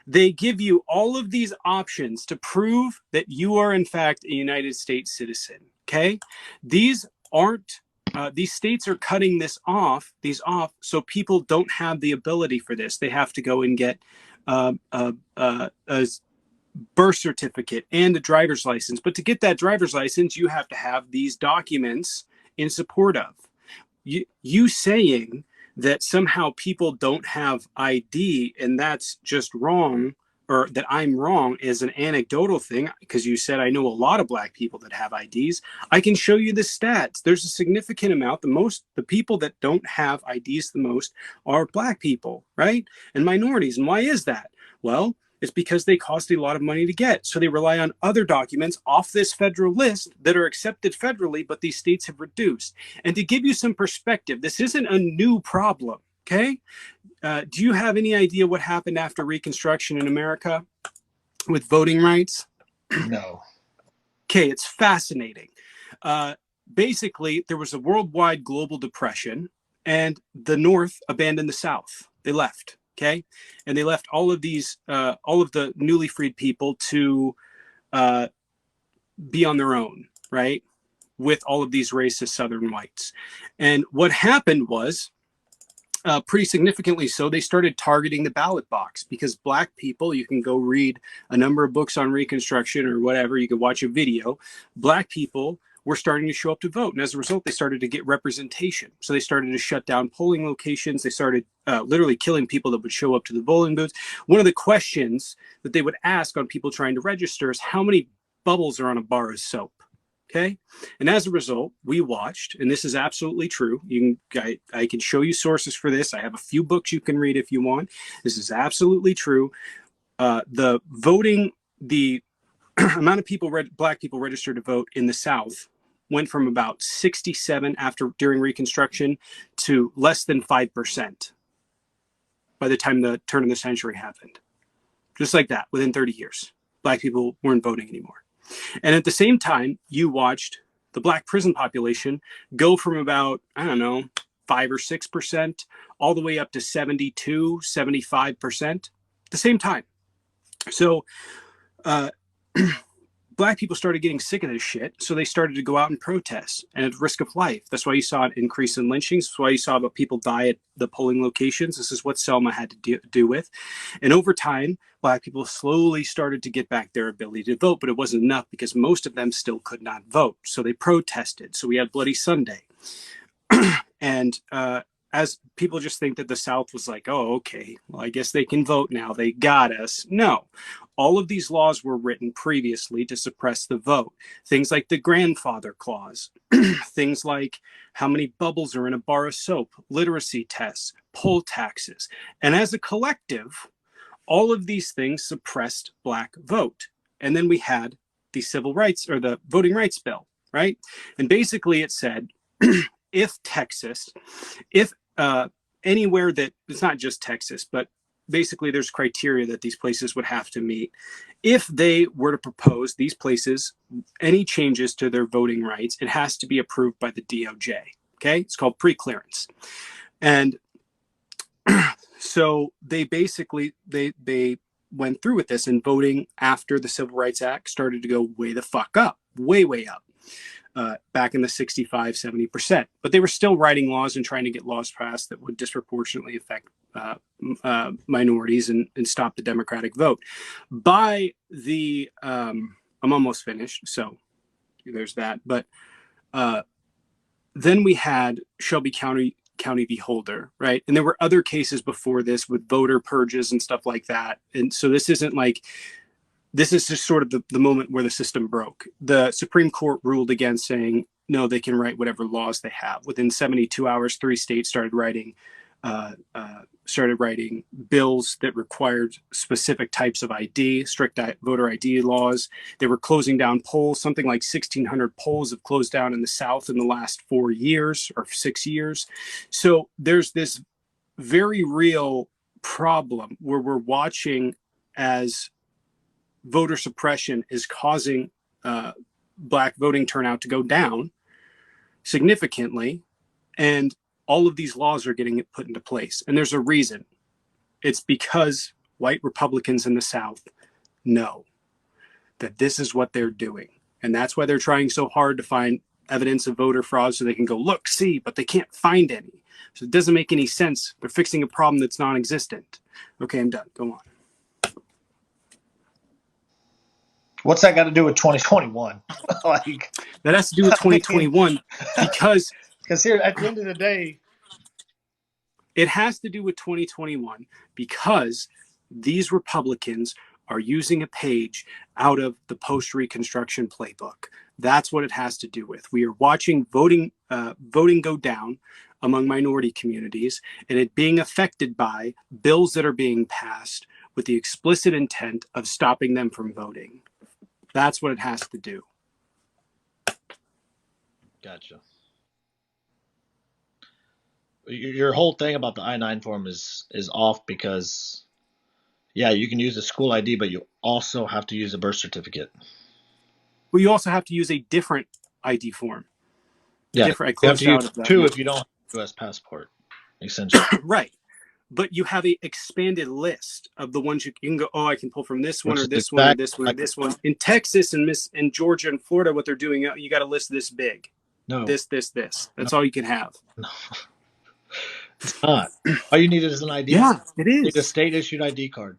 They give you all of these options to prove that you are in fact a United States citizen. Okay, these states are cutting these off, so people don't have the ability for this. They have to go and get a birth certificate and a driver's license. But to get that driver's license, you have to have these documents in support of. You saying that somehow people don't have ID and that's just wrong or that I'm wrong is an anecdotal thing, because you said I know a lot of black people that have IDs. I can show you the stats. There's a significant amount. The people that don't have IDs the most are black people, right? And minorities. And why is that? Well, it's because they cost a lot of money to get. So they rely on other documents off this federal list that are accepted federally, but these states have reduced. And to give you some perspective, this isn't a new problem, okay? Do you have any idea what happened after Reconstruction in America with voting rights? No. Okay, it's fascinating. Basically, there was a worldwide global depression, and the North abandoned the South. They left, okay? And they left all of the newly freed people to be on their own, right? With all of these racist Southern whites. And what happened was, pretty significantly so, they started targeting the ballot box, because black people, you can go read a number of books on Reconstruction or whatever, you could watch a video, black people were starting to show up to vote. And as a result, they started to get representation. So they started to shut down polling locations. They started literally killing people that would show up to the polling booths. One of the questions that they would ask on people trying to register is, how many bubbles are on a bar of soap? Okay. And as a result, we watched, and this is absolutely true. I can show you sources for this. I have a few books you can read if you want. This is absolutely true. The amount of people, black people registered to vote in the South went from about 67 during Reconstruction to less than 5% by the time the turn of the century happened. Just like that, within 30 years, black people weren't voting anymore. And at the same time, you watched the black prison population go from about, 5 or 6% all the way up to 72, 75% at the same time. So black people started getting sick of this shit. So they started to go out and protest, and at risk of life. That's why you saw an increase in lynchings. That's why you saw people die at the polling locations. This is what Selma had to do with. And over time, black people slowly started to get back their ability to vote, but it wasn't enough, because most of them still could not vote. So they protested. So we had Bloody Sunday. And as people just think that the South was like, oh, okay, well, I guess they can vote now. They got us. No. All of these laws were written previously to suppress the vote. Things like the grandfather clause, things like how many bubbles are in a bar of soap, literacy tests, poll taxes. And as a collective, all of these things suppressed black vote. And then we had the civil rights, or the voting rights bill, right? And basically it said, if anywhere that, it's not just Texas, but basically there's criteria that these places would have to meet. If they were to propose, these places, any changes to their voting rights, it has to be approved by the DOJ. Okay. It's called pre-clearance. And so they basically, they went through with this, and voting after the Civil Rights Act started to go way the fuck up, way up. Back in the 65, 70%. But they were still writing laws and trying to get laws passed that would disproportionately affect minorities and stop the Democratic vote. By the, I'm almost finished, so there's that. But then we had Shelby County v. Holder, right? And there were other cases before this with voter purges and stuff like that. And so this isn't like, this is just sort of the moment where the system broke. The Supreme Court ruled against, saying, no, they can write whatever laws they have. Within 72 hours, 3 states started writing bills that required specific types of ID, strict voter ID laws. They were closing down polls. Something like 1,600 polls have closed down in the South in the last 4 years or 6 years. So there's this very real problem where we're watching as voter suppression is causing black voting turnout to go down significantly, and all of these laws are getting put into place. And there's a reason. It's because white Republicans in the South know that this is what they're doing. And that's why they're trying so hard to find evidence of voter fraud, so they can go, look, see, but they can't find any. So it doesn't make any sense. They're fixing a problem that's non-existent. Okay, I'm done. Go on. What's that got to do with 2021? Like, that has to do with 2021 because here at the end of the day, it has to do with 2021 because these Republicans are using a page out of the post-Reconstruction playbook. That's what it has to do with. We are watching voting go down among minority communities, and it being affected by bills that are being passed with the explicit intent of stopping them from voting. That's what it has to do. Gotcha. Your whole thing about the I-9 form is off because, yeah, you can use a school ID, but you also have to use a birth certificate. Well, you also have to use a different ID form. Yeah, I you have to use that two one. if you don't have a U.S. passport, essentially. Right. But you have a expanded list of the ones you can go, oh, I can pull from this one Which or is this one or exactly this one or like, this one. In Texas and Georgia and Florida, what they're doing, you got a list this big. no, This. That's no, all you can have. no, it's not. All you need is an ID. Yeah, it You need a is. state-issued ID card.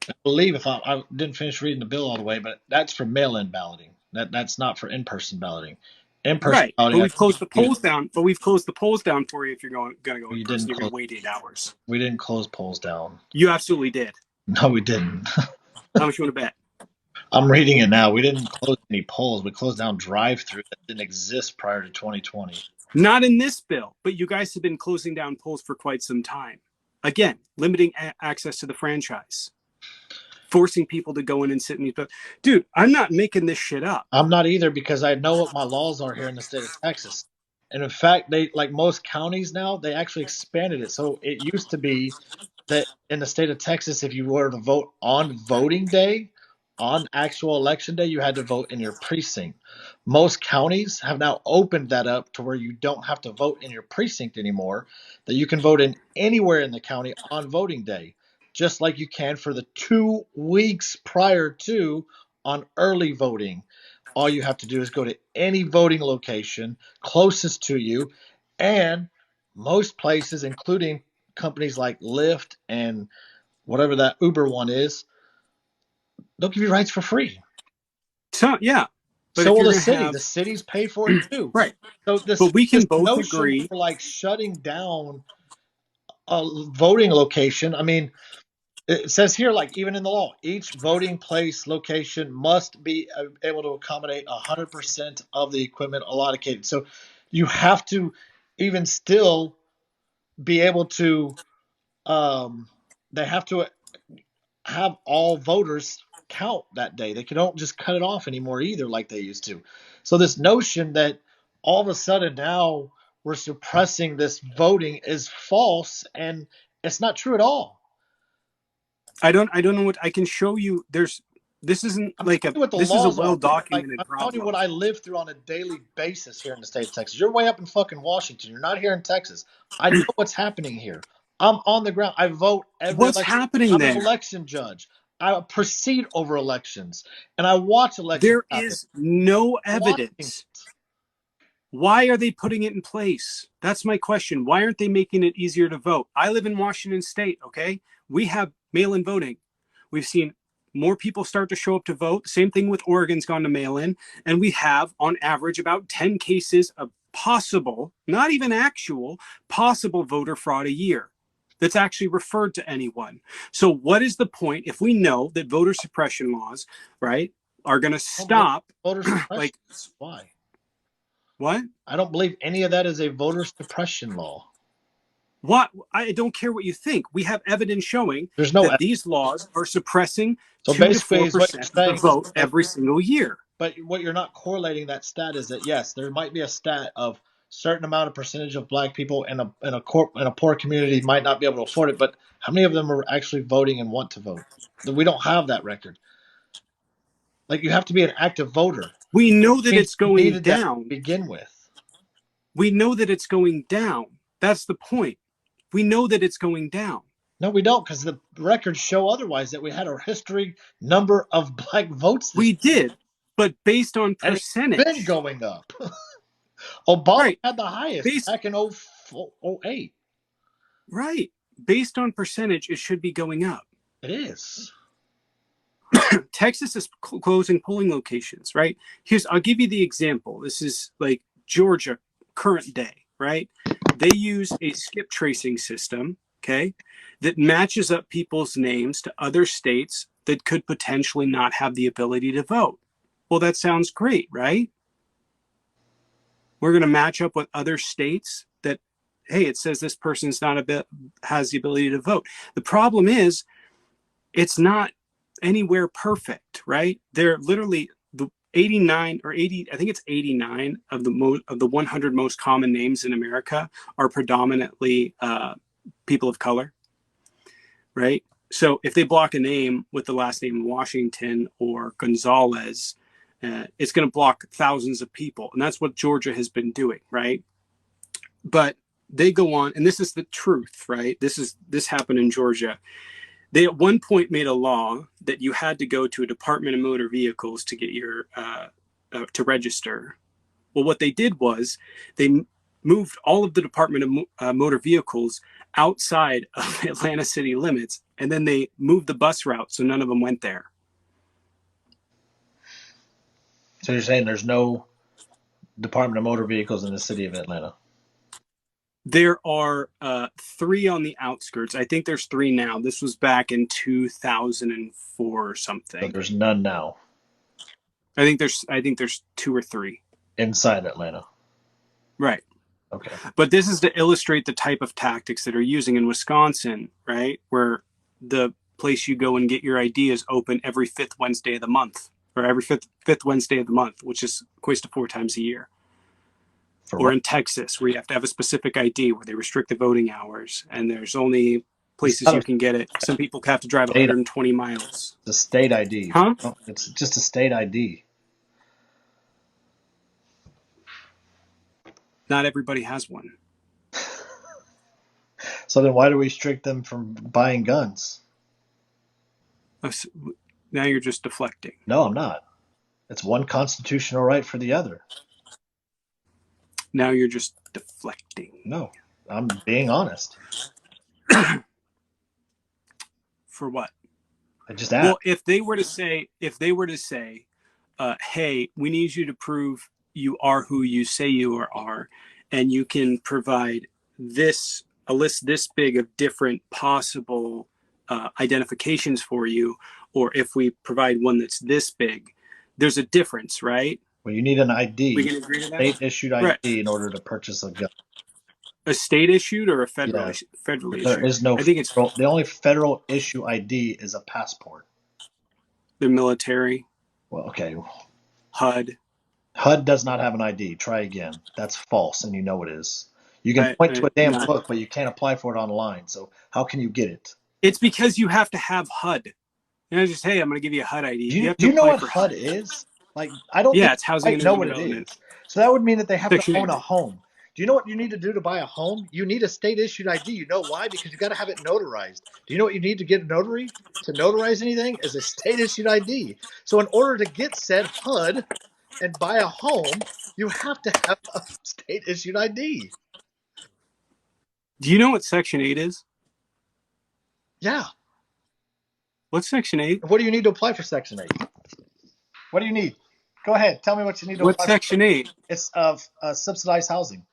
I believe if I didn't finish reading the bill all the way, but that's for mail-in balloting. That's not for in-person balloting. In-person Right. But balloting, I we've closed the think polls down. But we've closed the polls down for you if you're going to go in you person. didn't You're going close. to wait 8 hours. We didn't close polls down. You absolutely did. No, we didn't. How much you want to bet? I'm reading it now. We didn't close any polls. We closed down drive-through that didn't exist prior to 2020. Not in this bill, but you guys have been closing down polls for quite some time. Again, limiting access to the franchise, forcing people to go in and sit in these. Dude, I'm not making this shit up. I'm not either because I know what my laws are here in the state of Texas. And in fact, they like most counties now, they actually expanded it. So it used to be that in the state of Texas, if you were to vote on voting day, on actual election day, you had to vote in your precinct. Most counties have now opened that up to where you don't have to vote in your precinct anymore, that you can vote in anywhere in the county on voting day, just like you can for the 2 weeks prior to on early voting. All you have to do is go to any voting location closest to you, and most places, including companies like Lyft and whatever that Uber one is, they'll give you rides for free. So, yeah. But So if will you're the going to city. have. The cities pay for it too. Right. So But we this can both notion agree. for like shutting down a voting location. I mean, it says here, like even in the law, each voting place location must be able to accommodate 100% of the equipment allocated. So you have to even still be able to. They have to have all voters count that day. They don't just cut it off anymore either, like they used to. So this notion that all of a sudden now we're suppressing this voting is false, and it's not true at all. I don't know what I can show you. This isn't I'm like telling you what the this is a laws are. well Like documented I'm telling you problem. what I live through on a daily basis here in the state of Texas. You're way up in fucking Washington. You're not here in Texas. I know what's happening here. I'm on the ground. I vote every What's election. happening I'm an there? election judge. I proceed over elections, and I watch elections There happen. is no I'm watching it. evidence. Why are they putting it in place? That's my question. Why aren't they making it easier to vote? I live in Washington State, okay? We have mail-in voting. We've seen more people start to show up to vote. Same thing with Oregon's gone to mail-in. And we have, on average, about 10 cases of possible, not even actual, possible voter fraud a year that's actually referred to anyone. So what is the point if we know that voter suppression laws, right, are going to stop, voter suppression. like, Why? what? I don't believe any of that is a voter suppression law. What? I don't care what you think. We have evidence showing There's no that evidence. these laws are suppressing So 2 to basically, is what 4% you're of the saying is vote that, every single year. but what you're not correlating that stat is that yes, there might be a stat of certain amount of percentage of black people in a poor community might not be able to afford it, but how many of them are actually voting and want to vote? We don't have that record. Like you have to be an active voter. We know I that mean, it's you going needed that to down. begin with. We know that it's going down. That's the point. We know that it's going down. No, we don't, because the records show otherwise. That we had a history number of black votes this We did, but based on and it's been percentage. going up. Obama Right. had the highest back in 08. Right. Based on percentage, it should be going up. It is. Texas is closing polling locations, right? I'll give you the example. This is like Georgia, current day, right? They use a skip tracing system okay, that matches up people's names to other states that could potentially not have the ability to vote. Well, that sounds great, right? We're going to match up with other states that, hey, it says this person's not has the ability to vote. The problem is, it's not anywhere perfect, right? They're literally the 89 or 80, I think it's 89 of the 100 most common names in America are predominantly people of color, right? So if they block a name with the last name Washington or Gonzalez, it's going to block thousands of people. And that's what Georgia has been doing, right? But they go on, and this is the truth, right? This happened in Georgia. They at one point made a law that you had to go to a Department of Motor Vehicles to get your to register. Well, what they did was they moved all of the Department of Motor Vehicles outside of Atlanta city limits, and then they moved the bus route so none of them went there. So you're saying there's no Department of Motor Vehicles in the city of Atlanta? There are 3 on the outskirts. I think there's 3 now. This was back in 2004 or something. So there's none now. I think there's 2 or 3 inside Atlanta. Right. Okay. But this is to illustrate the type of tactics that are using in Wisconsin, right? Where the place you go and get your ID is open every 5th Wednesday of the month, or every fifth Wednesday of the month, which is equates to 4 times a year. Or in Texas, where you have to have a specific ID, where they restrict the voting hours, and there's only places you can get it. Some people have to drive 120 miles. It's a state ID. Huh? It's just a state ID. Not everybody has one. So then why do we restrict them from buying guns? Now you're just deflecting. No, I'm not. It's one constitutional right for the other. Now you're just deflecting. No, I'm being honest. For what? I just asked. Well, if they were to say, hey, we need you to prove you are who you say you are, and you can provide a list this big of different possible identifications for you, or if we provide one that's this big, there's a difference, right? Well, you need an ID, we can agree to that? state-issued ID, right, in order to purchase a gun. A state issued or a federal Yes. federal issued? There is no. I think it's the only federal issue ID is a passport. The military. Well, okay. HUD. HUD does not have an ID. Try again. That's false, and you know it is. You can point to a damn book, but you can't apply for it online. So how can you get it? It's because you have to have HUD. You know, just, hey, I'm going to give you a HUD ID. Do you know what HUD is? Like, I don't think it's housing and know what it is. So that would mean that they have to own a home. Do you know what you need to do to buy a home? You need a state-issued ID. You know why? Because you got to have it notarized. Do you know what you need to get a notary? To notarize anything is a state-issued ID. So in order to get said HUD and buy a home, you have to have a state-issued ID. Do you know what Section 8 is? Yeah. What's Section 8? What do you need to apply for Section 8? What do you need? Go ahead. Tell me what you need to apply for. What's Section 8? It's subsidized housing.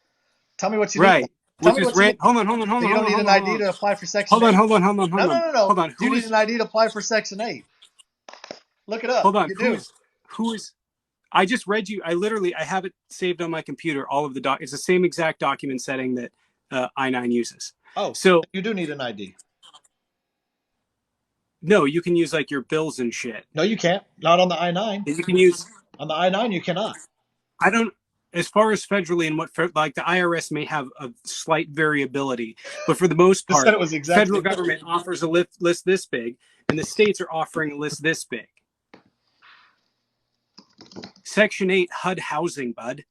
Tell me what you need. Need. Tell me what you need. Hold on. You don't need an ID to apply for Section 8? Hold on. No. You need an ID to apply for Section 8. Look it up. Hold on. Who is? I just read you. I have it saved on my computer. All of the it's the same exact document setting that I-9 uses. Oh, so you do need an ID. No, you can use like your bills and shit. No, you can't. Not on the I-9. You can use on the I-9. You cannot. I don't. As far as federally and like the IRS may have a slight variability, but for the most part, federal government offers a list this big, and the states are offering a list this big. Section 8 HUD housing, bud.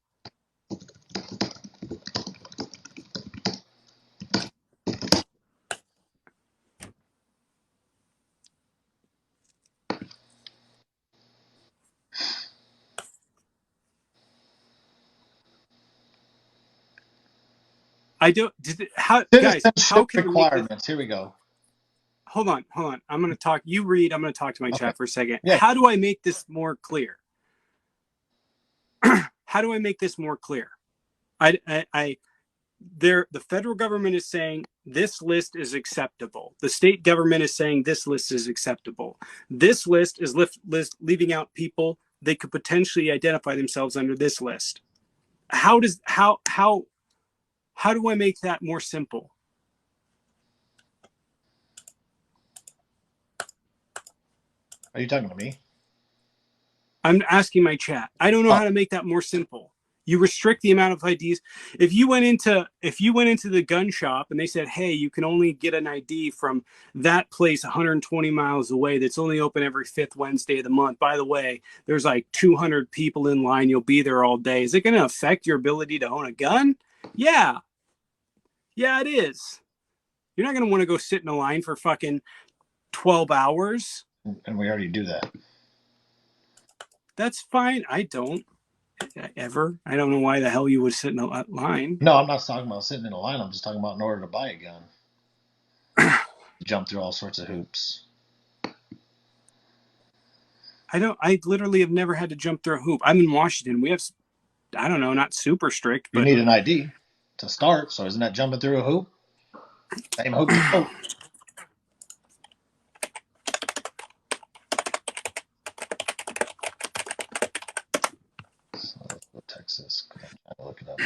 I don't. Guys, how can requirements? Here we go. Hold on. I'm going to talk. You read. I'm going to talk to my chat for a second. Yeah. How do I make this more clear? How do I make this more clear? The federal government is saying this list is acceptable. The state government is saying this list is acceptable. This list is leaving out people they could potentially identify themselves under this list. How do I make that more simple? Are you talking to me? I'm asking my chat. I don't know how to make that more simple. You restrict the amount of IDs. If you went into the gun shop and they said, "Hey, you can only get an ID from that place 120 miles away that's only open every 5th Wednesday of the month. By the way, there's like 200 people in line. You'll be there all day." Is it going to affect your ability to own a gun? Yeah. Yeah, it is. You're not going to want to go sit in a line for fucking 12 hours. And we already do that. That's fine. I don't. Ever. I don't know why the hell you would sit in a line. No, I'm not talking about sitting in a line. I'm just talking about in order to buy a gun. Jump through all sorts of hoops. I literally have never had to jump through a hoop. I'm in Washington. We have, I don't know, not super strict, but you need an ID to start. So isn't that jumping through a hoop? Same hoop. So let's go Texas. I'm trying to look it up.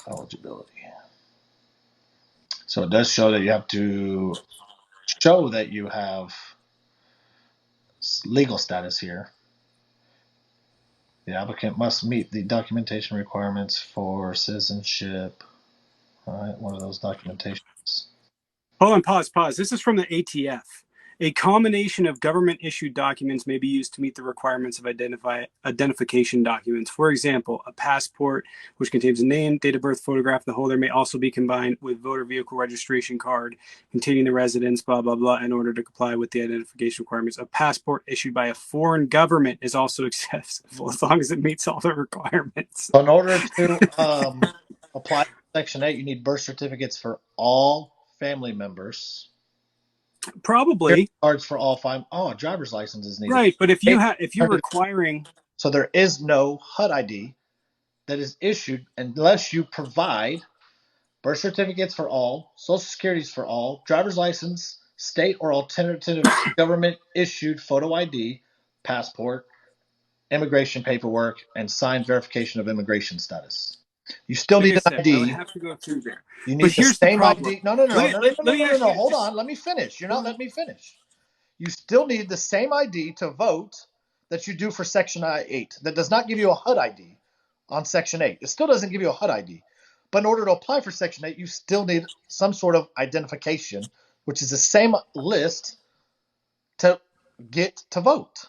Eligibility. So it does show that you have to show that you have legal status here. The applicant must meet the documentation requirements for citizenship. All right, one of those documentations. hold on, pause. This is from the ATF. A combination of government-issued documents may be used to meet the requirements of identification documents. For example, a passport, which contains a name, date of birth, photograph of the holder, may also be combined with voter vehicle registration card containing the residence, blah, blah, blah, in order to comply with the identification requirements. A passport issued by a foreign government is also accessible as long as it meets all the requirements. So in order to apply for Section 8, you need birth certificates for all family members. Probably. Cards for all five. Oh, a driver's license is needed. Right, but if you're requiring, so there is no HUD ID that is issued unless you provide birth certificates for all, social securities for all, driver's license, state or alternative government issued photo ID, passport, immigration paperwork, and signed verification of immigration status. You still need an ID. I would have to go through there. You need the same ID. No. Hold on. Let me finish. You're not letting me finish. You still need the same ID to vote that you do for Section 8. That does not give you a HUD ID on Section 8. It still doesn't give you a HUD ID. But in order to apply for Section 8, you still need some sort of identification, which is the same list to get to vote.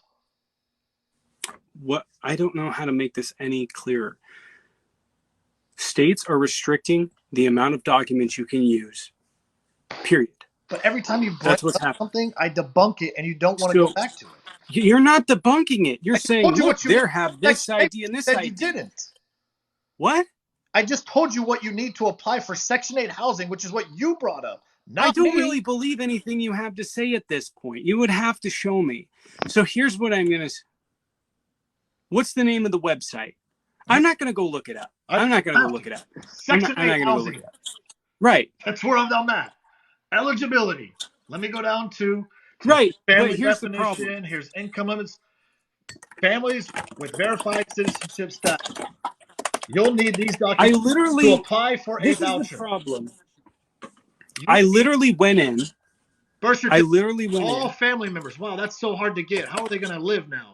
What I don't know how to make this any clearer. States are restricting the amount of documents you can use. Period. But every time you bring up something, I debunk it, and you don't want to go back to it. You're not debunking it. You're saying, look, there have this ID and this ID. You didn't. What? I just told you what you need to apply for Section 8 housing, which is what you brought up. I don't really believe anything you have to say at this point. You would have to show me. So here's what I'm going to say. What's the name of the website? I'm not going to go look it up. I'm not going to go look it up. Section 8 housing. Right. That's where I'm at. Eligibility. Let me go down to right. Family definition. Here's income limits. Families with verified citizenship status. You'll need these documents to apply for a voucher. This is the problem. I literally went in. Birth certificate. All family members. Wow, that's so hard to get. How are they going to live now?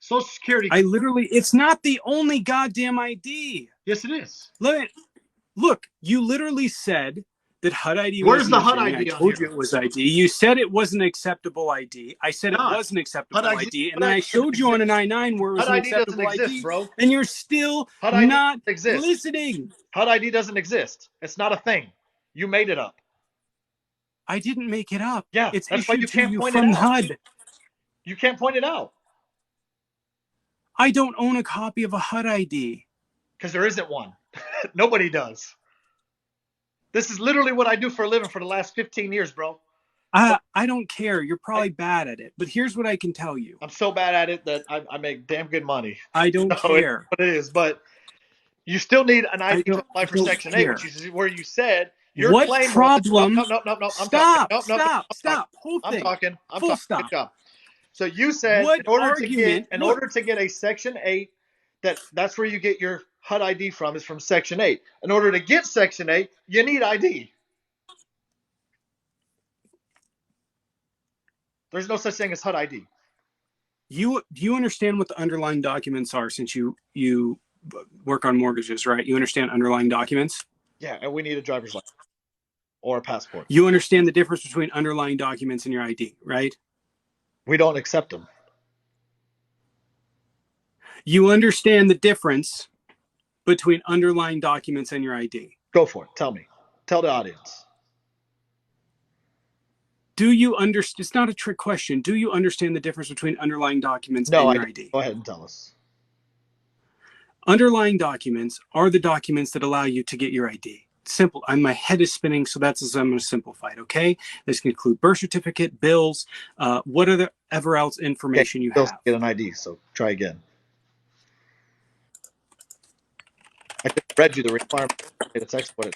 Social Security. It's not the only goddamn ID. Yes, it is. Look, you literally said that HUD ID was Where's the HUD ID? I told you it was ID. You said it was an acceptable ID. I said it was an acceptable ID. And then I showed you on an I-9 where it was an acceptable ID. Bro. And you're still not listening. HUD ID doesn't exist. It's not a thing. You made it up. I didn't make it up. Yeah, it's that's why you can't point it from out. HUD. You can't point it out. I don't own a copy of a HUD ID. Because there isn't one. Nobody does. This is literally what I do for a living for the last 15 years, bro. I don't care. You're probably bad at it. But here's what I can tell you. I'm so bad at it that I make damn good money. I don't So it's care. what it is. But you still need an ID to apply for don't Section 8, care. which is where you said your What claim problem? was. No. Stop. I'm talking. Stop. Whole I'm thing. talking. Full stop. Good job. So you said What in order argument? to get a Section 8, that's where you get your HUD ID from, is from Section 8. In order to get Section 8, you need ID. There's no such thing as HUD ID. Do you understand what the underlying documents are, since you work on mortgages, right? You understand underlying documents? Yeah, and we need a driver's license or a passport. You understand the difference between underlying documents and your ID, right? We don't accept them. You understand the difference between underlying documents and your ID. Go for it. Tell me. Tell the audience. Do you understand? It's not a trick question. Do you understand the difference between underlying documents No, and I your don't. ID? Go ahead and tell us. Underlying documents are the documents that allow you to get your ID. Simple. My head is spinning, so that's as I'm going to simplify it, okay? This can include birth certificate, bills, whatever else information you have. Get an ID, so try again. I just read you the requirement. It's what it.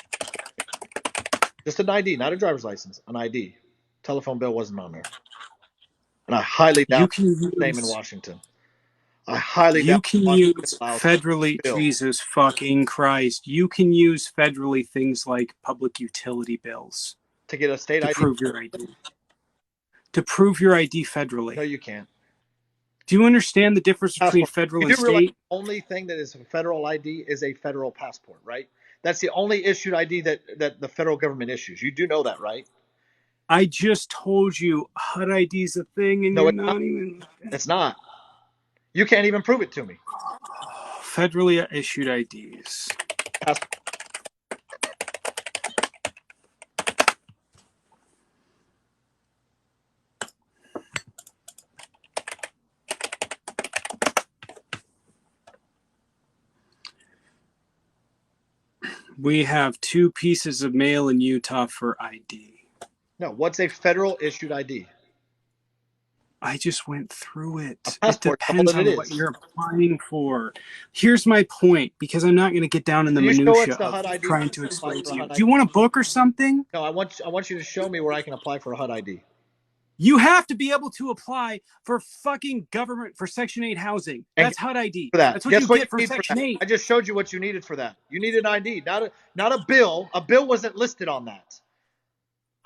Just an ID, not a driver's license. An ID. Telephone bill wasn't on there. And I highly doubt the same in Washington. I highly doubt you can use federally, Jesus fucking Christ. You can use federally things like public utility bills to get a state ID. Prove your ID. To prove your ID federally. No, you can't. Do you understand the difference between federal and state? The only thing that is a federal ID is a federal passport, right? That's the only issued ID that the federal government issues. You do know that, right? I just told you HUD ID is a thing, and you're not even. It's not. You can't even prove it to me. Federally issued IDs. We have 2 pieces of mail in Utah for ID. No, what's a federal issued ID? I just went through it. It depends on what you're applying for. Here's my point, because I'm not going to get down in the minutia of trying to explain to you. Do you want a book or something? No, I want you to show me where I can apply for a HUD ID. You have to be able to apply for fucking government for Section 8 housing. That's HUD ID. That's what you get for Section 8. I just showed you what you needed for that. You need an ID, not a bill. A bill wasn't listed on that.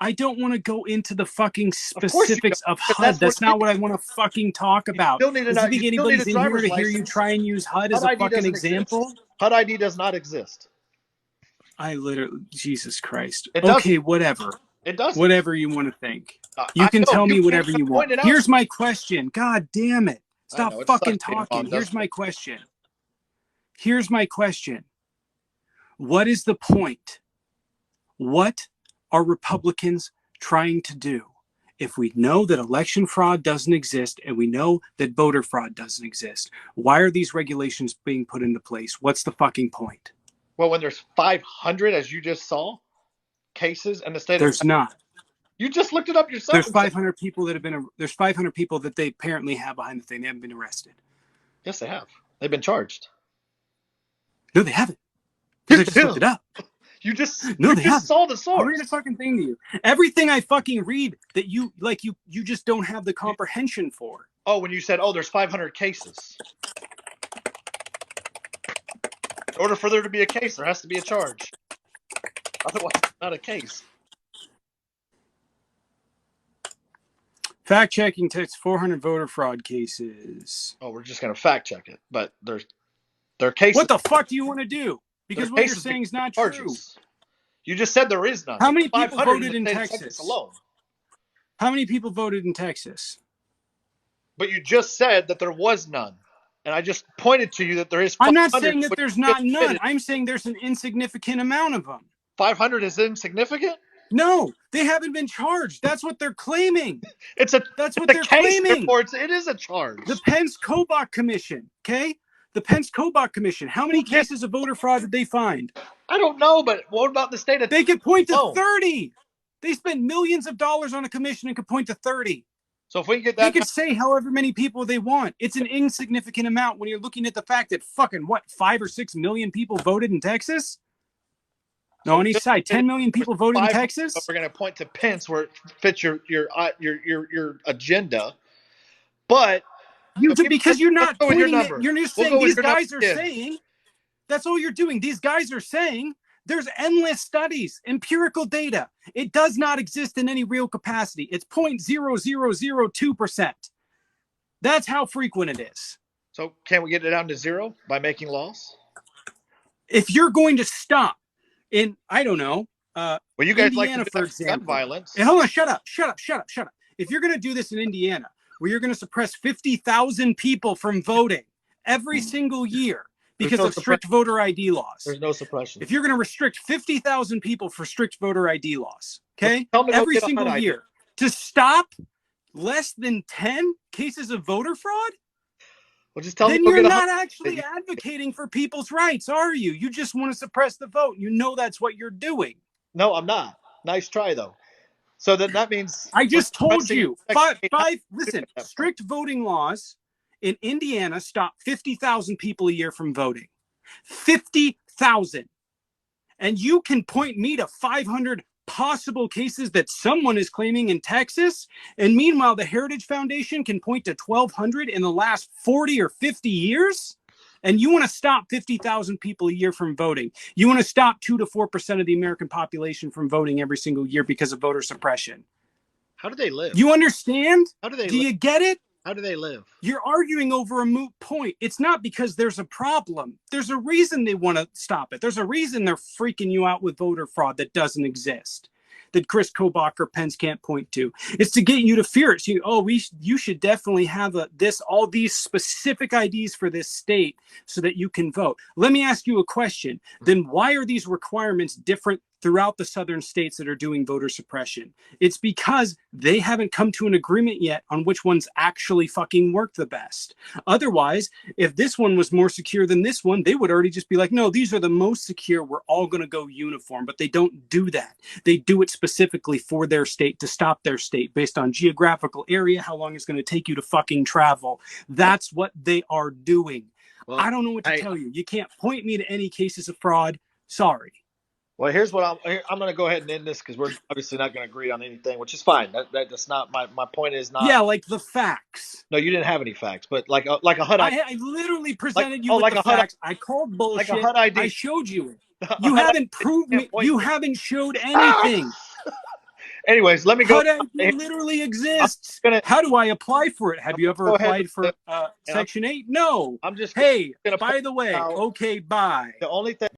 I don't want to go into the fucking specifics of HUD. That's not what I want to fucking talk about. Do you think anybody's in here to hear you try and use HUD as a fucking example? HUD ID does not exist. I literally, Jesus Christ. Okay, whatever. It does. Whatever you want to think. You can tell me whatever you want. Here's my question. God damn it. Stop fucking talking. Here's my question. Here's my question. What is the point? What are Republicans trying to do? If we know that election fraud doesn't exist and we know that voter fraud doesn't exist, why are these regulations being put into place? What's the fucking point? Well, when there's 500, as you just saw, cases in the state there's of not. You just looked it up yourself. There's 500 people that have been. There's 500 people that they apparently have behind the thing. They haven't been arrested. Yes, they have. They've been charged. No, they haven't. Because I just looked it up. You just saw the source. I'll read a fucking thing to you. Everything I fucking read that you just don't have the comprehension for. Oh, when you said, there's 500 cases. In order for there to be a case, there has to be a charge. Otherwise, it's not a case. Fact checking takes 400 voter fraud cases. Oh, we're just going to fact check it. But there are cases. What the fuck do you want to do? Because what you're saying is not true. You just said there is none. How many people voted in Texas alone? How many people voted in Texas? But you just said that there was none. And I just pointed to you that there is 500. I'm not saying that there's not none. I'm saying there's an insignificant amount of them. 500 is insignificant? No, they haven't been charged. That's what they're claiming. That's what they're claiming. It is a charge. The Pence-Kobach Commission, okay? The Pence-Kobach Commission, how many cases of voter fraud did they find? I don't know, but what about the state of They could point to 30. They spent millions of dollars on a commission and could point to 30. So if we can get They that, could say however many people they want. It's an insignificant amount when you're looking at the fact that fucking 5 or 6 million people voted in Texas. No, on each side, 10 million people voted in Texas. We're going to point to Pence where it fits your agenda, but because you're not pointing it. You're just saying these guys are number. saying. That's all you're doing. These guys are saying there's endless studies, empirical data. It does not exist in any real capacity. It's 0.0002%. That's how frequent it is. So can we get it down to zero by making laws? If you're going to stop in, I don't know, well, you guys Indiana, like to for example. Gun violence. Hey, hold on, shut up. If you're going to do this in Indiana, where you're going to suppress 50,000 people from voting every single year because of strict voter ID laws. There's no suppression. If you're going to restrict 50,000 people for strict voter ID laws, okay, every single year, to stop less than 10 cases of voter fraud, well, just tell then me you're not actually advocating for people's rights, are you? You just want to suppress the vote. You know that's what you're doing. No, I'm not. Nice try, though. So that means I just told you listen, strict voting laws in Indiana stop 50,000 people a year from voting. 50,000. And you can point me to 500 possible cases that someone is claiming in Texas. And meanwhile, the Heritage Foundation can point to 1,200 in the last 40 or 50 years. And you want to stop 50,000 people a year from voting. You want to stop 2 to 4% of the American population from voting every single year because of voter suppression. How do they live? You understand? How do they live? You get it? How do they live? You're arguing over a moot point. It's not because there's a problem. There's a reason they want to stop it. There's a reason they're freaking you out with voter fraud that doesn't exist, that Chris Kobach or Pence can't point to. It's to get you to fear it. So you should definitely have all these specific IDs for this state so that you can vote. Let me ask you a question. Then why are these requirements different throughout the southern states that are doing voter suppression? It's because they haven't come to an agreement yet on which ones actually fucking work the best. Otherwise, if this one was more secure than this one, they would already just be like, no, these are the most secure. We're all going to go uniform. But they don't do that. They do it specifically for their state, to stop their state based on geographical area, how long it's going to take you to fucking travel. That's what they are doing. Well, I don't know what to tell you. You can't point me to any cases of fraud. Sorry. Well, here's what I'm going to go ahead and end this because we're obviously not going to agree on anything, which is fine. That's not my point. Is not. Yeah, like the facts. No, you didn't have any facts, but like a HUD ID. I literally presented you with the facts. I called bullshit. Like a HUD ID. I showed you it. You haven't proved me. You haven't showed anything. Anyways, let me go. HUD ID literally exists. How do I apply for it? Have you ever applied for Section 8? No. I'm just. Hey, by the way, okay, bye. The only thing.